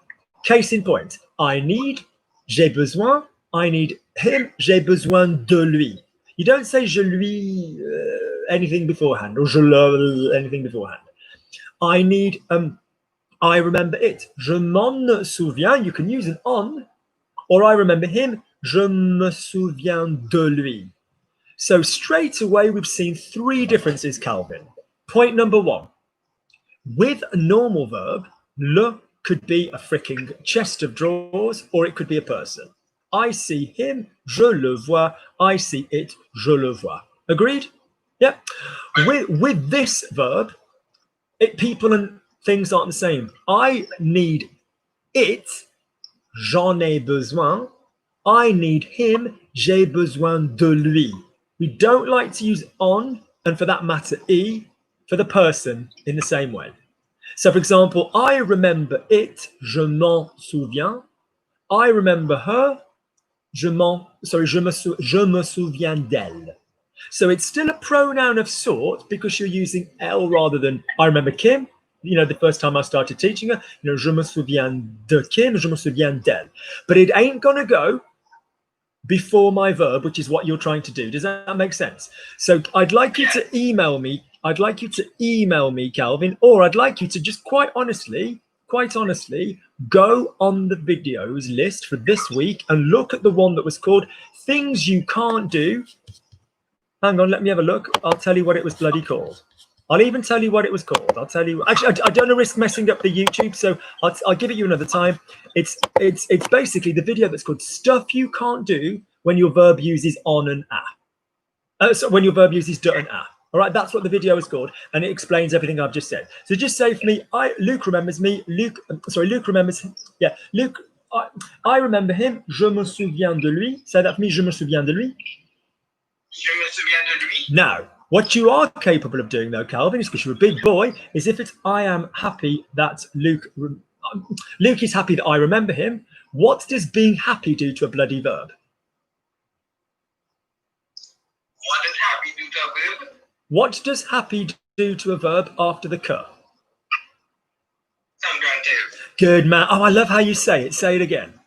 [SPEAKER 1] Case in point, I need, j'ai besoin, I need him, j'ai besoin de lui. You don't say je lui anything beforehand or je le anything beforehand. I need, I remember it. Je m'en souviens, you can use an on, or I remember him, je me souviens de lui. So straight away, we've seen three differences, Calvin. Point number one, with a normal verb, le could be a freaking chest of drawers, or it could be a person. I see him, je le vois. I see it, je le vois. Agreed? Yeah. With this verb, people and things aren't the same. I need it, j'en ai besoin. I need him, j'ai besoin de lui. We don't like to use on, and for that matter, e, for the person in the same way. So, for example, I remember it, je m'en souviens. I remember her, je me souviens d'elle. So it's still a pronoun of sort because you're using elle rather than I remember Kim. You know, the first time I started teaching her, you know, je me souviens de Kim, je me souviens d'elle. But it ain't going to go before my verb, which is what you're trying to do. Does that make sense? So I'd like you to email me. I'd like you to email me, Calvin, or I'd like you to just quite honestly, go on the videos list for this week and look at the one that was called Things You Can't Do. Hang on, let me have a look. I'll tell you what it was bloody called. I'll even tell you what it was called. I'll tell you. Actually, I don't want to risk messing up the YouTube, so I'll give it you another time. It's basically the video that's called Stuff You Can't Do When Your Verb Uses on and a. So when your verb uses de and a. All right, that's what the video is called, and it explains everything I've just said. So just say for me, Luke remembers me. Luke remembers. Yeah, Luke. I remember him. Je me souviens de lui. Say that for me. Je me souviens de lui.
[SPEAKER 3] Je me souviens de lui.
[SPEAKER 1] Now, what you are capable of doing, though, Calvin, is because you're a big boy, is if it's I am happy that Luke is happy that I remember him. What does being happy do to a bloody verb?
[SPEAKER 3] What does happy do to a verb?
[SPEAKER 1] What does happy do to a verb after the que?
[SPEAKER 3] Subjunctive.
[SPEAKER 1] Good man. Oh, I love how you say it. Say it again.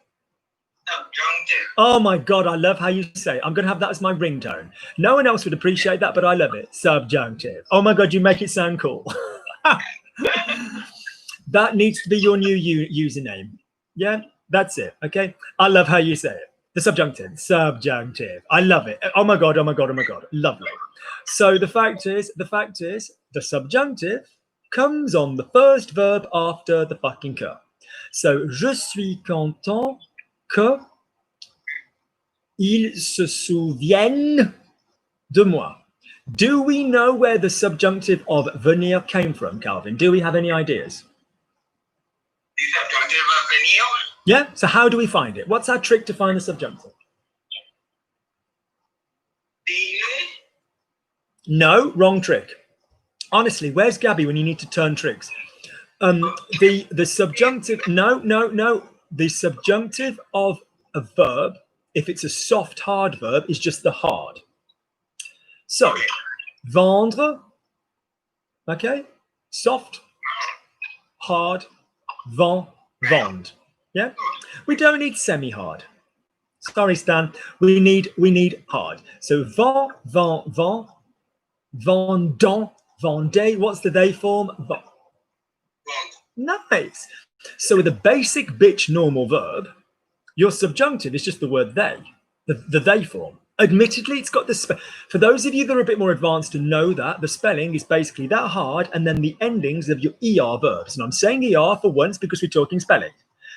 [SPEAKER 3] Subjunctive.
[SPEAKER 1] Oh my God, I love how you say it. I'm going to have that as my ringtone. No one else would appreciate that, but I love it. Subjunctive. Oh my God, you make it sound cool. That needs to be your new username. Yeah? That's it. Okay. I love how you say it. The subjunctive. Subjunctive. I love it. Oh my god. Oh my god. Oh my god. Lovely. So the fact is, the subjunctive comes on the first verb after the fucking que. So je suis content que ils se souviennent de moi. Do we know where the subjunctive of venir came from, Calvin? Do we have any ideas?
[SPEAKER 3] The subjunctive of venir.
[SPEAKER 1] Yeah, so how do we find it? What's our trick to find the subjunctive? No, wrong trick. Honestly, where's Gabby when you need to turn tricks? The subjunctive, no. The subjunctive of a verb, if it's a soft, hard verb, is just the hard. So, vendre, okay, soft, hard, vend. Yeah, we don't need semi-hard. Sorry, Stan. We need hard. So vend, vendant, vendez. What's the they form? Nice. So with a basic bitch normal verb, your subjunctive is just the word they, the they form. Admittedly, it's got the for those of you that are a bit more advanced to know that the spelling is basically that hard, and then the endings of your er verbs. And I'm saying er for once because we're talking spelling.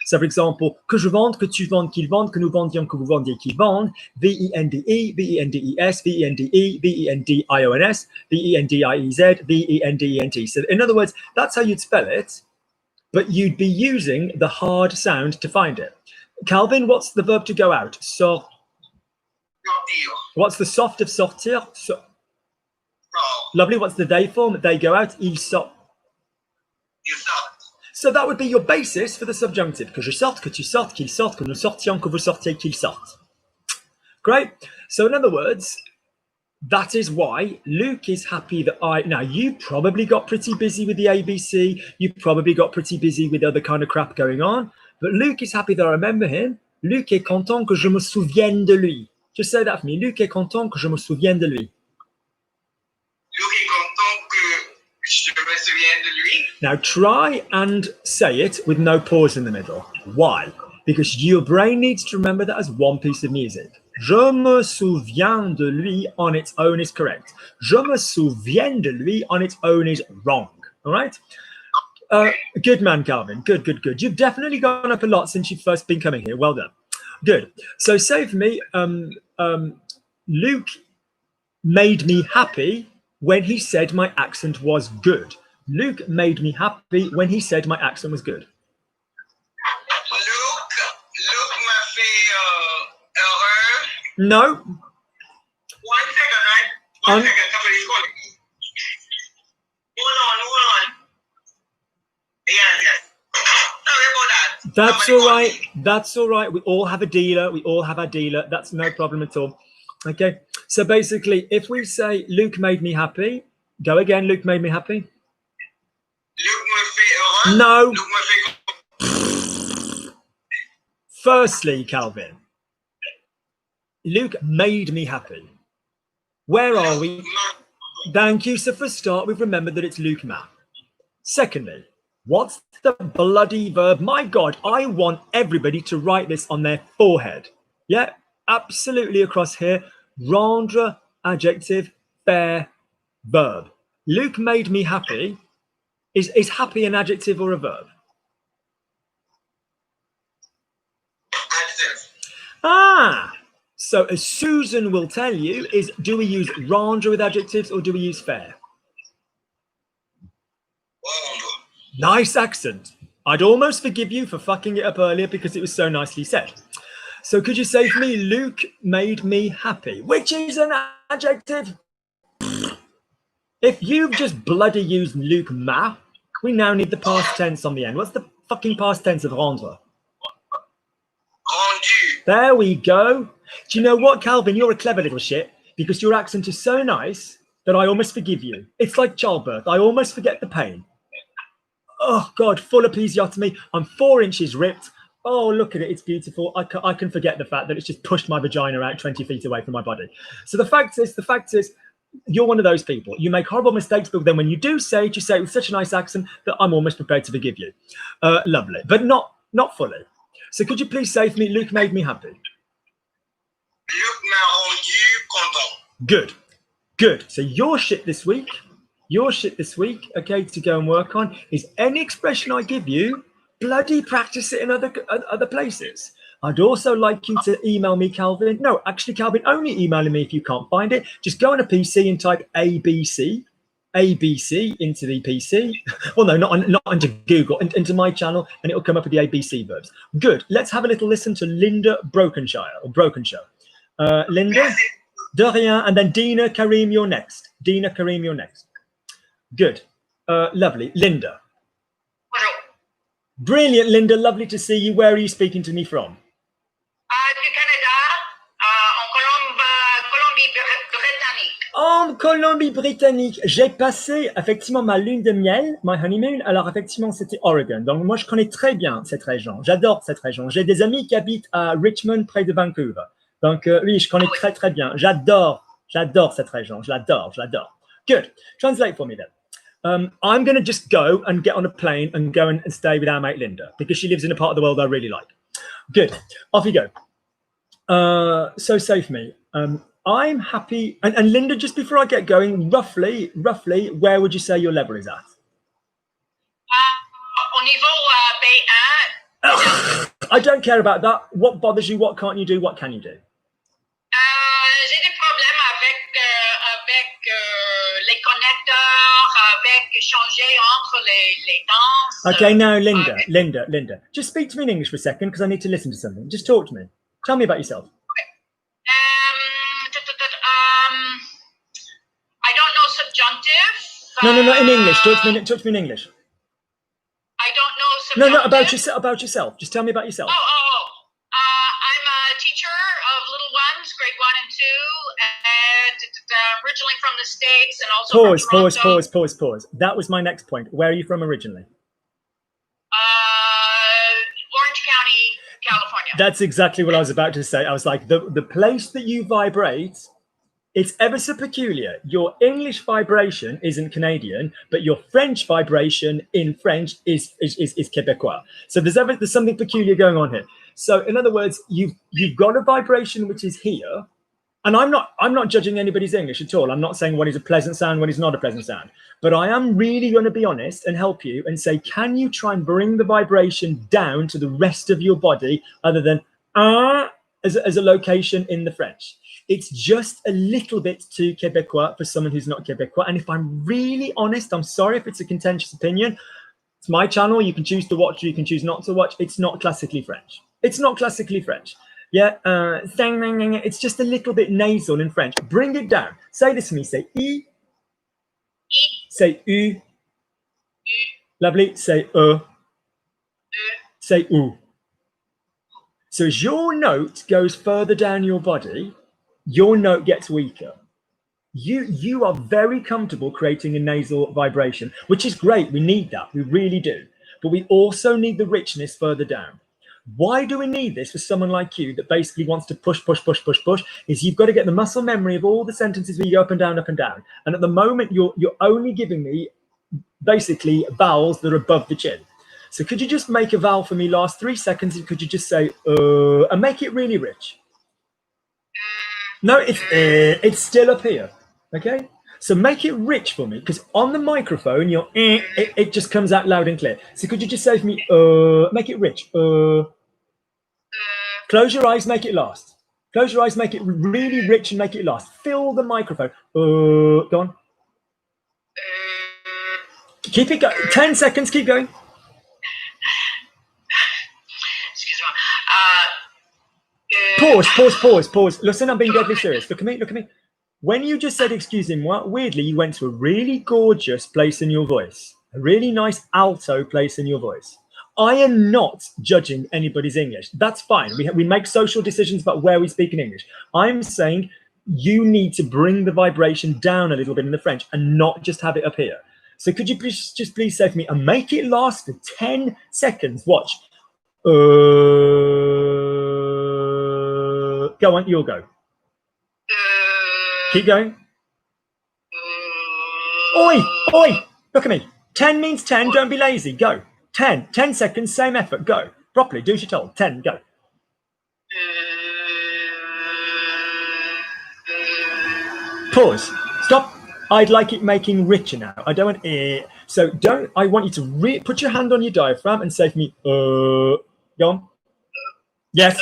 [SPEAKER 1] So, for example, que je vende, que tu vendes, qu'il vende, que nous vendions, que vous vendiez, qu'il vende, V-E-N-D-E, V-E-N-D-E-S, V-E-N-D-E, V-E-N-D-I-O-N-S, V-E-N-D-I-E-Z, V-E-N-D-E-N-T. So, in other words, that's how you'd spell it, but you'd be using the hard sound to find it. Calvin, what's the verb to go out? Sortir. What's the soft of sortir? Lovely. What's the they form? They go out. Il sort. So that would be your basis for the subjunctive. Que je sorte, que tu sortes, qu'il sorte, que nous sortions, que vous sortiez, qu'il sorte. Great. So in other words, that is why Luke is happy that now you probably got pretty busy with the ABC. You probably got pretty busy with other kind of crap going on. But Luke is happy that I remember him. Luke est content que je me souvienne de lui. Just say that for me. Luke est content que je me souvienne de lui.
[SPEAKER 3] Luke est content que je me souvienne de lui.
[SPEAKER 1] Now try and say it with no pause in the middle. Why? Because your brain needs to remember that as one piece of music. Je me souviens de lui on its own is correct. Je me souviens de lui on its own is wrong. All right? Good man, Calvin. Good. You've definitely gone up a lot since you've first been coming here. Well done. Good. So say for me, Luke made me happy when he said my accent was good. Luke made me happy when he said my accent was good.
[SPEAKER 3] Luke m'a fait heureux.
[SPEAKER 1] No.
[SPEAKER 3] 1 second, right? 1 second, somebody's calling. Hold on. Yes. Sorry about that.
[SPEAKER 1] That's all right. That's all right. We all have a dealer. We all have our dealer. That's no problem at all. Okay. So basically, if we say Luke made me happy, go again. Luke made me happy.
[SPEAKER 3] Luke me fait heureux.
[SPEAKER 1] No.
[SPEAKER 3] Luke me fait...
[SPEAKER 1] Firstly, Calvin, Luke made me happy. Where are we? Thank you. So for a start, we've remembered that it's Luke Ma. Secondly, what's the bloody verb? My God, I want everybody to write this on their forehead. Yeah, absolutely across here. Rendre, adjective, faire, verb. Luke made me happy. Is happy an adjective or a verb?
[SPEAKER 3] Adjective.
[SPEAKER 1] Ah, so as Susan will tell you, is do we use rendre with adjectives or do we use faire? Nice accent. I'd almost forgive you for fucking it up earlier because it was so nicely said. So could you say for me, Luke made me happy, which is an adjective? If you've just bloody used Luke ma, we now need the past tense on the end. What's the fucking past tense of rendre?
[SPEAKER 3] Rendu.
[SPEAKER 1] There we go. Do you know what, Calvin? You're a clever little shit because your accent is so nice that I almost forgive you. It's like childbirth. I almost forget the pain. Oh, God, full episiotomy. I'm 4 inches ripped. Oh, look at it. It's beautiful. I can forget the fact that it's just pushed my vagina out 20 feet away from my body. So the fact is, you're one of those people. You make horrible mistakes, but then when you do say it, you say it with such a nice accent that I'm almost prepared to forgive you. Lovely, but not fully. So could you please say for me, Luke made me happy?
[SPEAKER 3] Luc m'a rendu content.
[SPEAKER 1] Good, good. So your shit this week, okay, to go and work on is any expression I give you, bloody practice it in other places. I'd also like you to email me, Calvin. No, actually, Calvin, only emailing me if you can't find it. Just go on a PC and type ABC into the PC. Well, no, not into Google, into my channel, and it'll come up with the ABC verbs. Good. Let's have a little listen to Linda Brokenshire. Linda, de rien, and then Dina Karim, you're next. Good. Lovely. Linda.
[SPEAKER 4] Bonjour.
[SPEAKER 1] Brilliant, Linda. Lovely to see you. Where are you speaking to me from?
[SPEAKER 4] Du Canada, Colombie-Britannique.
[SPEAKER 1] En Colombie-Britannique, j'ai passé effectivement ma lune de miel, my honeymoon. Alors effectivement, c'était Oregon. Donc moi, je connais très bien cette région. J'adore cette région. J'ai des amis qui habitent à Richmond, près de Vancouver. Donc oui, je connais très très bien. J'adore cette région. Je l'adore. Good. Translate for me then. I'm going to just go and get on a plane and go and stay with our mate Linda because she lives in a part of the world I really like. Good. Off you go. So say for me. I'm happy. And Linda, just before I get going, roughly, where would you say your level is at?
[SPEAKER 4] Au niveau B1.
[SPEAKER 1] I don't care about that. What bothers you? What can't you do? What can you do?
[SPEAKER 4] J'ai des problèmes avec les connecteurs, avec changer entre les danses.
[SPEAKER 1] Okay, now Linda, just speak to me in English for a second because I need to listen to something. Just talk to me. Tell me about yourself.
[SPEAKER 4] I don't know subjunctive.
[SPEAKER 1] No, in English. Talk to me in English.
[SPEAKER 4] I don't know subjunctive.
[SPEAKER 1] No, about yourself. Just tell me about yourself.
[SPEAKER 4] I'm a teacher of little ones, grade 1 and 2, and originally from the States and also from Toronto.
[SPEAKER 1] Pause. That was my next point. Where are you from originally?
[SPEAKER 4] Orange County, California.
[SPEAKER 1] That's exactly what I was about to say. I was like, the place that you vibrate, it's ever so peculiar. Your English vibration isn't Canadian, but your French vibration in French is Quebecois. So there's something peculiar going on here. So in other words, you've got a vibration which is here, and I'm not judging anybody's English at all. I'm not saying what is a pleasant sound, what is not a pleasant sound. But I am really going to be honest and help you and say, can you try and bring the vibration down to the rest of your body other than as a location in the French? It's just a little bit too Quebecois for someone who's not Quebecois. And if I'm really honest, I'm sorry if it's a contentious opinion. It's my channel. You can choose to watch or you can choose not to watch. It's not classically French. Yeah, it's just a little bit nasal in French. Bring it down. Say this to me. Say I. Say U. Lovely. Say Say oo. So as your note goes further down your body, your note gets weaker. You are very comfortable creating a nasal vibration, which is great. We need that. We really do. But we also need the richness further down. Why do we need this for someone like you that basically wants to push? Is you've got to get the muscle memory of all the sentences where you go up and down. And at the moment, you're only giving me basically vowels that are above the chin. So could you just make a vowel for me last 3 seconds? And could you just say, and make it really rich? No, it's still up here. Okay. So make it rich for me, because on the microphone, it just comes out loud and clear. So could you just say for me, make it rich? Close your eyes, make it last. Close your eyes, make it really rich and make it last. Fill the microphone. Go on. Keep it going. 10 seconds, keep going. Pause. Listen, I'm being deadly serious. Look at me. When you just said excusez-moi, weirdly, you went to a really gorgeous place in your voice, a really nice alto place in your voice. I am not judging anybody's English. That's fine. We make social decisions about where we speak in English. I'm saying you need to bring the vibration down a little bit in the French and not just have it up here. So could you please say for me, and make it last for 10 seconds. Watch. Go on, you'll go. Keep going. Oi! Look at me. 10 means 10. Don't be lazy. Go. 10 seconds, same effort. Go. Properly, do as you're told. 10, go. Pause. Stop. I'd like it making richer now. I don't want it. So don't. I want you to put your hand on your diaphragm and say for me, Go on. Yes.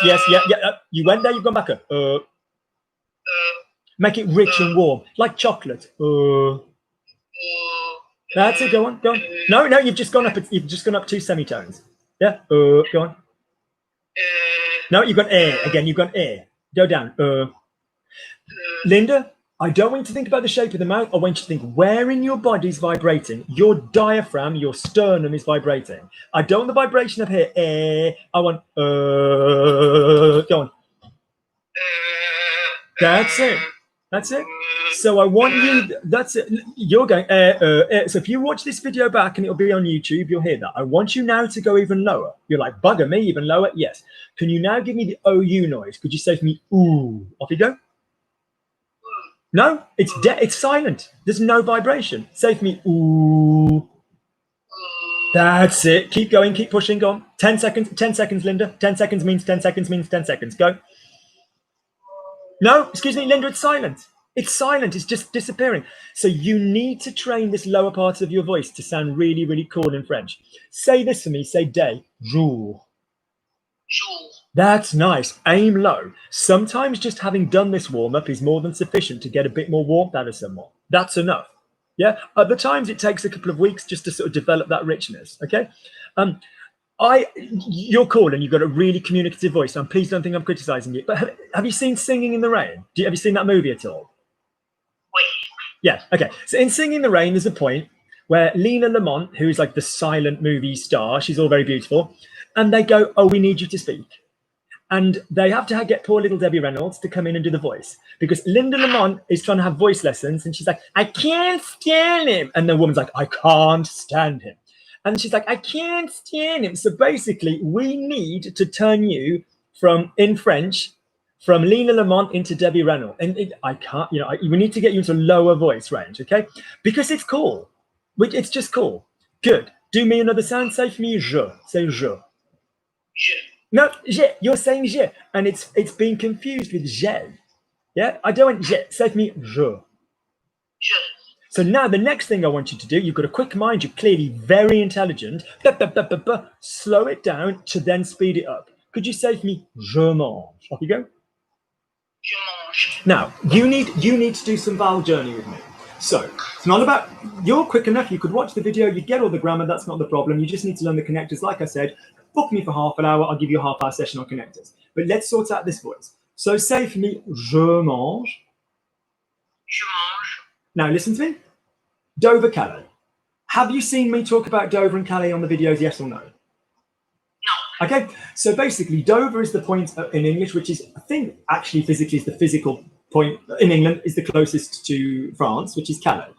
[SPEAKER 1] You went there, you've gone back up. Make it rich and warm, like chocolate. That's it. Go on. No, you've just gone up. You've just gone up 2 semitones. Yeah. Go on. No, you've got air again. You've got air. Go down. Linda, I don't want you to think about the shape of the mouth. I want you to think where in your body's vibrating. Your diaphragm, your sternum is vibrating. I don't want the vibration of here. I want. Go on. That's it. So I want you. That's it. You're going. So if you watch this video back and it'll be on YouTube, you'll hear that. I want you now to go even lower. You're like, bugger me, even lower. Yes. Can you now give me the OU noise? Could you say for me, ooh? Off you go. No, it's silent. There's no vibration. Say for me, ooh. That's it. Keep going. Keep pushing. Go on. 10 seconds. 10 seconds, Linda. 10 seconds means 10 seconds means 10 seconds. Go. No, excuse me, Linda. It's silent. It's silent. It's just disappearing. So you need to train this lower part of your voice to sound really, really cool in French. Say this for me. Say day. Jour.
[SPEAKER 4] Jour.
[SPEAKER 1] That's nice. Aim low. Sometimes just having done this warm-up is more than sufficient to get a bit more warmth out of someone. That's enough. Yeah. Other times it takes a couple of weeks just to sort of develop that richness. Okay. You're cool and you've got a really communicative voice. And please don't think I'm criticizing you. But have you seen Singing in the Rain? Have you seen that movie at all? Yeah. Okay. So in Singing in the Rain, there's a point where Lena Lamont, who is like the silent movie star, she's all very beautiful, and they go, "Oh, we need you to speak." And they have to get poor little Debbie Reynolds to come in and do the voice because Linda Lamont is trying to have voice lessons and she's like, "I can't stand him." And the woman's like, "I can't stand him." And she's like, "I can't stand him." So basically we need to turn you from, in French, from Lena Lamont into Debbie Reynolds. And I can't, we need to get you into a lower voice range, okay? Because it's cool. It's just cool. Good. Do me another sound. Say for me, je. Say je.
[SPEAKER 4] Je.
[SPEAKER 1] No, je. You're saying je, and it's being confused with je. Yeah, I don't want je. Say for me, je.
[SPEAKER 4] Je.
[SPEAKER 1] So now the next thing I want you to do, you've got a quick mind, you're clearly very intelligent. Slow it down to then speed it up. Could you say for me, je mange? Off you go.
[SPEAKER 4] Je mange.
[SPEAKER 1] Now you need to do some vowel journey with me. So it's not about, you're quick enough, you could watch the video, you get all the grammar, that's not the problem. You just need to learn the connectors. Like I said, book me for half an hour, I'll give you a half-hour session on connectors. But let's sort out this voice. So say for me, je mange.
[SPEAKER 4] Je mange.
[SPEAKER 1] Now listen to me. Dover, Calais. Have you seen me talk about Dover and Calais on the videos, yes or no?
[SPEAKER 4] No.
[SPEAKER 1] Okay, so basically Dover is the point in English, which is, I think, actually physically is the physical point in England, is the closest to France, which is Calais.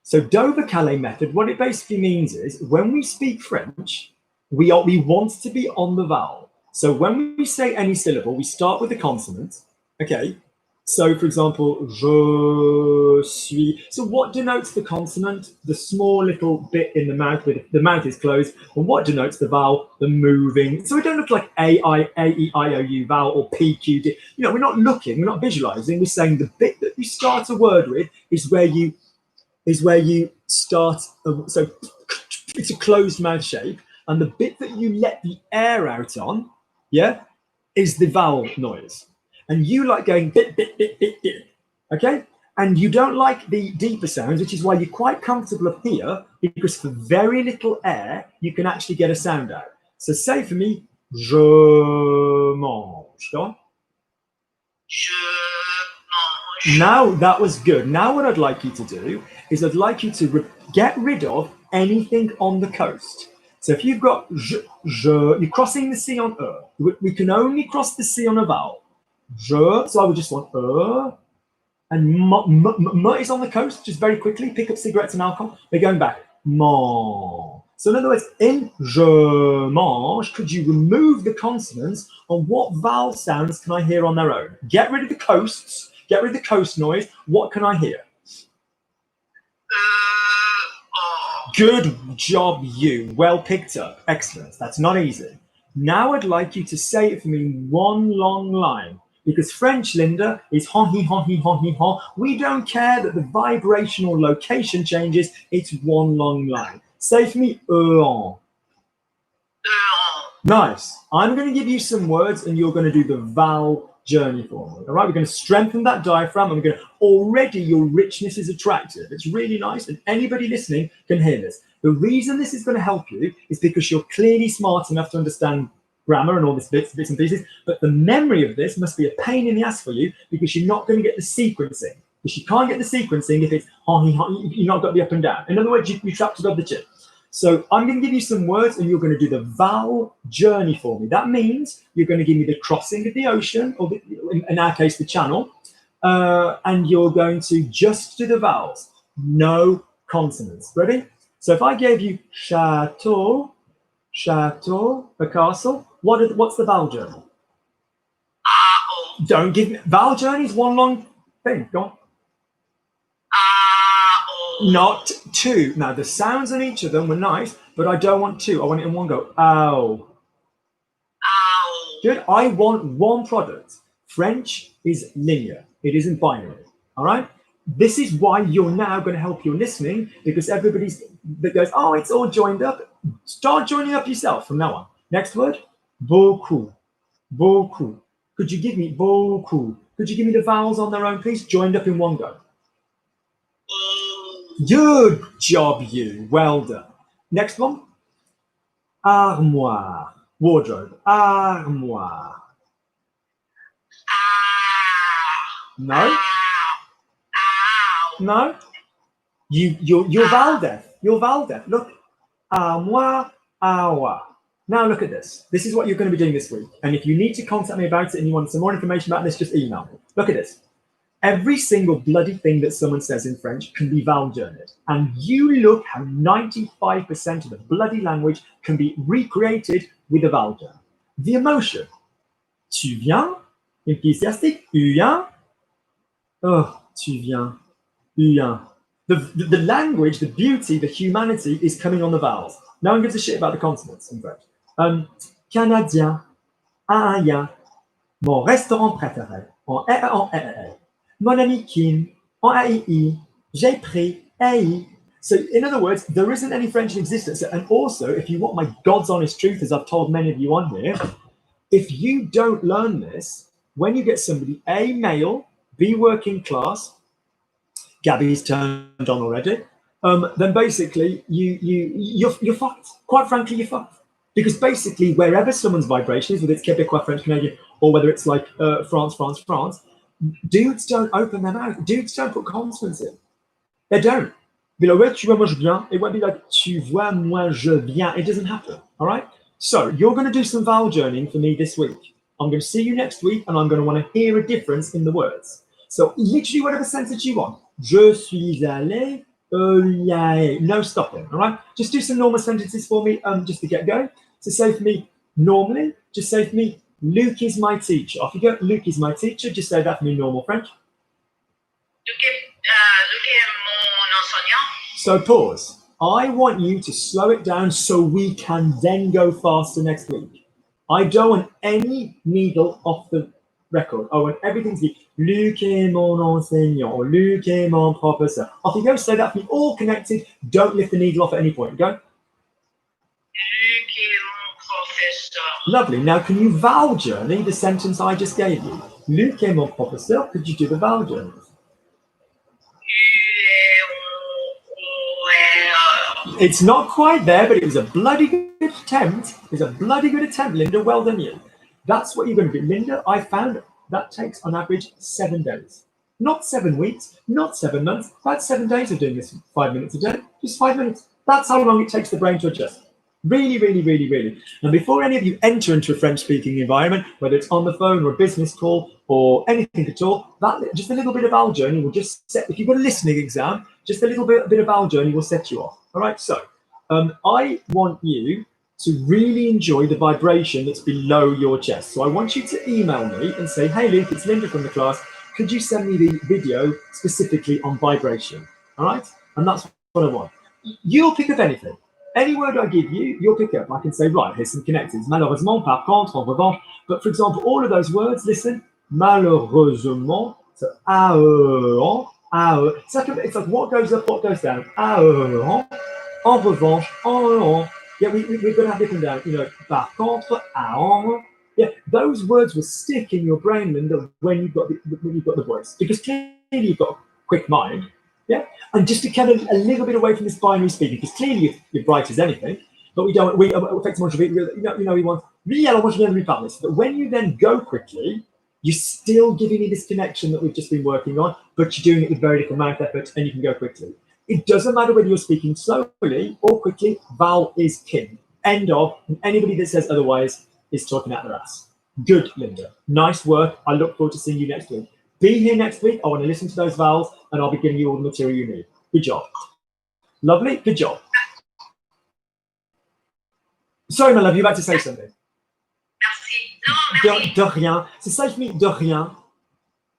[SPEAKER 1] So Dover-Calais method, what it basically means is when we speak French, we want to be on the vowel. So when we say any syllable, we start with the consonant, okay? So for example, je suis. So what denotes the consonant? The small little bit in the mouth where the mouth is closed. And what denotes the vowel? The moving. So we don't look like A-E-I-O-U vowel or P-Q-D. We're not looking, we're not visualizing. We're saying the bit that you start a word with is where you start. So it's a closed mouth shape. And the bit that you let the air out on, yeah, is the vowel noise. And you like going bit, bit, bit, bit, bit, okay? And you don't like the deeper sounds, which is why you're quite comfortable up here, because for very little air, you can actually get a sound out. So say for me, je mange. Go on.
[SPEAKER 4] Je mange.
[SPEAKER 1] Now that was good. Now what I'd like you to do is I'd like you to get rid of anything on the coast. So if you've got je, you're crossing the C on we can only cross the C on a vowel. Je, so I would just want and m is on the coast. Just very quickly pick up cigarettes and alcohol. We're going back. Man. So in other words, in je mange, could you remove the consonants? On what vowel sounds can I hear on their own? Get rid of the coasts. Get rid of the coast noise. What can I hear? Good job, you. Well picked up. Excellent. That's not easy. Now I'd like you to say it for me in one long line. Because French, Linda, is hon, he, hon, he, hon, he, hon. We don't care that the vibrational location changes. It's one long line. Say for me, on. Nice. I'm going to give you some words and you're going to do the vowel journey for me. All right, we're going to strengthen that diaphragm and we're going to, already your richness is attractive. It's really nice and anybody listening can hear this. The reason this is going to help you is because you're clearly smart enough to understand grammar and all this bits and pieces, but the memory of this must be a pain in the ass for you because you're not going to get the sequencing. Because you can't get the sequencing if it's you're not got the up and down. In other words, you trapped above the chin. So I'm going to give you some words and you're going to do the vowel journey for me. That means you're going to give me the crossing of the ocean, or in our case, the channel, and you're going to just do the vowels, no consonants. Ready? So if I gave you chateau, chateau, a castle, what's the vowel journey? Don't give me, vowel journey is one long thing. Go on. Not two. Now the sounds on each of them were nice, but I don't want two. I want it in one go. Ow.
[SPEAKER 2] Ow.
[SPEAKER 1] Good. I want one product. French is linear. It isn't binary. All right. This is why you're now going to help your listening, because everybody's that goes, oh, it's all joined up. Start joining up yourself from now on. Next word, beaucoup. Beaucoup. Could you give me beaucoup? Could you give me the vowels on their own, please? Joined up in one go. Good job, you. Well done. Next one. Armoire. Wardrobe. Armoire. No? No? You're vowel deaf. You're vowel deaf. Look. Armoire. Hour. Now look at this. This is what you're going to be doing this week. And if you need to contact me about it and you want some more information about this, just email me. Look at this. Every single bloody thing that someone says in French can be vowel journeyed. And you look how 95% of the bloody language can be recreated with a vowel journey. The emotion. Tu viens, enthusiastic, viens. Oh, tu viens, viens. The language, the beauty, the humanity is coming on the vowels. No one gives a shit about the consonants in French. Canadien, haïen, mon restaurant préféré, en mon ami Kim, en AII, j'ai pris AI. So in other words, there isn't any French in existence. And also, if you want my God's honest truth, as I've told many of you on here, if you don't learn this, when you get somebody, A, male, B, working class, Gabby's turned on already, then basically you're fucked. Quite frankly, you're fucked. Because basically wherever someone's vibration is, whether it's Quebecois, French, Canadian, or whether it's like France, dudes don't open their mouth. Dudes don't put consonants in. They don't. Be like, ouais, tu vois, moi je viens. It won't be like, tu vois, moi je viens. It doesn't happen. All right? So you're going to do some vowel journeying for me this week. I'm going to see you next week and I'm going to want to hear a difference in the words. So literally whatever sentence you want. Je suis allé, no stopping. All right? Just do some normal sentences for me just to get going. So say for me, normally, just say for me, Luke is my teacher. Off you go. Luke is my teacher. Just say that for me, normal French.
[SPEAKER 2] Luc est mon enseignant.
[SPEAKER 1] So pause. I want you to slow it down so we can then go faster next week. I don't want any needle off the record. I want everything to be Luc est mon enseignant or Luc est mon professeur. Off you go. Say that for me, all connected. Don't lift the needle off at any point. Go.
[SPEAKER 2] Luc est mon professeur.
[SPEAKER 1] Lovely. Now, can you vowel journey the sentence I just gave you? Luc est mon professeur. Could you do the vowel journey? It's not quite there, but it was a bloody good attempt. It was a bloody good attempt, Linda. Well done, you. That's what you're going to do. Linda, I found that takes on average 7 days. Not 7 weeks, not 7 months, about 7 days of doing this 5 minutes a day. Just 5 minutes. That's how long it takes the brain to adjust. Really, really, really, really. And before any of you enter into a French-speaking environment, whether it's on the phone or a business call or anything at all, that just a little bit of vowel journey will just set, if you've got a listening exam, just a little bit of vowel journey will set you off. All right, so I want you to really enjoy the vibration that's below your chest. So I want you to email me and say, hey, Luke, it's Linda from the class. Could you send me the video specifically on vibration? All right, and that's what I want. You'll pick up anything. any word I give you, you'll pick up. I can say, right, here's some connectors. Malheureusement, par contre, en revanche. But for example, all of those words, listen, malheureusement, so it's like what goes up, what goes down. En revanche, en. Yeah, we're going to have different down. You know, par contre, en. Yeah, those words will stick in your brain, Linda, when you've got the voice, because clearly you've got a quick mind. Yeah, and just to kind of a little bit away from this binary speaking, because clearly you're bright as anything, but we don't. We effectively we want. I want you to read this. But when you then go quickly, you're still giving me this connection that we've just been working on, but you're doing it with very little mouth effort, and you can go quickly. It doesn't matter whether you're speaking slowly or quickly. Vowel is king. End of. And anybody that says otherwise is talking out their ass. Good, Linda. Nice work. I look forward to seeing you next week. Be here next week. I want to listen to those vowels, and I'll be giving you all the material you need. Good job. Lovely. Good job. Sorry, my love, you're about to say something.
[SPEAKER 4] Merci. No, merci.
[SPEAKER 1] De rien. So say to me, de rien.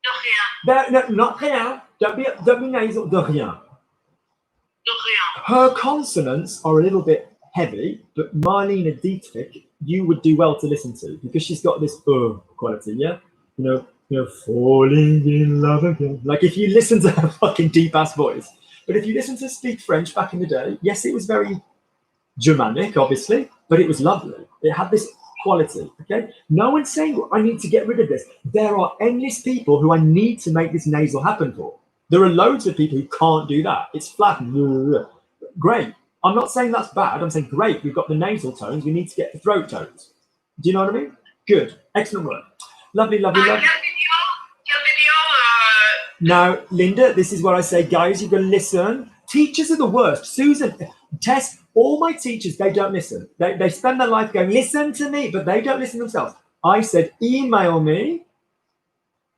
[SPEAKER 4] De rien.
[SPEAKER 1] No, not rien. Don't be nasal. De rien.
[SPEAKER 4] De rien.
[SPEAKER 1] Her consonants are a little bit heavy, but Marlene Dietrich, you would do well to listen to, because she's got this quality, yeah? You know, falling in love again. Like if you listen to her fucking deep ass voice, but if you listen to her speak French back in the day, yes, it was very Germanic, obviously, but it was lovely. It had this quality, okay? No one's saying I need to get rid of this. There are endless people who I need to make this nasal happen for. There are loads of people who can't do that. It's flat. Great. I'm not saying that's bad. I'm saying great. We've got the nasal tones. We need to get the throat tones. Do you know what I mean? Good. Excellent work. Lovely, lovely, lovely. Now, Linda, this is what I say, guys. You've got to listen. Teachers are the worst. Susan, Tess, all my teachers, they don't listen. They spend their life going, listen to me, but they don't listen themselves. I said, email me,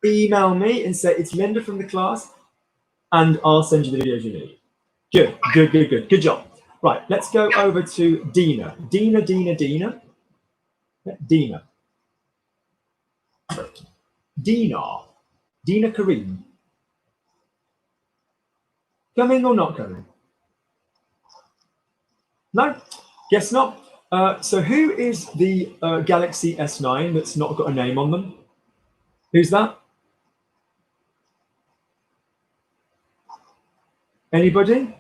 [SPEAKER 1] and say, it's Linda from the class, and I'll send you the videos you need. Good, good, good, good. Good job. Right, let's go over to Dina. Dina. Dina Kareem. Coming or not coming? No, guess not. So who is the Galaxy S9 that's not got a name on them? Who's that? Anybody?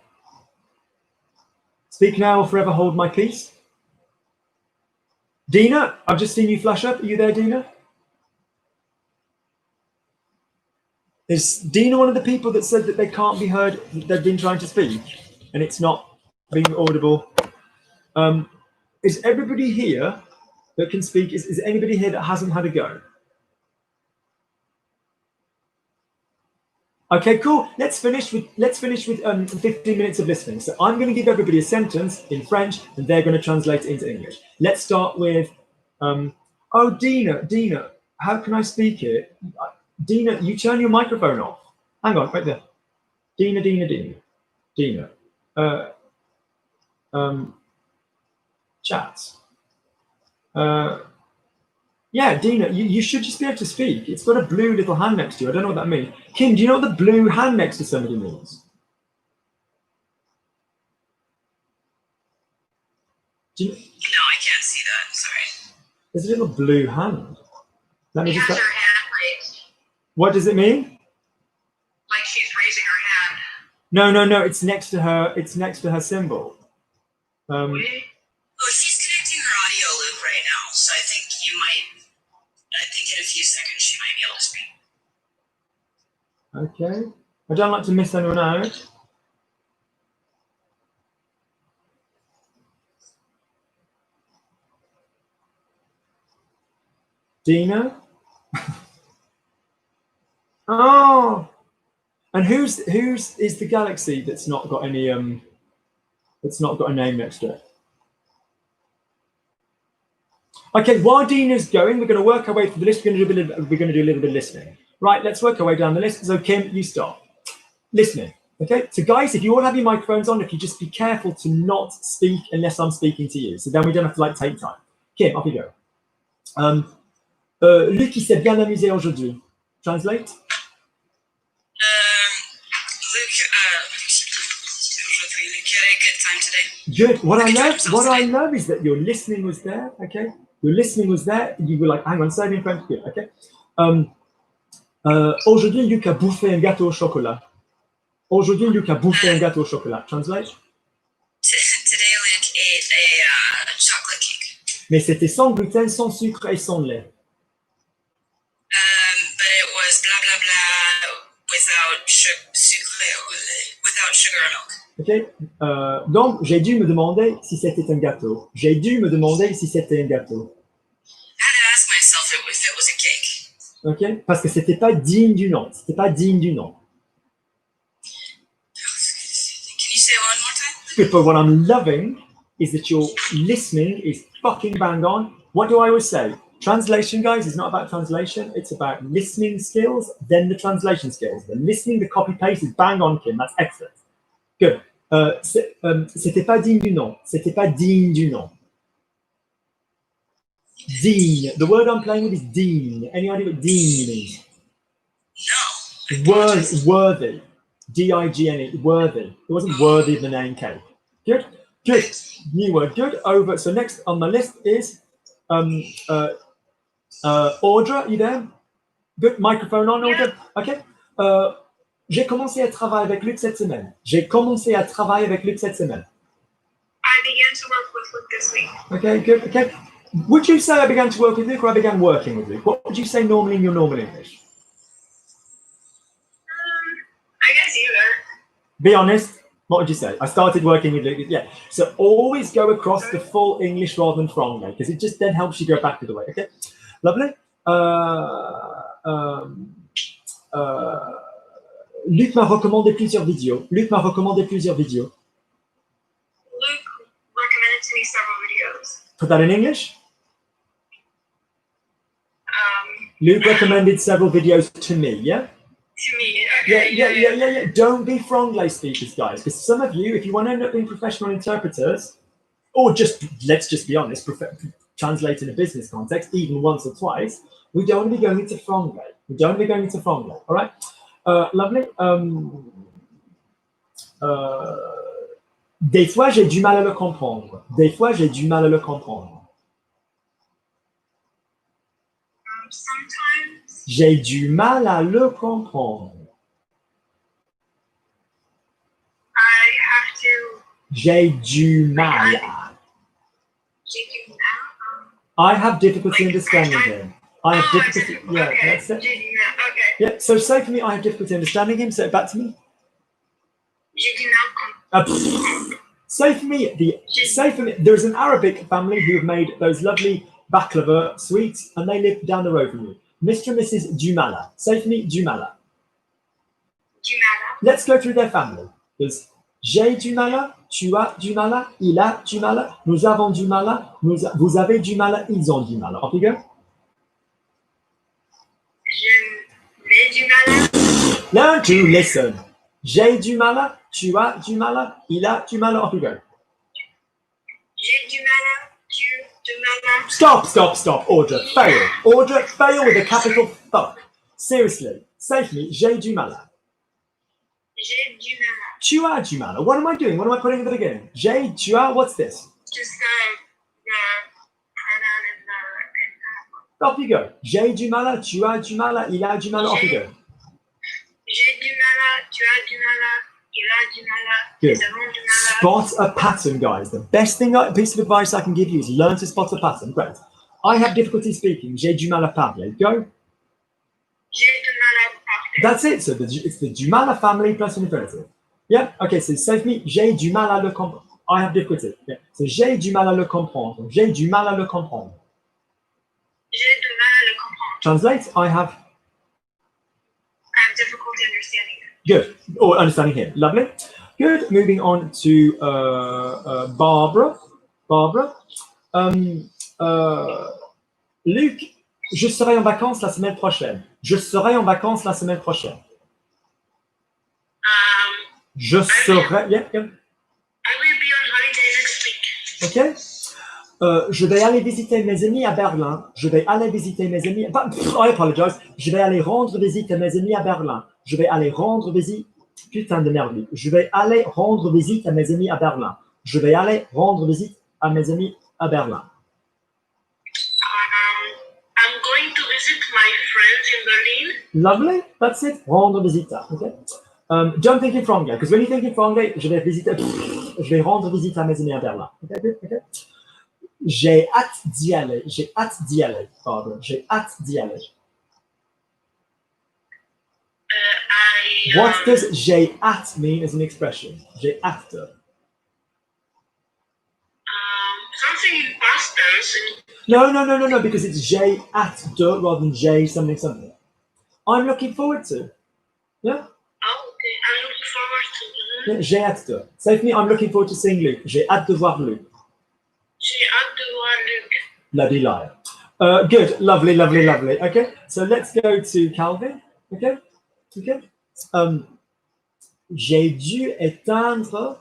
[SPEAKER 1] Speak now or forever hold my peace. Dina, I've just seen you flash up. Are you there, Dina? Is Dina one of the people that said that they can't be heard? They've been trying to speak and it's not being audible. Is everybody here that can speak? Is anybody here that hasn't had a go? Okay, cool. Let's finish with 15 minutes of listening. So I'm going to give everybody a sentence in French, and they're going to translate it into English. Let's start with, Dina, how can I speak here? Dina, you turn your microphone off. Hang on, right there. Dina. Chat. Yeah, Dina, you should just be able to speak. It's got a blue little hand next to you. I don't know what that means. Kim, do you know what the blue hand next to somebody means?
[SPEAKER 2] No, I can't see that. Sorry.
[SPEAKER 1] There's a little blue hand. Let me
[SPEAKER 4] She
[SPEAKER 1] just.
[SPEAKER 4] has her hand raised.
[SPEAKER 1] What does it mean?
[SPEAKER 4] Like she's raising her hand.
[SPEAKER 1] No. It's next to her. It's next to her symbol.
[SPEAKER 4] Really?
[SPEAKER 2] Oh, she's connecting her audio loop right now, so I think in a few seconds she might be able to speak.
[SPEAKER 1] Okay. I don't like to miss anyone out. Dina? Oh! And who's is the Galaxy that's not got any that's not got a name next to it? Okay, while Dina's going, we're going to work our way through the list. We're going to do a little bit of listening. Right, let's work our way down the list. So Kim, you start. Listening. Okay, so guys, if you all have your microphones on, if you just be careful to not speak unless I'm speaking to you, so then we don't have to take time. Kim, off you go. Luc, il s'est bien amusé aujourd'hui. Translate.
[SPEAKER 2] Luc, aujourd'hui, Luc a time today.
[SPEAKER 1] Good. What I
[SPEAKER 2] Okay,
[SPEAKER 1] love is that your listening was there. Okay, your listening was there. You were like, hang on, say it in French. Good. Okay. Aujourd'hui, Luc a bouffé un gâteau au chocolat. Aujourd'hui, Luc a bouffé un gâteau au chocolat. Translate.
[SPEAKER 2] Today, Luke ate a chocolate cake.
[SPEAKER 1] Mais c'était sans gluten, sans sucre et sans lait.
[SPEAKER 2] But it was blah blah blah without sugar or milk.
[SPEAKER 1] Ok. Donc, j'ai dû me demander si c'était un gâteau. J'ai dû me demander si c'était un gâteau.
[SPEAKER 2] I had to ask myself if it was a cake.
[SPEAKER 1] Ok. Parce que c'était pas digne du nom. C'était pas digne du nom.
[SPEAKER 2] Can you say it one more time?
[SPEAKER 1] Good. But what I'm loving is that your listening is fucking bang on. What do I always say? Translation, guys, is not about translation. It's about listening skills, then the translation skills. The listening, the copy paste is bang on, Kim. That's excellent. Good. C'était pas digne du nom. C'était pas digne du nom. Digne. The word I'm playing with is digne. Any idea what digne means?
[SPEAKER 2] No.
[SPEAKER 1] Worthy. D-I-G-N-E. Worthy. It wasn't worthy of the name cake. Good. Good. New word. Good. Over. So next on my list is Audra. You there? Good. Microphone on, Audra. Okay. J'ai commencé à travailler avec Luc cette semaine. J'ai commencé à travailler avec Luc cette semaine.
[SPEAKER 4] I began to work with Luke this week.
[SPEAKER 1] Okay, good. Okay. Would you say I began to work with Luke or I began working with Luke? What would you say normally in your normal English?
[SPEAKER 4] I guess either.
[SPEAKER 1] Be honest. What would you say? I started working with Luke. Yeah. So always go across the full English rather than Franglais because it just then helps you go back to the way. Okay. Lovely. Luc m'a recommandé plusieurs vidéos.
[SPEAKER 4] Luke recommended to me several videos.
[SPEAKER 1] Put that in English. Luke recommended several videos to me, yeah?
[SPEAKER 4] To me, okay.
[SPEAKER 1] Yeah. Don't be Franglais speakers, guys, because some of you, if you want to end up being professional interpreters, or just, let's just be honest, translate in a business context, even once or twice, we don't want to be going into Franglais. All right? Lovely. Des fois, j'ai du mal à le comprendre.
[SPEAKER 4] Sometimes.
[SPEAKER 1] J'ai du mal à le comprendre.
[SPEAKER 4] I have to.
[SPEAKER 1] J'ai du mal à. I have difficulty understanding him. I have difficulty. Yeah,
[SPEAKER 4] okay.
[SPEAKER 1] that's it.
[SPEAKER 4] Okay.
[SPEAKER 1] Yeah, so say for me, I have difficulty understanding him. Say it back to me. Say for me, there's an Arabic family who have made those lovely baklava sweets, and they live down the road from you. Mr. and Mrs. Jumala. Say for me, Jumala. Let's go through their family. There's j'ai du mala, tu as du mala, il a du mala, nous avons du mala, vous avez du mala, ils ont du mala. Off you go. Learn to listen. J'ai du mala, tu as du mala, il a du mala. Off you go.
[SPEAKER 4] J'ai du mala, tu du mala.
[SPEAKER 1] Stop. Audra, fail with a capital fuck. Seriously. Say for me, j'ai du mala.
[SPEAKER 4] J'ai du mala.
[SPEAKER 1] Tu as du mala. What am I doing? What am I putting at the beginning? J'ai, tu as, what's this?
[SPEAKER 4] Just the pronoun and the.
[SPEAKER 1] Off you go. J'ai du mala, tu as du mala, il a du mala. Off you go.
[SPEAKER 4] J'ai du mala, tu as du mala, il a du mala.
[SPEAKER 1] Good.
[SPEAKER 4] Nous avons du mala.
[SPEAKER 1] Spot a pattern, guys. The best piece of advice I can give you is learn to spot a pattern. Great. I have difficulty speaking. J'ai du mal à parler. Go.
[SPEAKER 4] J'ai du mal à parler.
[SPEAKER 1] That's it. So it's the du mal à family plus an infinitive. Yeah. Okay. So say for me, j'ai du mal à le comprendre. I have difficulty. Yeah. So j'ai du mal à le comprendre. J'ai du mal à le comprendre.
[SPEAKER 4] J'ai du mal à le comprendre.
[SPEAKER 1] Translate. I have
[SPEAKER 4] difficulty understanding it.
[SPEAKER 1] Good. Or understanding him. Lovely. Good. Moving on to Barbara. Luc, je serai en vacances la semaine prochaine. Je serai.
[SPEAKER 4] I will be on holiday next week.
[SPEAKER 1] Okay. Je vais aller visiter mes amis à Berlin. I apologize. Je vais aller rendre visite à mes amis à Berlin. Putain de merde. Je vais aller rendre visite à mes amis à Berlin. Je vais aller rendre visite à mes amis à Berlin.
[SPEAKER 2] I'm going to visit my friends in Berlin.
[SPEAKER 1] Lovely, that's it. Rendre visite à. Okay. Don't think in franglais, because when you think in franglais, je vais rendre visite à mes amis à Berlin. Okay, good, okay. J'ai hâte d'y aller. J'ai hâte d'y aller. Pardon. J'ai hâte d'y aller. What does j'ai hâte mean as an expression? J'ai hâte de.
[SPEAKER 2] Something in past tense.
[SPEAKER 1] No, because it's j'ai hâte de rather than j'ai something. I'm looking forward to. Yeah?
[SPEAKER 2] Oh, okay. I'm looking forward to.
[SPEAKER 1] Yeah, j'ai hâte de. Say for me, I'm looking forward to seeing Luke. J'ai hâte de voir Luke.
[SPEAKER 2] J'ai hâte de voir Luc.
[SPEAKER 1] Bloody liar. Good, lovely. Okay, so let's go to Calvin. Okay. J'ai dû éteindre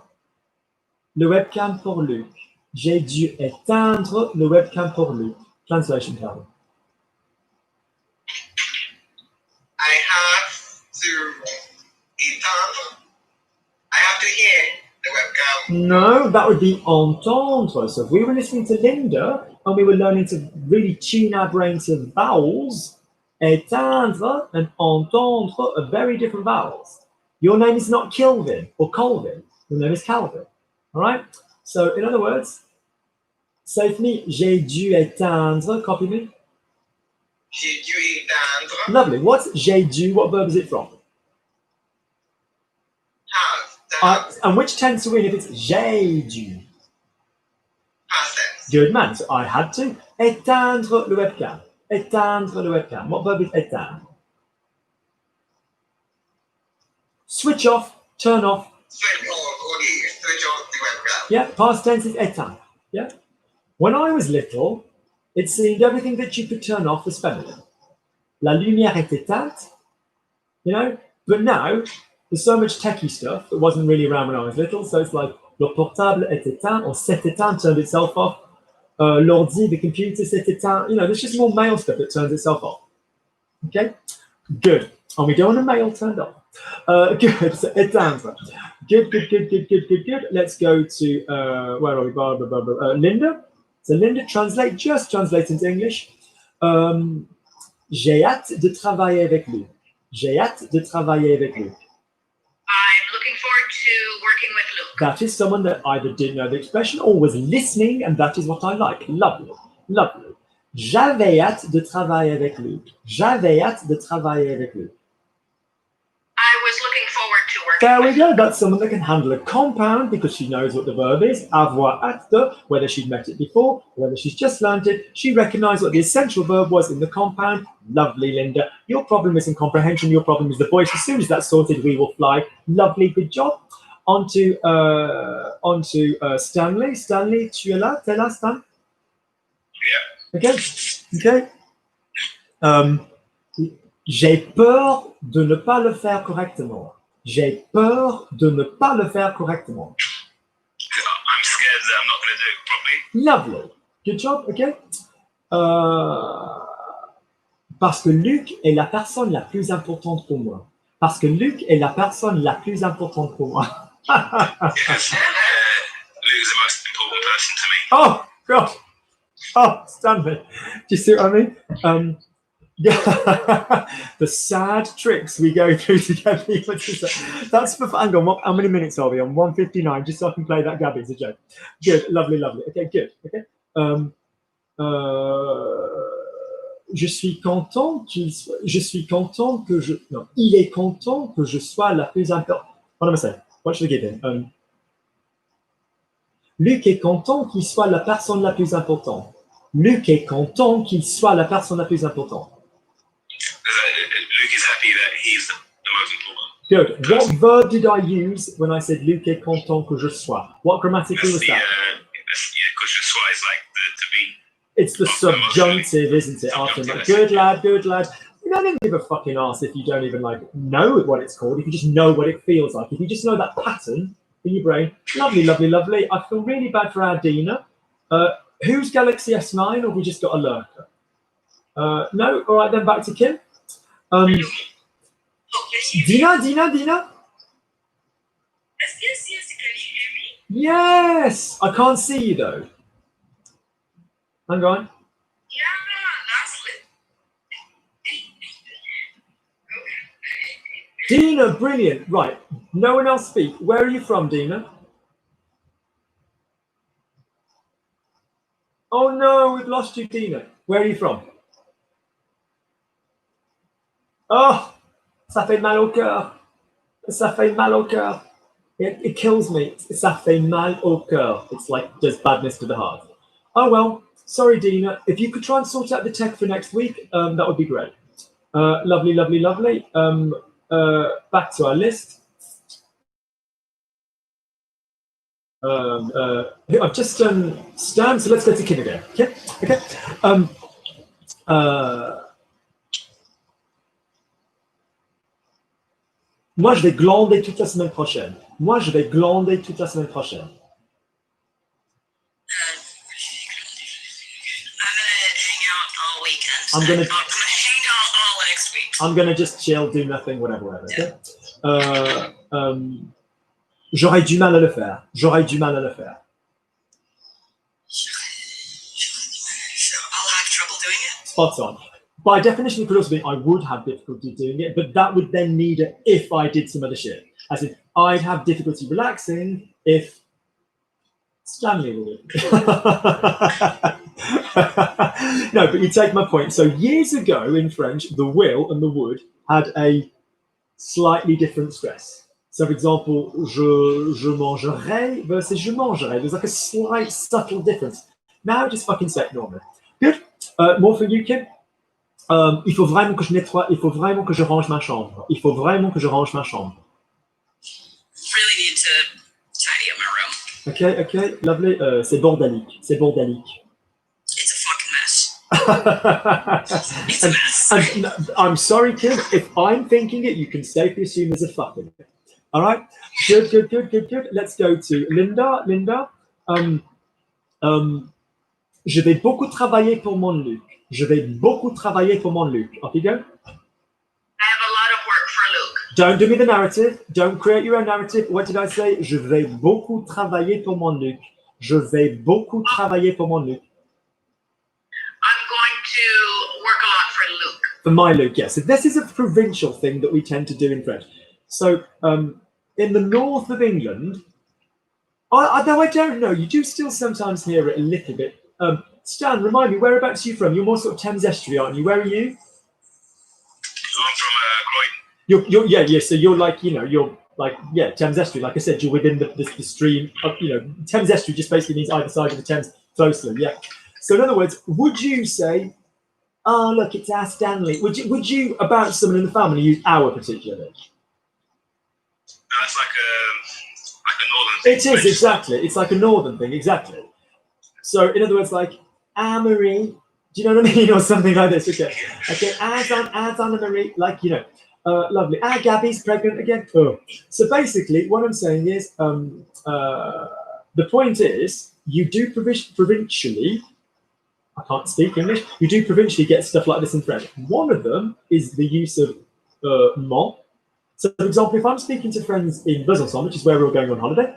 [SPEAKER 1] le webcam pour Luc. J'ai dû éteindre le webcam pour Luc. Translation, Calvin.
[SPEAKER 3] I have to hear the webcam.
[SPEAKER 1] No, that would be entendre. So if we were listening to Linda and we were learning to really tune our brain to vowels, éteindre and entendre are very different vowels. Your name is not Kilvin or Colvin. Your name is Calvin. All right? So in other words, say for me, j'ai dû éteindre. Copy me.
[SPEAKER 3] J'ai dû éteindre.
[SPEAKER 1] Lovely. What's j'ai dû? What verb is it from? And which tense are we in if it's j'ai dû?
[SPEAKER 3] Past tense.
[SPEAKER 1] Good man. So I had to éteindre le webcam. Éteindre le webcam. What verb is éteindre? Switch off, turn off.
[SPEAKER 3] Switch off the webcam.
[SPEAKER 1] Yeah, past tense is éteindre. Yeah. When I was little, it seemed everything that you could turn off was feminine. La lumière est éteinte, you know. But now there's so much techie stuff that wasn't really around when I was little. So it's like le portable est éteint or s'est éteint, turned itself off. L'ordi, the computer s'est éteint. You know, there's just more male stuff that turns itself off. Okay, good. And we don't want a male turned off. Good. So éteindre. Good. Let's go to where are we? Linda. So Linda, just translate into English. J'ai hâte de travailler avec lui. J'ai hâte de travailler avec lui.
[SPEAKER 4] I'm looking forward to working with Luke.
[SPEAKER 1] That is someone that either didn't know the expression or was listening, and that is what I like. Lovely. J'avais hâte de travailler avec lui. J'avais hâte de travailler avec lui.
[SPEAKER 4] I was looking forward to working
[SPEAKER 1] There we
[SPEAKER 4] with
[SPEAKER 1] go.
[SPEAKER 4] Luke.
[SPEAKER 1] That's someone that can handle a compound because she knows what the verb is. Avoir hâte de, whether she'd met it before, whether she's just learned it. She recognized what the essential verb was in the compound. Lovely, Linda. Your problem isn't comprehension. Your problem is the voice. As soon as that's sorted, we will fly. Lovely, good job. On to Stanley. Stanley, tu es là? T'es là, Stan?
[SPEAKER 3] Yeah.
[SPEAKER 1] Okay. J'ai peur de ne pas le faire correctement. J'ai peur de ne pas le faire correctement.
[SPEAKER 3] I'm scared that I'm not going to do it properly.
[SPEAKER 1] Lovely. Good job, okay? Parce que Luc est la personne la plus importante pour moi. Parce que Luc est la personne la plus importante pour moi.
[SPEAKER 3] Yes. Luke's the most important person to me.
[SPEAKER 1] Oh, God. Oh, Stanley. Do you see what I mean? The sad tricks we go through together. That's for hang on. How many minutes are we on? 1:59. Just so I can play that Gabby as a joke. Good, lovely. Okay, good. Okay. Je suis content que je. Non, il est content que je sois la plus importante. What am I saying? What should I give him? Luc est content qu'il soit la personne la plus importante. Luc est content qu'il soit la personne la plus importante.
[SPEAKER 3] Luke is happy that he's the most important.
[SPEAKER 1] Good. What verb did I use when I said Luc est content que je sois? What grammatically was that?
[SPEAKER 3] Because je sois is like the to be.
[SPEAKER 1] It's the subjunctive, isn't it? After that. Good lad. You don't give a fucking arse if you don't even like know what it's called. If you just know what it feels like. If you just know that pattern in your brain. Lovely. I feel really bad for our Dina. Who's Galaxy S9 or have we just got a lurker? No? All right, then back to Kim. Dina?
[SPEAKER 2] Yes, can you hear me?
[SPEAKER 1] Yes! I can't see you though. Hang on. Dina, brilliant. Right. No one else speak. Where are you from, Dina? Oh no, we've lost you, Dina. Where are you from? Oh, ça fait mal au cœur. Ça fait mal au cœur. It kills me. Ça fait mal au cœur. It's like just badness to the heart. Oh well, sorry, Dina. If you could try and sort out the tech for next week, that would be great. Lovely, lovely, lovely. Back to our list. I've just done Stan, so let's go to Kim again. Okay, okay. Moi, je vais glander toute la semaine prochaine. Moi, je vais glander toute la semaine prochaine.
[SPEAKER 2] I'm gonna hang out all weekend.
[SPEAKER 1] I'm gonna
[SPEAKER 2] hang out all next week.
[SPEAKER 1] I'm gonna just chill, do nothing, whatever. Okay. J'aurais du mal à le faire. J'aurais du mal à le faire.
[SPEAKER 2] I'll have trouble doing it.
[SPEAKER 1] Spot on. By definition, it could also mean I would have difficulty doing it, but that would then need it if I did some other shit. As in, I'd have difficulty relaxing if Stanley would. No, but you take my point. So years ago in French, the will and the would had a slightly different stress. So for example, je mangerai versus je mangerai. There's like a slight subtle difference. Now just fucking say it normally. Good. More for you, Kim. Il faut vraiment que je nettoie, il faut vraiment que je range ma chambre. Il faut vraiment que je range ma chambre.
[SPEAKER 2] Really need to tidy up my room.
[SPEAKER 1] Okay, okay, lovely. C'est bordélique. C'est bordélique.
[SPEAKER 2] It's a fucking mess. It's a mess.
[SPEAKER 1] And I'm sorry, Kim. If I'm thinking it, you can safely assume there's a fucking. All right. Good, good, good, good, good. Let's go to Linda. Linda. Je vais beaucoup travailler pour mon Luc. Je vais beaucoup travailler pour mon Luc. Off you go.
[SPEAKER 4] I have a lot of work for Luke.
[SPEAKER 1] Don't do me the narrative. Don't create your own narrative. What did I say? Je vais beaucoup travailler pour mon Luc. Je vais beaucoup travailler pour mon Luc.
[SPEAKER 4] I'm going to work a lot for Luke.
[SPEAKER 1] For my Luke, yes. So this is a provincial thing that we tend to do in French. So in the north of England, though I don't know, you do still sometimes hear it a little bit. Stan, remind me, whereabouts are you from? You're more sort of Thames Estuary, aren't you? Where are you?
[SPEAKER 3] I'm from Croydon.
[SPEAKER 1] Yeah. So you're like, you're like, yeah, Thames Estuary. Like I said, you're within the stream of, Thames Estuary just basically means either side of the Thames closely. Yeah. So in other words, would you say, oh, look, it's our Stanley? Would you about someone in the family use our particularly?
[SPEAKER 3] No, it's like a northern thing.
[SPEAKER 1] It is, exactly. It's like a northern thing, exactly. So in other words, like, Marie, do you know what I mean? Or something like this. Okay. As Anna Marie, like, lovely. Gabby's pregnant again. Oh. So basically, what I'm saying is, the point is, you do provincially, I can't speak English, you do provincially get stuff like this in French. One of them is the use of mon. So for example, if I'm speaking to friends in Besançon, which is where we're going on holiday,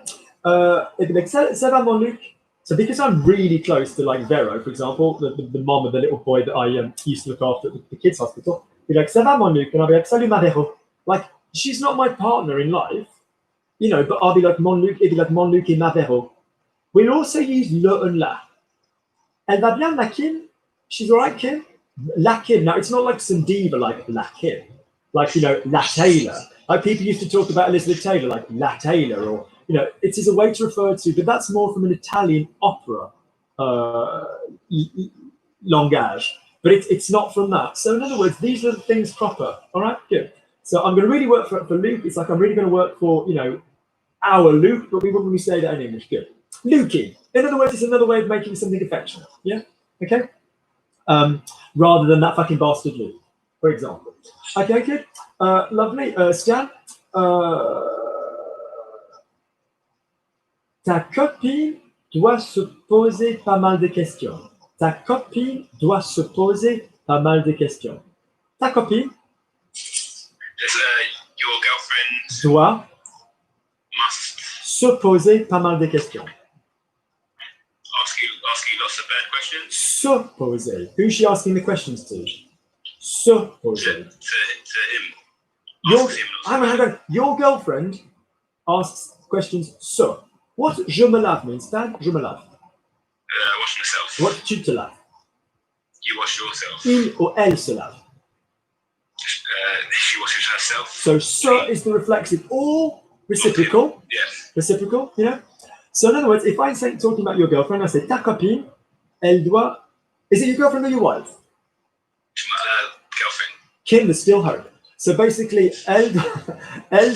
[SPEAKER 1] it'd be like, ça va mon Luc? So because I'm really close to like Vero, for example, the mom of the little boy that I used to look after at the kids' hospital, be like, ça va mon Luc? And I'll be like, salut ma Vero. Like, she's not my partner in life, but I'll be like, mon Luc, it'd be like, mon Luc et ma Vero. We'll also use le and la. Elle va bien, la Kim? She's all right, Kim? La Kim. Now, it's not like some diva like La Kim. Like, La Taylor. Like people used to talk about Elizabeth Taylor, like La Taylor, or, it is a way to refer to, but that's more from an Italian opera langage. But it's not from that. So in other words, these are the things proper. All right, good. So I'm going to really work for Luke. It's like I'm really going to work for, our Luke, but we wouldn't really say that in English. Good. Lukey. In other words, it's another way of making something affectionate. Yeah? Okay? Rather than that fucking bastard Luke, for example. Okay, good. Lovely. Stan, ta copine doit se poser pas mal de questions. Ta copine doit se poser pas mal de questions. Ta copine
[SPEAKER 3] Does your girlfriend
[SPEAKER 1] doit
[SPEAKER 3] must
[SPEAKER 1] se poser pas mal de questions.
[SPEAKER 3] Ask you lots of bad questions.
[SPEAKER 1] Se poser. Who's she asking the questions to? Se poser.
[SPEAKER 3] To him.
[SPEAKER 1] Your,
[SPEAKER 3] Asks him lots of
[SPEAKER 1] hang on. Your girlfriend asks questions se. What je me lave means, Stan? Je me lave.
[SPEAKER 3] Wash yourself.
[SPEAKER 1] What tu te laves?
[SPEAKER 3] You wash yourself.
[SPEAKER 1] Il ou elle se lave.
[SPEAKER 3] She washes herself.
[SPEAKER 1] So se is the reflexive or reciprocal.
[SPEAKER 3] Yes.
[SPEAKER 1] Reciprocal, you know? So in other words, if I'm saying, talking about your girlfriend, I say ta copine, elle doit. Is it your girlfriend or your wife?
[SPEAKER 3] Girlfriend.
[SPEAKER 1] Kim is still home. So basically, elle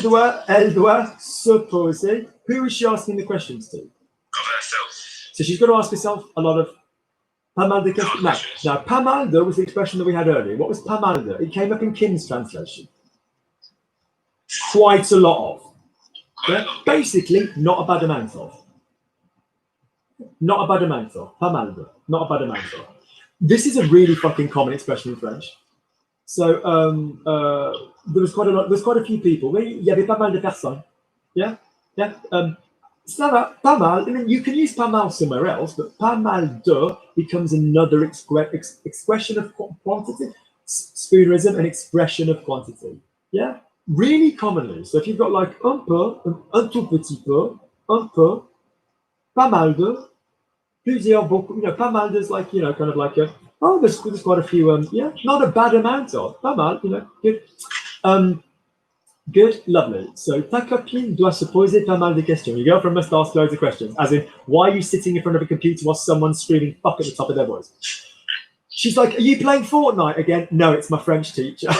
[SPEAKER 1] doit se poser. Who is she asking the questions to?
[SPEAKER 3] Of herself.
[SPEAKER 1] So she's got to ask herself a lot of pas mal de questions. Now, pas mal de was the expression that we had earlier. What was pas mal de? It came up in Kim's translation. Quite a lot of. Yeah? Basically, not a bad amount of. Not a bad amount of. Pas mal de. Not a bad amount of. This is a really fucking common expression in French. So there was quite a lot. There's quite a few people. Il y avait pas mal de personnes. Yeah, yeah. Ça va, pas mal. I mean, you can use pas mal somewhere else, but pas mal de becomes another expression of quantity. Spoonerism, an expression of quantity. Yeah, really commonly. So if you've got like un peu, un tout petit peu, un peu, pas mal de, plusieurs, beaucoup. You know, pas mal is like, you know, kind of like a. Oh, there's quite a few. Yeah, not a bad amount of. Pas mal, you know, good. Good, lovely. So, ta copine doit se poser pas mal de questions. Your girlfriend must ask loads of questions. As in, why are you sitting in front of a computer while someone's screaming fuck at the top of their voice? She's like, are you playing Fortnite again? No, it's my French teacher.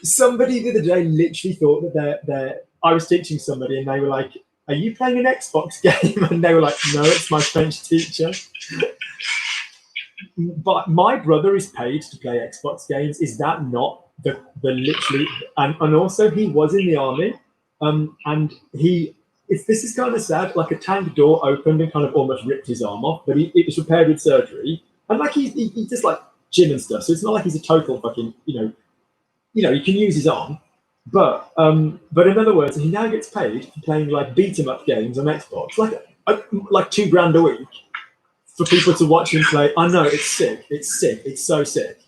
[SPEAKER 1] Somebody the other day literally thought that I was teaching somebody and they were like, are you playing an Xbox game? And they were like, no, it's my French teacher. But my brother is paid to play Xbox games. Is that not the literally? And also he was in the army, and this is kind of sad. Like a tank door opened and kind of almost ripped his arm off, but it was repaired with surgery. And like he just like gym and stuff, so it's not like he's a total fucking you know he can use his arm. But in other words, he now gets paid for playing like beat 'em up games on Xbox, like $2,000 a week. For people to watch him play. I know, it's sick. It's sick. It's so sick.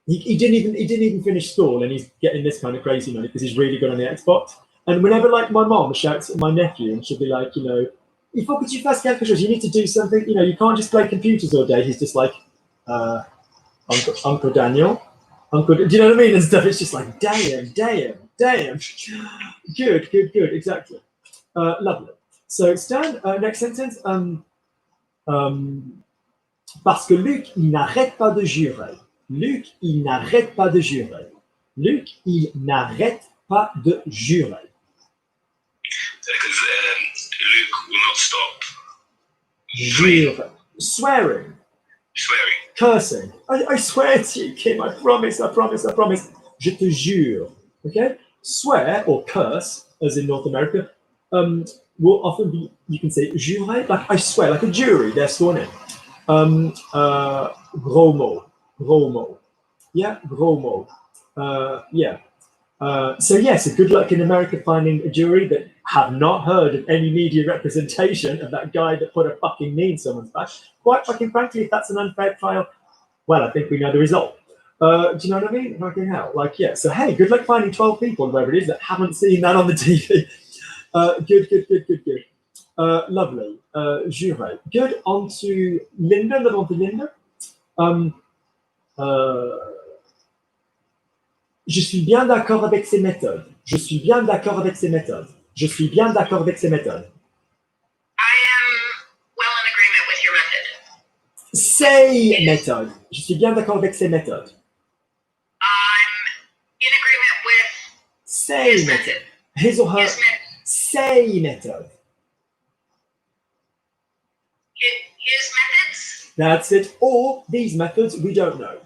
[SPEAKER 1] He didn't even finish school, and he's getting this kind of crazy money because he's really good on the Xbox. And whenever like my mom shouts at my nephew, and she'll be like, you know, il faut que tu fasses quelque chose. You need to do something. You know, you can't just play computers all day. He's just like, Uncle Daniel, Uncle. Do you know what I mean? And stuff. It's just like, damn. Good. Exactly. Lovely. So Stan, next sentence. Parce que Luc, il n'arrête pas de jurer. Luc, il n'arrête pas de jurer. Luc, il n'arrête pas de jurer.
[SPEAKER 3] Because Luke will not stop.
[SPEAKER 1] Jurer. Swearing. Cursing. I swear to you, Kim, I promise. Je te jure. Okay? Swear or curse, as in North America, will often be, you can say jurer, like I swear, like a jury, they're sworn in. Gros mot. Yeah, gros mot. Yeah. So yes, good luck in America finding a jury that have not heard of any media representation of that guy that put a fucking knee in someone's back. Quite fucking frankly, if that's an unfair trial, well, I think we know the result. Do you know what I mean? Fucking hell. Like, yeah. So hey, good luck finding 12 people, whoever it is, that haven't seen that on the TV. Good. Lovely. Jure. Good. On to Linda. Little on to Linda. Je suis bien d'accord avec ces méthodes. Je suis bien d'accord avec ces méthodes. Je suis bien d'accord avec ces méthodes.
[SPEAKER 4] I am well in agreement with your method.
[SPEAKER 1] Ces méthodes. Je suis bien d'accord avec ces méthodes.
[SPEAKER 4] I'm in agreement with
[SPEAKER 1] Ces
[SPEAKER 4] his
[SPEAKER 1] méthodes.
[SPEAKER 4] method.
[SPEAKER 1] His or her.
[SPEAKER 4] His method.
[SPEAKER 1] Ces méthodes.
[SPEAKER 4] His methods?
[SPEAKER 1] That's it. Or these methods, we don't know.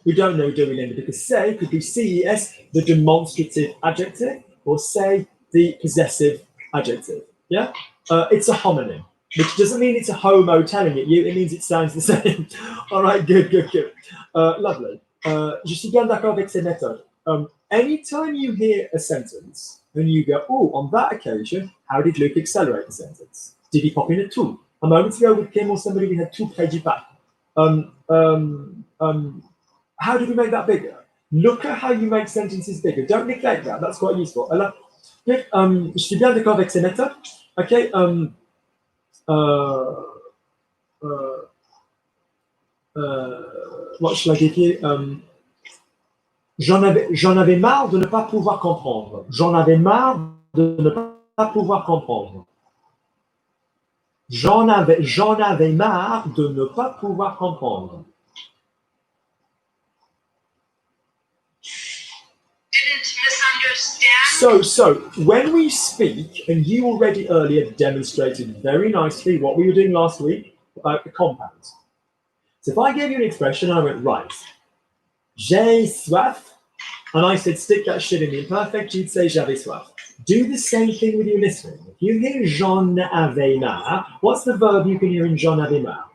[SPEAKER 1] We don't know, do we, Linda? Because say could be CES, the demonstrative adjective, or say the possessive adjective. Yeah? It's a homonym, which doesn't mean it's a homo telling it you. It means it sounds the same. All right, good. Lovely. Je suis bien d'accord avec ces méthodes. Anytime you hear a sentence and you go, oh, on that occasion, how did Luke accelerate the sentence? Did he pop in a tout? A moment ago with Kim or somebody, we had tout près du pas. How did we make that bigger? Look at how you make sentences bigger. Don't neglect that. That's quite useful. Alors, je suis bien d'accord avec ces méthodes. Okay. What should I give you? J'en avais marre de ne pas pouvoir comprendre. J'en avais marre de ne pas pouvoir comprendre. J'en avais marre de ne pas pouvoir comprendre.
[SPEAKER 2] Didn't misunderstand.
[SPEAKER 1] So when we speak, and you already earlier demonstrated very nicely what we were doing last week about the compounds. So if I gave you an expression, I went, right, j'ai soif, and I said, stick that shit in the imperfect, you'd say j'avais soif. Do the same thing with your listening. If you hear j'en avais marre, what's the verb you can hear in j'en avais marre?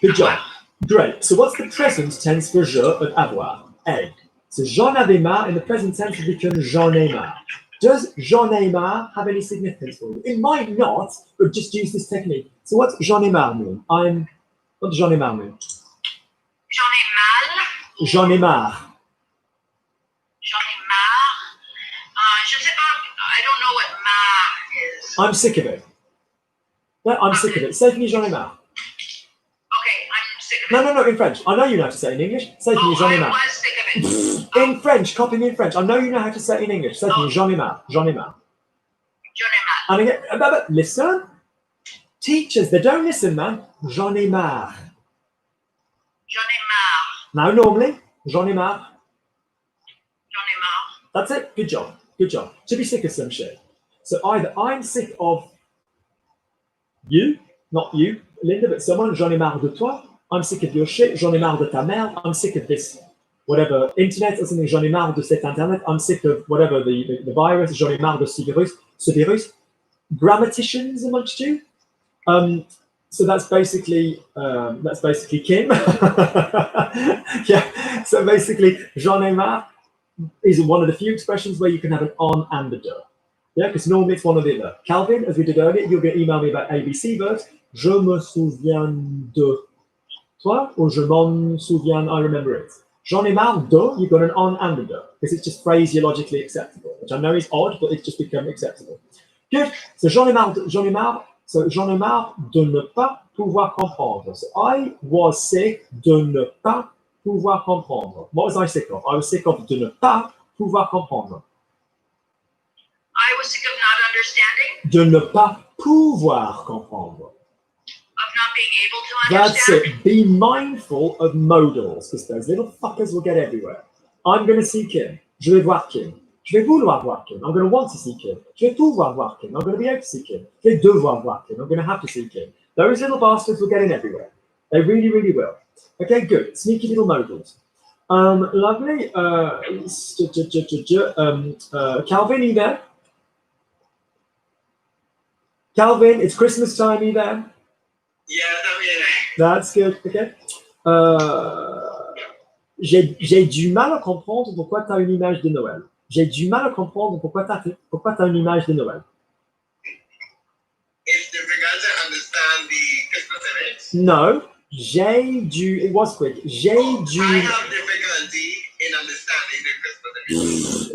[SPEAKER 1] Good job. Great. So what's the present tense for je of avoir? A. So j'en avais marre in the present tense would become j'en ai marre. Does j'en ai marre have any significance for you? It might not, but just use this technique. So what's j'en ai marre mean? What does j'en ai marre mean?
[SPEAKER 2] J'en ai mal.
[SPEAKER 1] J'en ai marre.
[SPEAKER 2] J'en ai marre. Je sais pas. I don't know what marre is.
[SPEAKER 1] I'm sick of it. No, I'm sick of it. Say to me j'en ai marre.
[SPEAKER 2] Okay, I'm sick of it.
[SPEAKER 1] No, in French. I know you know how to say it in English. Say to me j'en ai
[SPEAKER 2] I
[SPEAKER 1] marre.
[SPEAKER 2] was sick of it.
[SPEAKER 1] In French, copy me in French. I know you know how to say it in English. Say to me j'en ai marre. J'en ai marre.
[SPEAKER 2] J'en ai mal.
[SPEAKER 1] And again, but listen. Teachers, they don't listen, man. J'en ai marre.
[SPEAKER 2] J'en ai marre.
[SPEAKER 1] Now, normally, j'en ai marre.
[SPEAKER 2] J'en ai marre.
[SPEAKER 1] That's it. Good job. Good job. To be sick of some shit. So either I'm sick of you, not you, Linda, but someone, j'en ai marre de toi. I'm sick of your shit. J'en ai marre de ta merde. I'm sick of this, whatever, internet or something. J'en ai marre de cet internet. I'm sick of whatever, the virus. J'en ai marre de ce virus. Grammaticians amongst you. So that's basically Kim. Yeah. So basically, j'en ai marre is one of the few expressions where you can have an on and a de. Yeah, because normally it's one or the other. Calvin, as we did earlier, you're going to email me about ABC verbs. Je me souviens de toi, or je m'en souviens, I remember it. J'en ai marre de, you've got an on and a de, because it's just phraseologically acceptable, which I know is odd, but it's just become acceptable. Good. So j'en ai marre de ne pas pouvoir comprendre. So I was sick de ne pas pouvoir comprendre. What was I sick of? I was sick of de ne pas pouvoir comprendre.
[SPEAKER 2] I was sick of not understanding.
[SPEAKER 1] De ne pas pouvoir comprendre.
[SPEAKER 2] Of not being able to
[SPEAKER 1] That's
[SPEAKER 2] understand.
[SPEAKER 1] it. Be mindful of modals, because those little fuckers will get everywhere. I'm going to see Kim. Je vais voir Kim. Je vais vouloir voir Kim. I'm going to want to see Kim. Je vais pouvoir voir Kim. I'm going to be able to see Kim. Je vais devoir voir Kim. I'm going to have to see Kim. Those little bastards will get in everywhere. They really, really will. Okay, good. Sneaky little modals. Lovely. Calvin, are you there? Calvin, it's Christmas time. Are you there?
[SPEAKER 3] Yeah, I'm here.
[SPEAKER 1] That's good. Okay. J'ai du mal à comprendre pourquoi tu as une image de Noël. J'ai du mal à comprendre pourquoi tu as une image de Noël.
[SPEAKER 3] It's difficult to understand the Christmas image.
[SPEAKER 1] No, it was quick. J'ai du.
[SPEAKER 3] I have difficulty in understanding the Christmas image.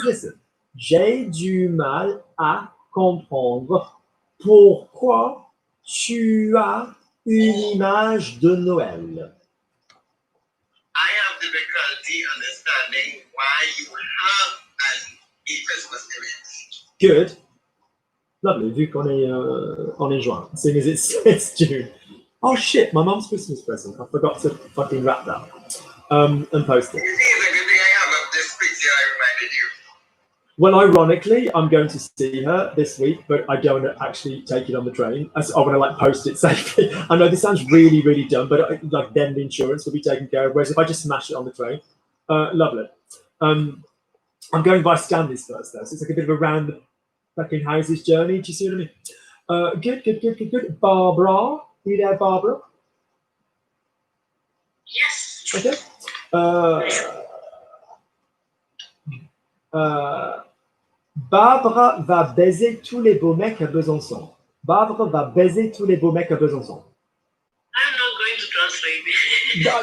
[SPEAKER 1] Listen. J'ai du mal à comprendre pourquoi tu as une image de Noël.
[SPEAKER 3] I have difficulty understanding why you have a Christmas image.
[SPEAKER 1] Good. Lovely. Vu qu'on est juin, seeing as it's June. Oh shit! My mum's Christmas present. I forgot to fucking wrap that and post it.
[SPEAKER 3] You see, it's a good thing I have up this picture I reminded you.
[SPEAKER 1] Well, ironically, I'm going to see her this week, but I don't want to actually take it on the train. I want to post it safely. I know this sounds really, really dumb, but then the insurance will be taken care of. Whereas if I just smash it on the train, lovely. I'm going by Stanley's first though, so it's like a bit of a round the fucking houses journey. Do you see what I mean? Good. Barbara, are you there, Barbara?
[SPEAKER 2] Yes.
[SPEAKER 1] Okay. Barbara va baiser tous les beaux mecs à Besançon. Barbara va baiser tous les beaux mecs à Besançon.
[SPEAKER 2] I'm not going to translate.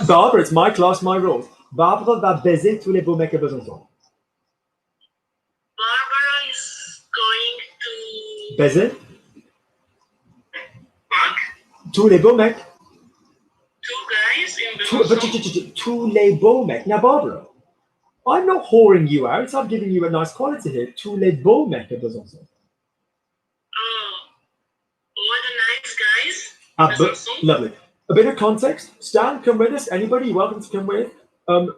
[SPEAKER 1] Barbara, it's my class, my rules. Barbara va baiser tous les beaux mecs à Besançon.
[SPEAKER 2] Barbara is going to
[SPEAKER 1] Baiser
[SPEAKER 2] fuck
[SPEAKER 1] tous les beaux mecs.
[SPEAKER 2] two guys in Besançon.
[SPEAKER 1] Tous les beaux mecs. Now, Barbara, I'm not whoring you out. I'm giving you a nice quality here. Tous les beaux mecs à Besançon.
[SPEAKER 2] Oh, what a nice guys.
[SPEAKER 1] But
[SPEAKER 2] Besançon.
[SPEAKER 1] lovely. A bit of context. Stan, come with us. Anybody, you're welcome to come with.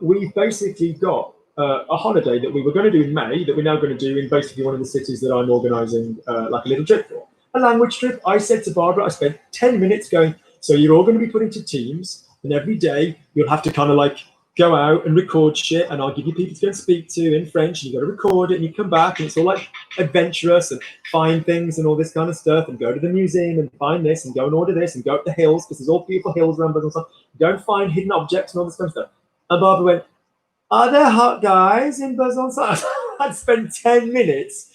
[SPEAKER 1] We've basically got a holiday that we were going to do in May that we're now going to do in basically one of the cities that I'm organising like a little trip for. A language trip. I said to Barbara, I spent 10 minutes going, so you're all going to be put into teams, and every day you'll have to kind of like go out and record shit, and I'll give you people to go and speak to in French, and you've got to record it, and you come back, and it's all like adventurous, and find things and all this kind of stuff, and go to the museum and find this, and go and order this, and go up the hills, because there's all beautiful hills around Besançon, go and find hidden objects and all this kind of stuff. And Barbara went, are there hot guys in Besançon? I'd spent 10 minutes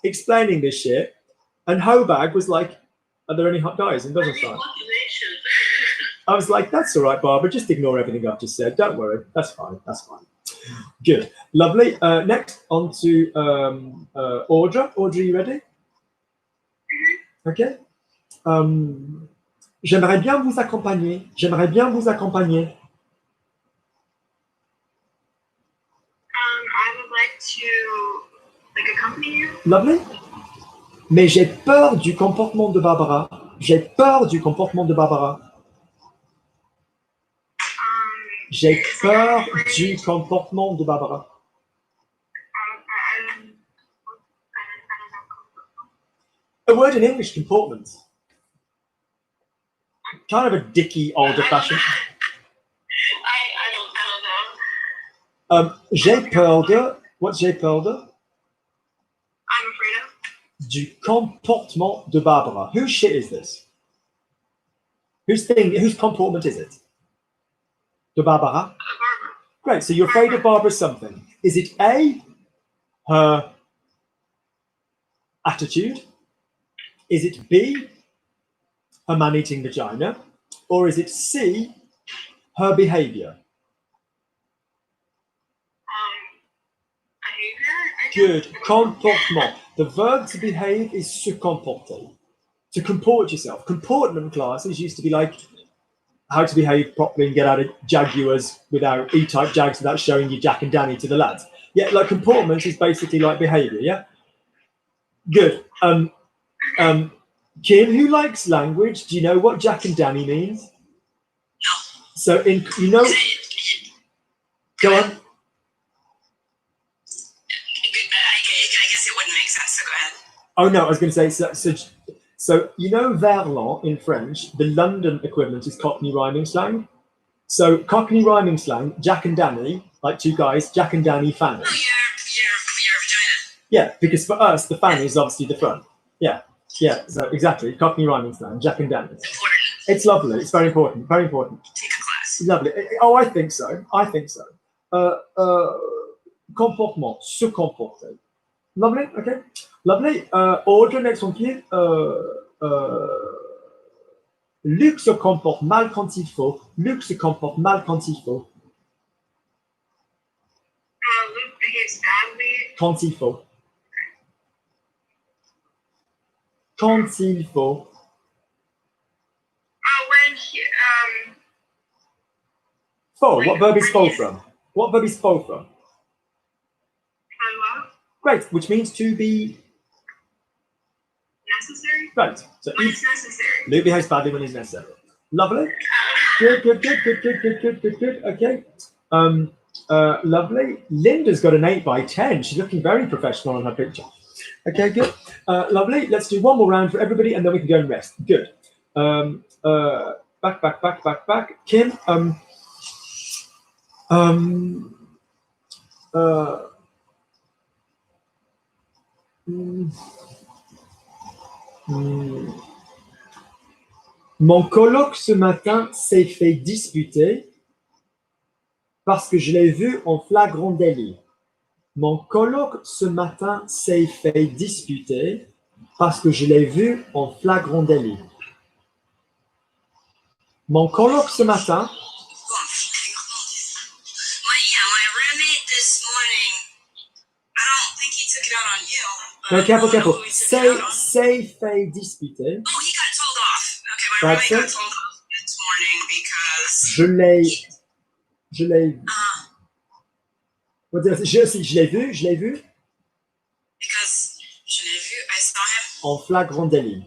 [SPEAKER 1] explaining this shit, and Hobag was like, are there any hot guys in Besançon?
[SPEAKER 2] Motivation.
[SPEAKER 1] I was like, that's all right, Barbara. Just ignore everything I've just said. Don't worry. That's fine. That's fine. Good. Lovely. Next, on to Audra. Audra, you ready? Okay. J'aimerais bien vous accompagner. J'aimerais bien vous accompagner.
[SPEAKER 2] I would like to accompany you.
[SPEAKER 1] Lovely. Mais j'ai peur du comportement de Barbara. J'ai peur du comportement de Barbara. J'ai peur du comportement de Barbara. A word in English, comportment. Kind of a dicky, older fashioned.
[SPEAKER 2] I don't know.
[SPEAKER 1] J'ai peur de. What's j'ai peur de?
[SPEAKER 2] I'm afraid of.
[SPEAKER 1] Du comportement de Barbara. Whose shit is this? Whose comportment is it? De Barbara?
[SPEAKER 2] Barbara.
[SPEAKER 1] Great. So you're afraid of Barbara something. Is it A, her attitude? Is it B, her man-eating vagina? Or is it C, her behavior?
[SPEAKER 2] Behavior.
[SPEAKER 1] Good. Comportement. The verb to behave is se comporter. To comport yourself. Comportment classes used to be like how to behave properly and get out of Jaguars without E-type Jags without showing you Jack and Danny to the lads. Yeah, like comportment is basically like behavior, yeah? Good. Kim, who likes language? Do you know what Jack and Danny means?
[SPEAKER 2] No.
[SPEAKER 1] So go on.
[SPEAKER 2] I guess it wouldn't make sense, so go ahead.
[SPEAKER 1] Oh no, I was going to say, so you know Verlan in French, the London equivalent is Cockney rhyming slang. So Cockney rhyming slang, Jack and Danny, like two guys, Jack and Danny fanny.
[SPEAKER 2] Oh, your vagina.
[SPEAKER 1] Yeah, because for us, the fanny is obviously the front. Yeah, so exactly, Cockney rhyming slang, Jack and Danny.
[SPEAKER 2] Important.
[SPEAKER 1] It's lovely, it's very important, very important.
[SPEAKER 2] Take a class.
[SPEAKER 1] Lovely. Oh, I think so. Comportement, se comporter. Lovely, okay. Lovely. Audrey, next one, qui est Luc se comporte mal quand il faut. Luc se comporte mal quand il faut.
[SPEAKER 2] Luke behaves badly.
[SPEAKER 1] Quand il faut. Quand il faut.
[SPEAKER 2] When he,
[SPEAKER 1] Faut. What verb is faut from? What verb is faut from?
[SPEAKER 2] love.
[SPEAKER 1] Great, which means to be.
[SPEAKER 2] Necessary.
[SPEAKER 1] Right. So
[SPEAKER 2] When it's necessary.
[SPEAKER 1] Luke behaves badly when it's necessary. Lovely. Good. Okay. Lovely. Linda's got an 8x10. She's looking very professional on her picture. Okay, good. Lovely. Let's do one more round for everybody, and then we can go and rest. Good. Back. Kim. Mon coloc ce matin s'est fait disputer parce que je l'ai vu en flagrant délit. Mon coloc ce matin s'est fait disputer parce que je l'ai vu en flagrant délit. Mon coloc ce matin,
[SPEAKER 2] My roommate this morning, I don't think he took it out on you.
[SPEAKER 1] no, careful,
[SPEAKER 2] I don't know
[SPEAKER 1] careful.
[SPEAKER 2] who he took it out on.
[SPEAKER 1] S'est fait disputer.
[SPEAKER 2] Oh, he got told off. Okay, my
[SPEAKER 1] That's
[SPEAKER 2] roommate got
[SPEAKER 1] it.
[SPEAKER 2] told off this morning because
[SPEAKER 1] Je l'ai, on va dire, je l'ai vu
[SPEAKER 2] because je l'ai vu, I saw him
[SPEAKER 1] en flagrant délit.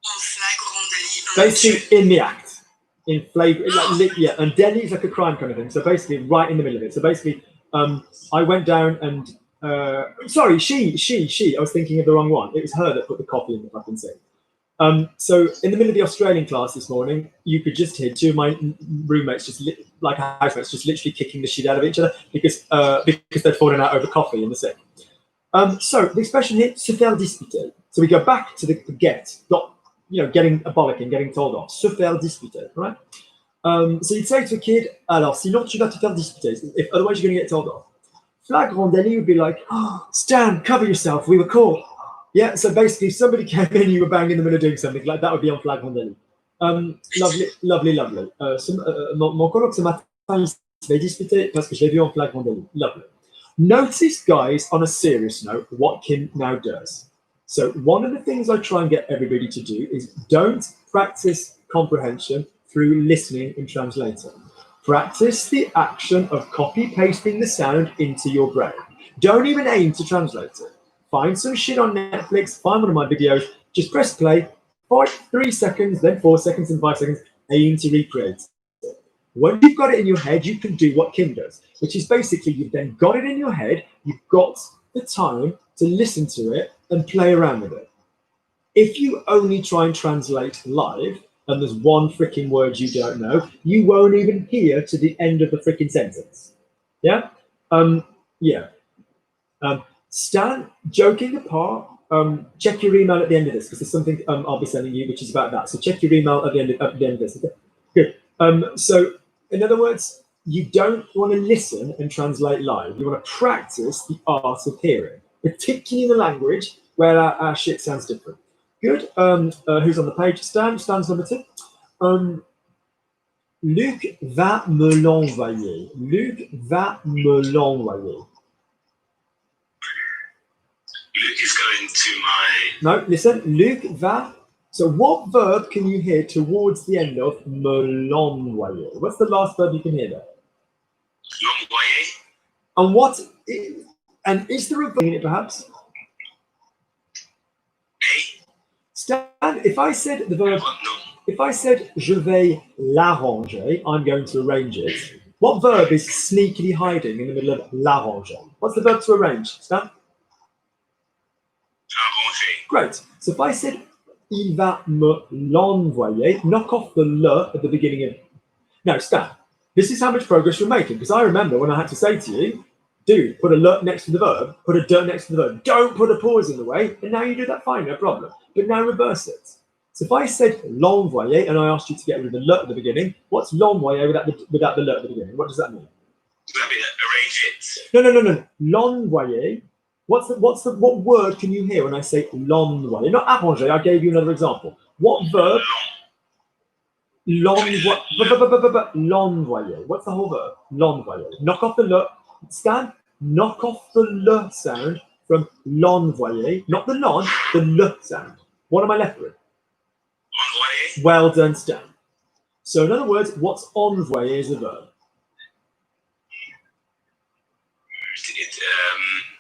[SPEAKER 2] en flagrant délit.
[SPEAKER 1] Basically in the act. In flagrant, yeah, and délit is like a crime kind of thing. So basically right in the middle of it. So basically, I went down and, sorry, she, I was thinking of the wrong one. It was her that put the coffee in the fucking sink. So in the middle of the Australian class this morning, you could just hear two of my roommates, like housemates, just literally kicking the shit out of each other because they'd fallen out over coffee in the sink. So the expression here, se faire disputer. So we go back to the getting a bollocking, getting told off. Se faire disputer, right? So you'd say to a kid, alors, sinon tu vas te faire disputer. Otherwise you're going to get told off. Flagrant délit would be like, oh, Stan, cover yourself, we were caught. Yeah, so basically, if somebody came in, you were bang in the middle of doing something, like that would be on flagrant délit. Lovely. Mon coloc ce matin, il s'est disputé parce que je l'ai vu en flagrant délit. Lovely. Notice, guys, on a serious note, what Kim now does. So one of the things I try and get everybody to do is don't practice comprehension through listening and translating. Practice the action of copy-pasting the sound into your brain. Don't even aim to translate it. Find some shit on Netflix, find one of my videos, just press play, 3 seconds, then 4 seconds and 5 seconds, aim to recreate it. When you've got it in your head, you can do what Kim does, which is basically you've then got it in your head, you've got the time to listen to it and play around with it. If you only try and translate live, and there's one freaking word you don't know, you won't even hear to the end of the freaking sentence. Yeah? Stan, joking apart, check your email at the end of this because there's something I'll be sending you which is about that. So check your email at the end of this. Okay? Good. So in other words, you don't want to listen and translate live. You want to practice the art of hearing, particularly in the language where our shit sounds different. Good. Who's on the page? Stan's number 2. Luc va me l'envoyer. Luc va me l'envoyer.
[SPEAKER 3] Luke is going to my...
[SPEAKER 1] No, listen. Luc va. So what verb can you hear towards the end of me l'envoyer? What's the last verb you can hear there?
[SPEAKER 3] L'envoyer.
[SPEAKER 1] And is there a verb in it perhaps? Stan, if I said the verb, if I said je vais l'arranger, I'm going to arrange it. What verb is sneakily hiding in the middle of l'arranger? What's the verb to arrange, Stan?
[SPEAKER 3] Arranger.
[SPEAKER 1] Great. So if I said il va me l'envoyer, knock off the le at the beginning of. Now, Stan, this is how much progress you're making because I remember when I had to say to you, dude, put a le next to the verb, put a de next to the verb. Don't put a pause in the way. And now you do that fine, no problem. But now reverse it. So if I said l'envoyer and I asked you to get rid of the le at the beginning, what's l'envoyer without the le at the beginning? What does that mean?
[SPEAKER 3] That mean arrange it.
[SPEAKER 1] No. L'envoyer. What word can you hear when I say l'envoyer? Not arranger. I gave you another example. What verb? L'envoyer. What's the whole verb? L'envoyer. Knock off the le. Stan, knock off the le sound from l'envoyer, not the non, the le sound. What am I left with?
[SPEAKER 3] Envoyer.
[SPEAKER 1] Well done, Stan. So in other words, what's envoyer is a verb.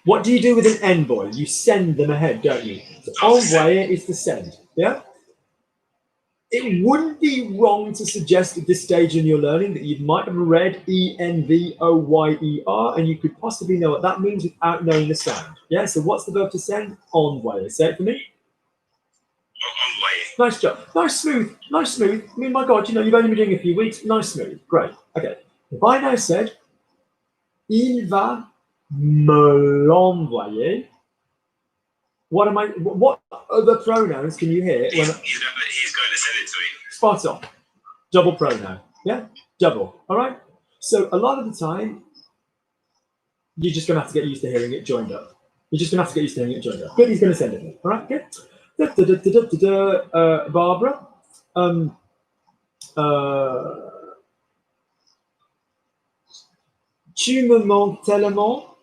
[SPEAKER 1] What do you do with an envoy? You send them ahead, don't you? So envoyer is to send, yeah? It wouldn't be wrong to suggest at this stage in your learning that you might have read envoyer and you could possibly know what that means without knowing the sound. Yeah, so what's the verb to send? Envoyer. Say it for me.
[SPEAKER 3] Envoyer.
[SPEAKER 1] Nice job. Nice smooth. I mean, my God, you've only been doing it a few weeks. Nice smooth. Great. Okay. If I now said, il va me l'envoyer, what other pronouns can you hear?
[SPEAKER 3] He's going to send it to me.
[SPEAKER 1] Spot on. Double pronoun. Yeah? Double. All right? So a lot of the time, You're just going to have to get used to hearing it joined up. You're just going to have to get used to hearing it joined up. Good, he's going to send it. All right, good. Barbara. Tu me manques tellement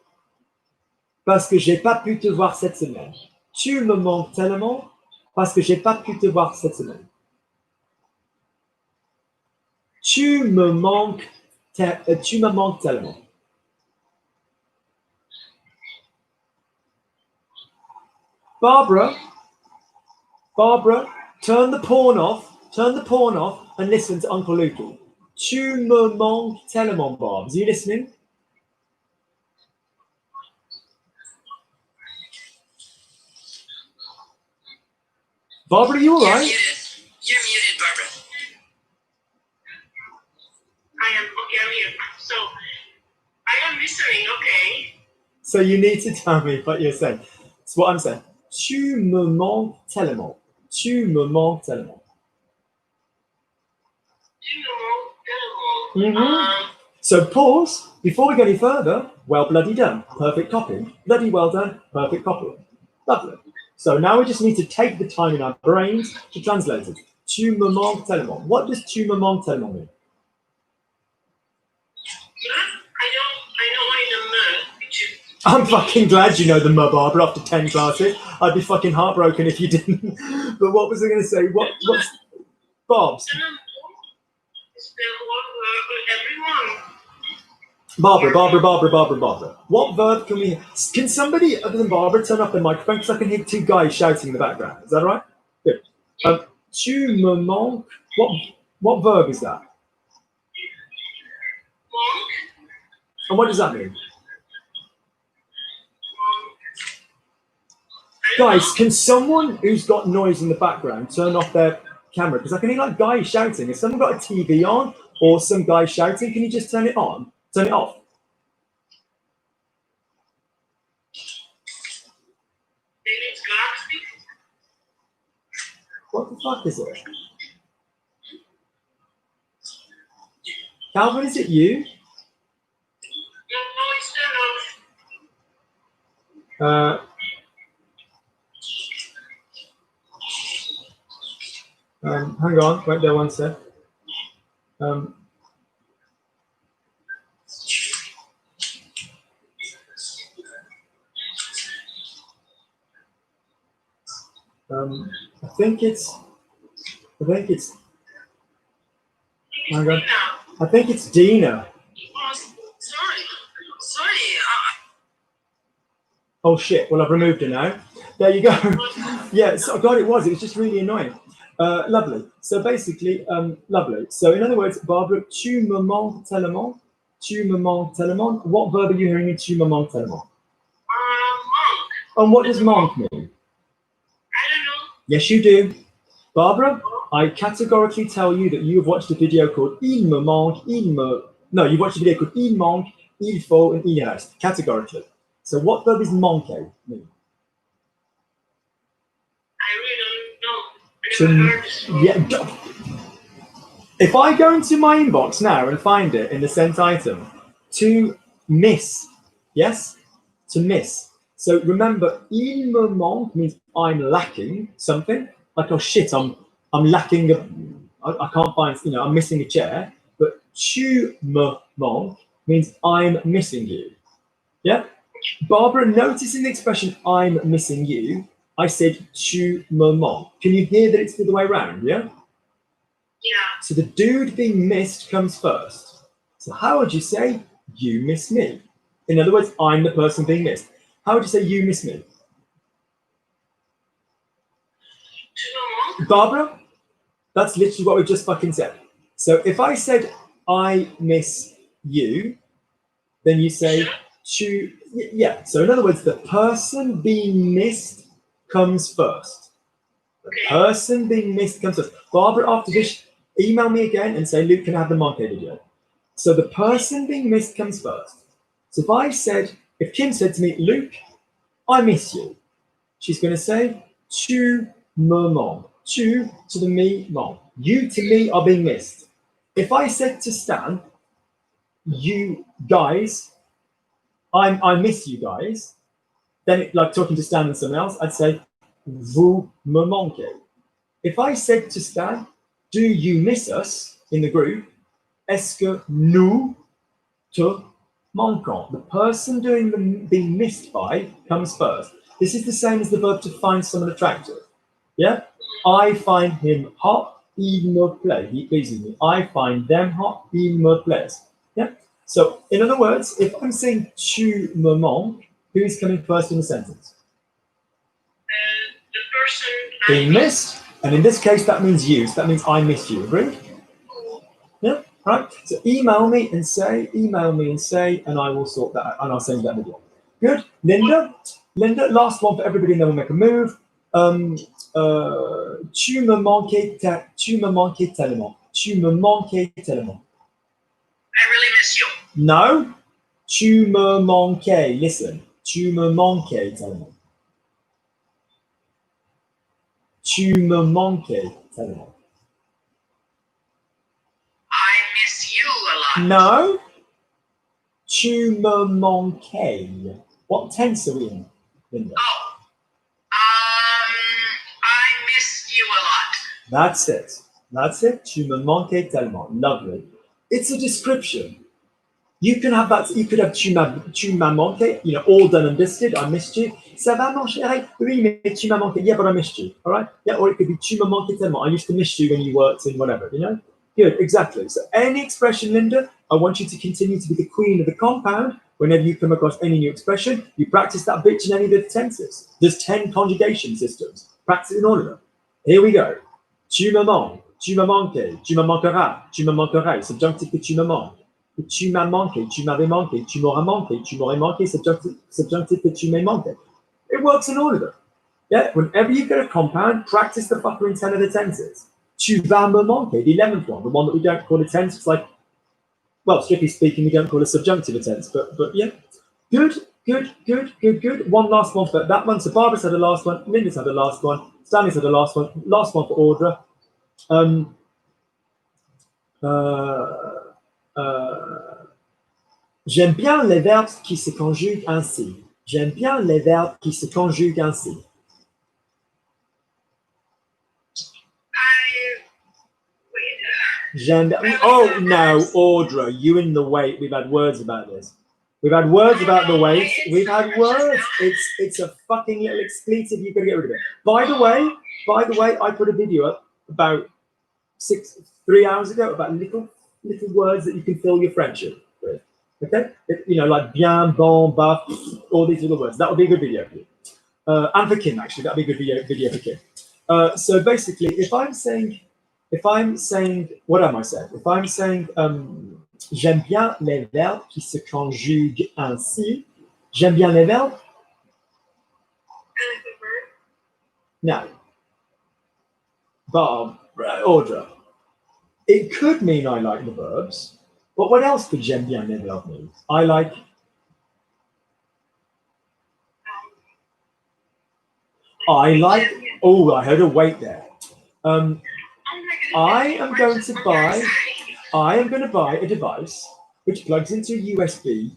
[SPEAKER 1] parce que j'ai pas pu te voir cette semaine. Tu me manques tellement parce que j'ai pas pu te voir cette semaine. Tu me manques tellement. Barbara, turn the porn off and listen to Uncle Lukey. Tu me manques tellement, Barbs. Are you listening? Barbara, are you all right?
[SPEAKER 2] You're muted, Barbara.
[SPEAKER 4] I am okay. I'm here. So I am listening. Okay.
[SPEAKER 1] So you need to tell me what you're saying. It's what I'm saying. Tu me manques tellement. Tu me manques tellement. So pause before we go any further. Well, bloody done. Perfect copy. Bloody well done. Perfect copy. Lovely. So now we just need to take the time in our brains to translate it. Tu me manques tellement. What does tu me manques tellement mean? I'm fucking glad you know the M, Barbara, after 10 classes. I'd be fucking heartbroken if you didn't. But what was I going to say? What's Bob's? Barbara. What verb can somebody other than Barbara turn up the microphone? Because I can hear two guys shouting in the background. Is that right? Good. Tu me manques. What verb is that? And what does that mean? Guys, can someone who's got noise in the background turn off their camera? Because I can hear like guys shouting. Has someone got a TV on or some guy shouting? Can you just turn it on? Turn it off. What the fuck is it? Calvin, is it you? Hang on, wait there one sec. I think it's. Hang on. I think it's Dina.
[SPEAKER 2] Sorry.
[SPEAKER 1] Oh shit! Well, I've removed her now. There you go. Yeah, so God, it was just really annoying. Lovely. So basically, lovely. So in other words, Barbara, tu me manques tellement. Tu me manques tellement. What verb are you hearing in tu me manques tellement?
[SPEAKER 4] Monk.
[SPEAKER 1] And what does manque mean?
[SPEAKER 4] I don't know.
[SPEAKER 1] Yes, you do. Barbara, I categorically tell you that you have watched a video called Il me manque, No, you've watched a video called Il manque, Il faut, and Il reste. Categorically. So what verb is manquer mean?
[SPEAKER 4] I really don't know.
[SPEAKER 1] If I go into my inbox now and find it in the sent item, to miss, yes? To miss. So remember, il me manque means I'm lacking something. Like, oh shit, I'm lacking, I can't find, I'm missing a chair. But tu me manques means I'm missing you. Yeah? Barbara, noticing the expression I'm missing you, I said tu me manques. Can you hear that it's the other way around, yeah?
[SPEAKER 4] Yeah.
[SPEAKER 1] So the dude being missed comes first. So how would you say you miss me? In other words, I'm the person being missed. How would you say you miss me? Barbara, that's literally what we just fucking said. So if I said I miss you, then you say tu, yeah. So in other words, the person being missed comes first. The person being missed comes first. Barbara, after this, email me again and say, Luke, can I have the Manqué video? So the person being missed comes first. So if Kim said to me, Luke, I miss you, she's going to say, tu me manques. Tu to the me manques. You to me are being missed. If I said to Stan, you guys I miss you guys. Then, like talking to Stan and someone else, I'd say, vous me manquez. If I said to Stan, do you miss us in the group? Est-ce que nous te manquons? The person being missed by comes first. This is the same as the verb to find someone attractive. Yeah? I find him hot, il me plaît. He pleases me. I find them hot, il me plaise. Yeah? So, in other words, if I'm saying tu me manques, who is coming first in the sentence?
[SPEAKER 4] The person
[SPEAKER 1] Being missed. And in this case, that means you. So that means I miss you. Agreed? Yeah? Right? So email me and say, and I will sort that out. And I'll send you that video. Good. Linda, last one for everybody, and then we'll make a move. Tu me manquais tellement. Tu me manquais tellement.
[SPEAKER 4] I really miss you.
[SPEAKER 1] No. Tu me manquais. Listen. Tu me manquais tellement. Tu me manquais tellement.
[SPEAKER 4] I miss you a lot.
[SPEAKER 1] No. Tu me manquais. What tense are we in, Linda?
[SPEAKER 4] Oh. I miss you a lot.
[SPEAKER 1] That's it. That's it. Tu me manquais tellement. Lovely. It's a description. You can have that. You could have tu m'as manqué. You know, all done and dusted. I missed you. Ça va, mon chéri? Oui, mais tu m'as manqué. Yeah, but I missed you. All right. Yeah, or it could be tu m'as manqué tellement. I used to miss you when you worked in whatever. You know. Good. Exactly. So any expression, Linda, I want you to continue to be the queen of the compound. Whenever you come across any new expression, you practice that bitch in any of the tenses. There's 10 conjugation systems. Practice in all of them. Here we go. Tu me manques. Tu me manquais. Tu me manqueras. Tu me manquerais. Subjunctive que tu me manques. Tu m'as manqué, tu m'avais manqué, tu m'auras manqué, tu m'aurais manqué, subjunctive que tu m'as manqué. It works in all of them. Yeah, whenever you get a compound, practice the fucker in 10 of the tenses. Tu vas me manquer, the 11th one, the one that we don't call a tense. It's like, well, strictly speaking, we don't call a subjunctive a tense, but yeah. Good. One last one for that one. So Barbara's had the last one, Linda's had the last one, Stanley's had the last one for Audra. J'aime bien les verbes qui se conjuguent ainsi. J'aime bien les verbes qui se conjuguent ainsi. Oh no, Audra, you in the weight. We've had words about this. We've had words about the weight. We've had words. It's a fucking little expletive. You've got to get rid of it. By the way, I put a video up about 3 hours ago about little words that you can fill your friendship with. Okay? You know, like bien, bon, baf, all these little words. That would be a good video for you. And for Kim, actually, that'd be a good video for Kim. So basically, if I'm saying, what am I saying? If I'm saying, j'aime bien les verbes qui se conjuguent ainsi. J'aime bien les verbes. No. Bob, Audra. It could mean I like the verbs, but what else could j'aime bien les verbes mean? I like. Oh, I heard a wait there. I am going to buy a device which plugs into a USB,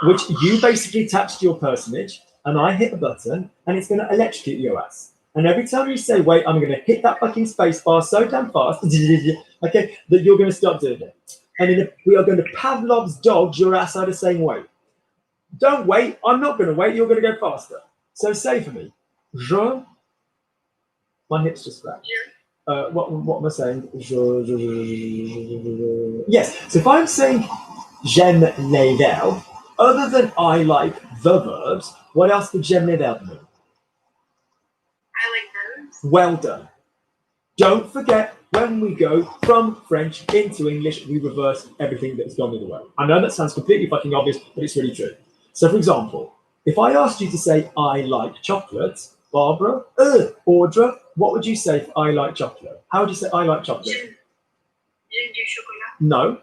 [SPEAKER 1] which you basically attach to your personage, and I hit a button, and it's going to electrocute your ass. And every time you say, wait, I'm going to hit that fucking space bar so damn fast, okay, that you're going to stop doing it. And we are going to Pavlov's dog your ass out of saying wait. Don't wait. I'm not going to wait. You're going to go faster. So say for me. My hips just flat. What am I saying? Yes. So if I'm saying j'aime les verbes, other than I like the verbs, what else could j'aime les verbes mean?
[SPEAKER 4] I like verbs.
[SPEAKER 1] Well done. Don't forget, when we go from French into English, we reverse everything that's gone the other way. I know that sounds completely fucking obvious, but it's really true. So, for example, if I asked you to say, I like chocolate, Barbara, Audra, what would you say if I like chocolate? How would you say I like chocolate?
[SPEAKER 4] J'aime du chocolat.
[SPEAKER 1] No.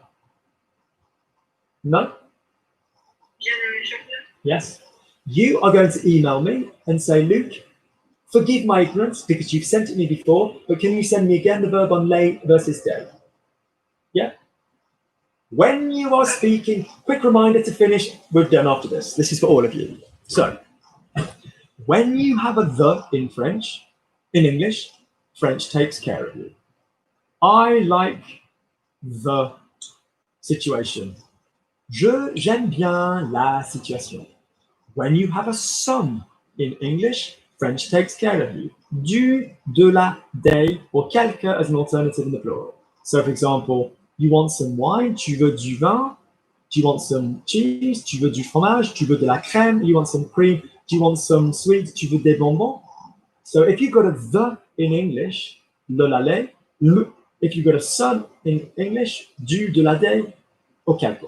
[SPEAKER 1] No?
[SPEAKER 4] J'aime le chocolat.
[SPEAKER 1] Yes. You are going to email me and say, Luke, forgive my ignorance because you've sent it me before, but can you send me again the verb on lay versus day? Yeah? When you are speaking, quick reminder to finish, we're done after this. This is for all of you. So, when you have a the in French, in English, French takes care of you. I like the situation. J'aime bien la situation. When you have a some in English, French takes care of you. Du, de la, des, or quelque as an alternative in the plural. So, for example, you want some wine, tu veux du vin, do you want some cheese, tu veux du fromage, tu veux de la crème, you want some cream, do you want some sweets, tu veux des bonbons? So if you've got a the in English, le, la, les, le. If you've got a some in English, du, de la, des, or quelque.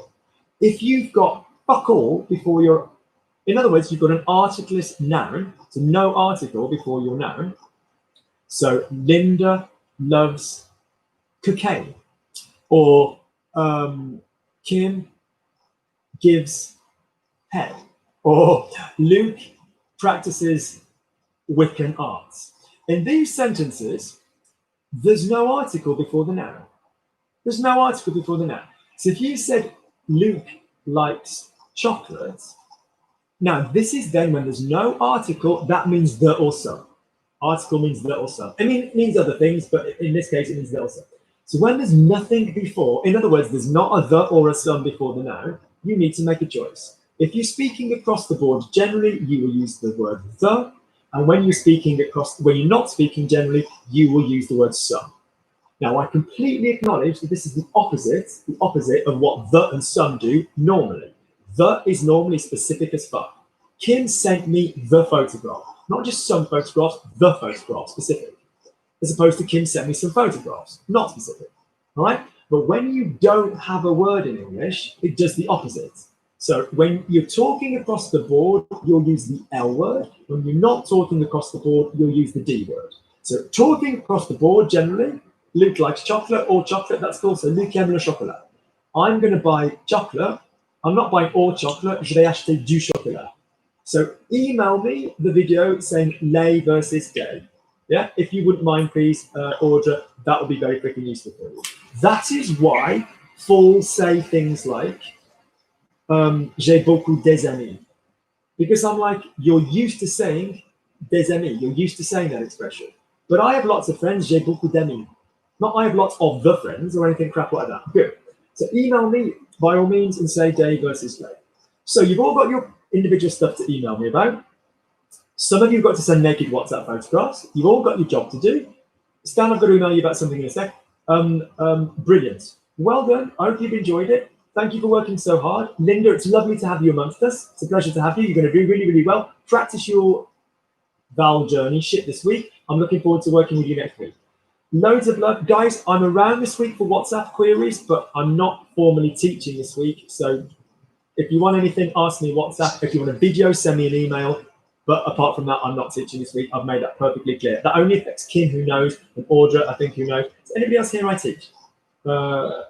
[SPEAKER 1] If you've got fuck all before your, in other words, you've got an articleless noun, so no article before your noun. So Linda loves cocaine, or Kim gives head, or Luke practices Wiccan arts. In these sentences, there's no article before the noun. There's no article before the noun. So if you said Luke likes chocolate, now this is then when there's no article, that means the or some. Article means the or some. I mean, it means other things, but in this case, it means the or some. So when there's nothing before, in other words, there's not a the or a some before the noun, you need to make a choice. If you're speaking across the board, generally you will use the word the, and when you're speaking across, when you're not speaking generally, you will use the word some. Now, I completely acknowledge that this is the opposite of what the and some do normally. The is normally specific as fuck. Kim sent me the photograph, not just some photographs, the photograph, specific. As opposed to Kim sent me some photographs, not specific. All right? But when you don't have a word in English, it does the opposite. So when you're talking across the board, you'll use the L word. When you're not talking across the board, you'll use the D word. So talking across the board, generally, Luke likes chocolate or chocolate, that's cool. So Luke aime le chocolat. I'm going to buy chocolate. I'm not buying all chocolate. Je vais acheter du chocolat. So email me the video saying lay versus day. Yeah, if you wouldn't mind, please, Audra, that would be very freaking useful for you. That is why fools say things like, j'ai beaucoup des amis. Because I'm like, you're used to saying des amis. You're used to saying that expression. But I have lots of friends, j'ai beaucoup d'amis. Not I have lots of the friends or anything crap like that. Good. So email me by all means and say day versus lay. So you've all got your individual stuff to email me about. Some of you have got to send naked WhatsApp photographs. You've all got your job to do. Stan, I've got to email you about something in a sec. Brilliant. Well done. I hope you've enjoyed it. Thank you for working so hard. Linda, it's lovely to have you amongst us. It's a pleasure to have you. You're going to do really, really well. Practice your vowel journey shit this week. I'm looking forward to working with you next week. Loads of love. Guys, I'm around this week for WhatsApp queries, but I'm not formally teaching this week. So if you want anything, ask me WhatsApp. If you want a video, send me an email. But apart from that, I'm not teaching this week. I've made that perfectly clear. That only affects Kim, who knows, and Audra, I think, who knows. Is anybody else here I teach? No,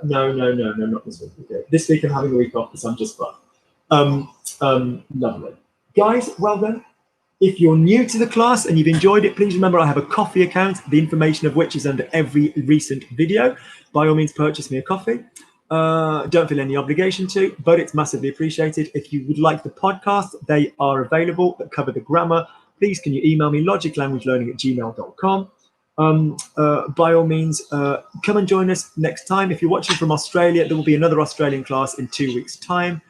[SPEAKER 1] not this week. Okay. This week I'm having a week off because I'm just fun. Lovely. Guys, well done. If you're new to the class and you've enjoyed it, please remember I have a coffee account, the information of which is under every recent video. By all means, purchase me a coffee. Don't feel any obligation to, but it's massively appreciated. If you would like the podcast, they are available that cover the grammar. Please can you email me logiclanguagelearning@gmail.com. By all means, come and join us next time. If you're watching from Australia, there will be another Australian class in 2 weeks' time.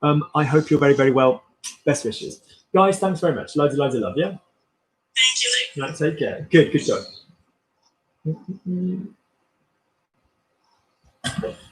[SPEAKER 1] I hope you're very, very well. Best wishes. Guys, thanks very much. Loads of love, yeah?
[SPEAKER 2] Thank you, Luke.
[SPEAKER 1] Right, take care. Good job.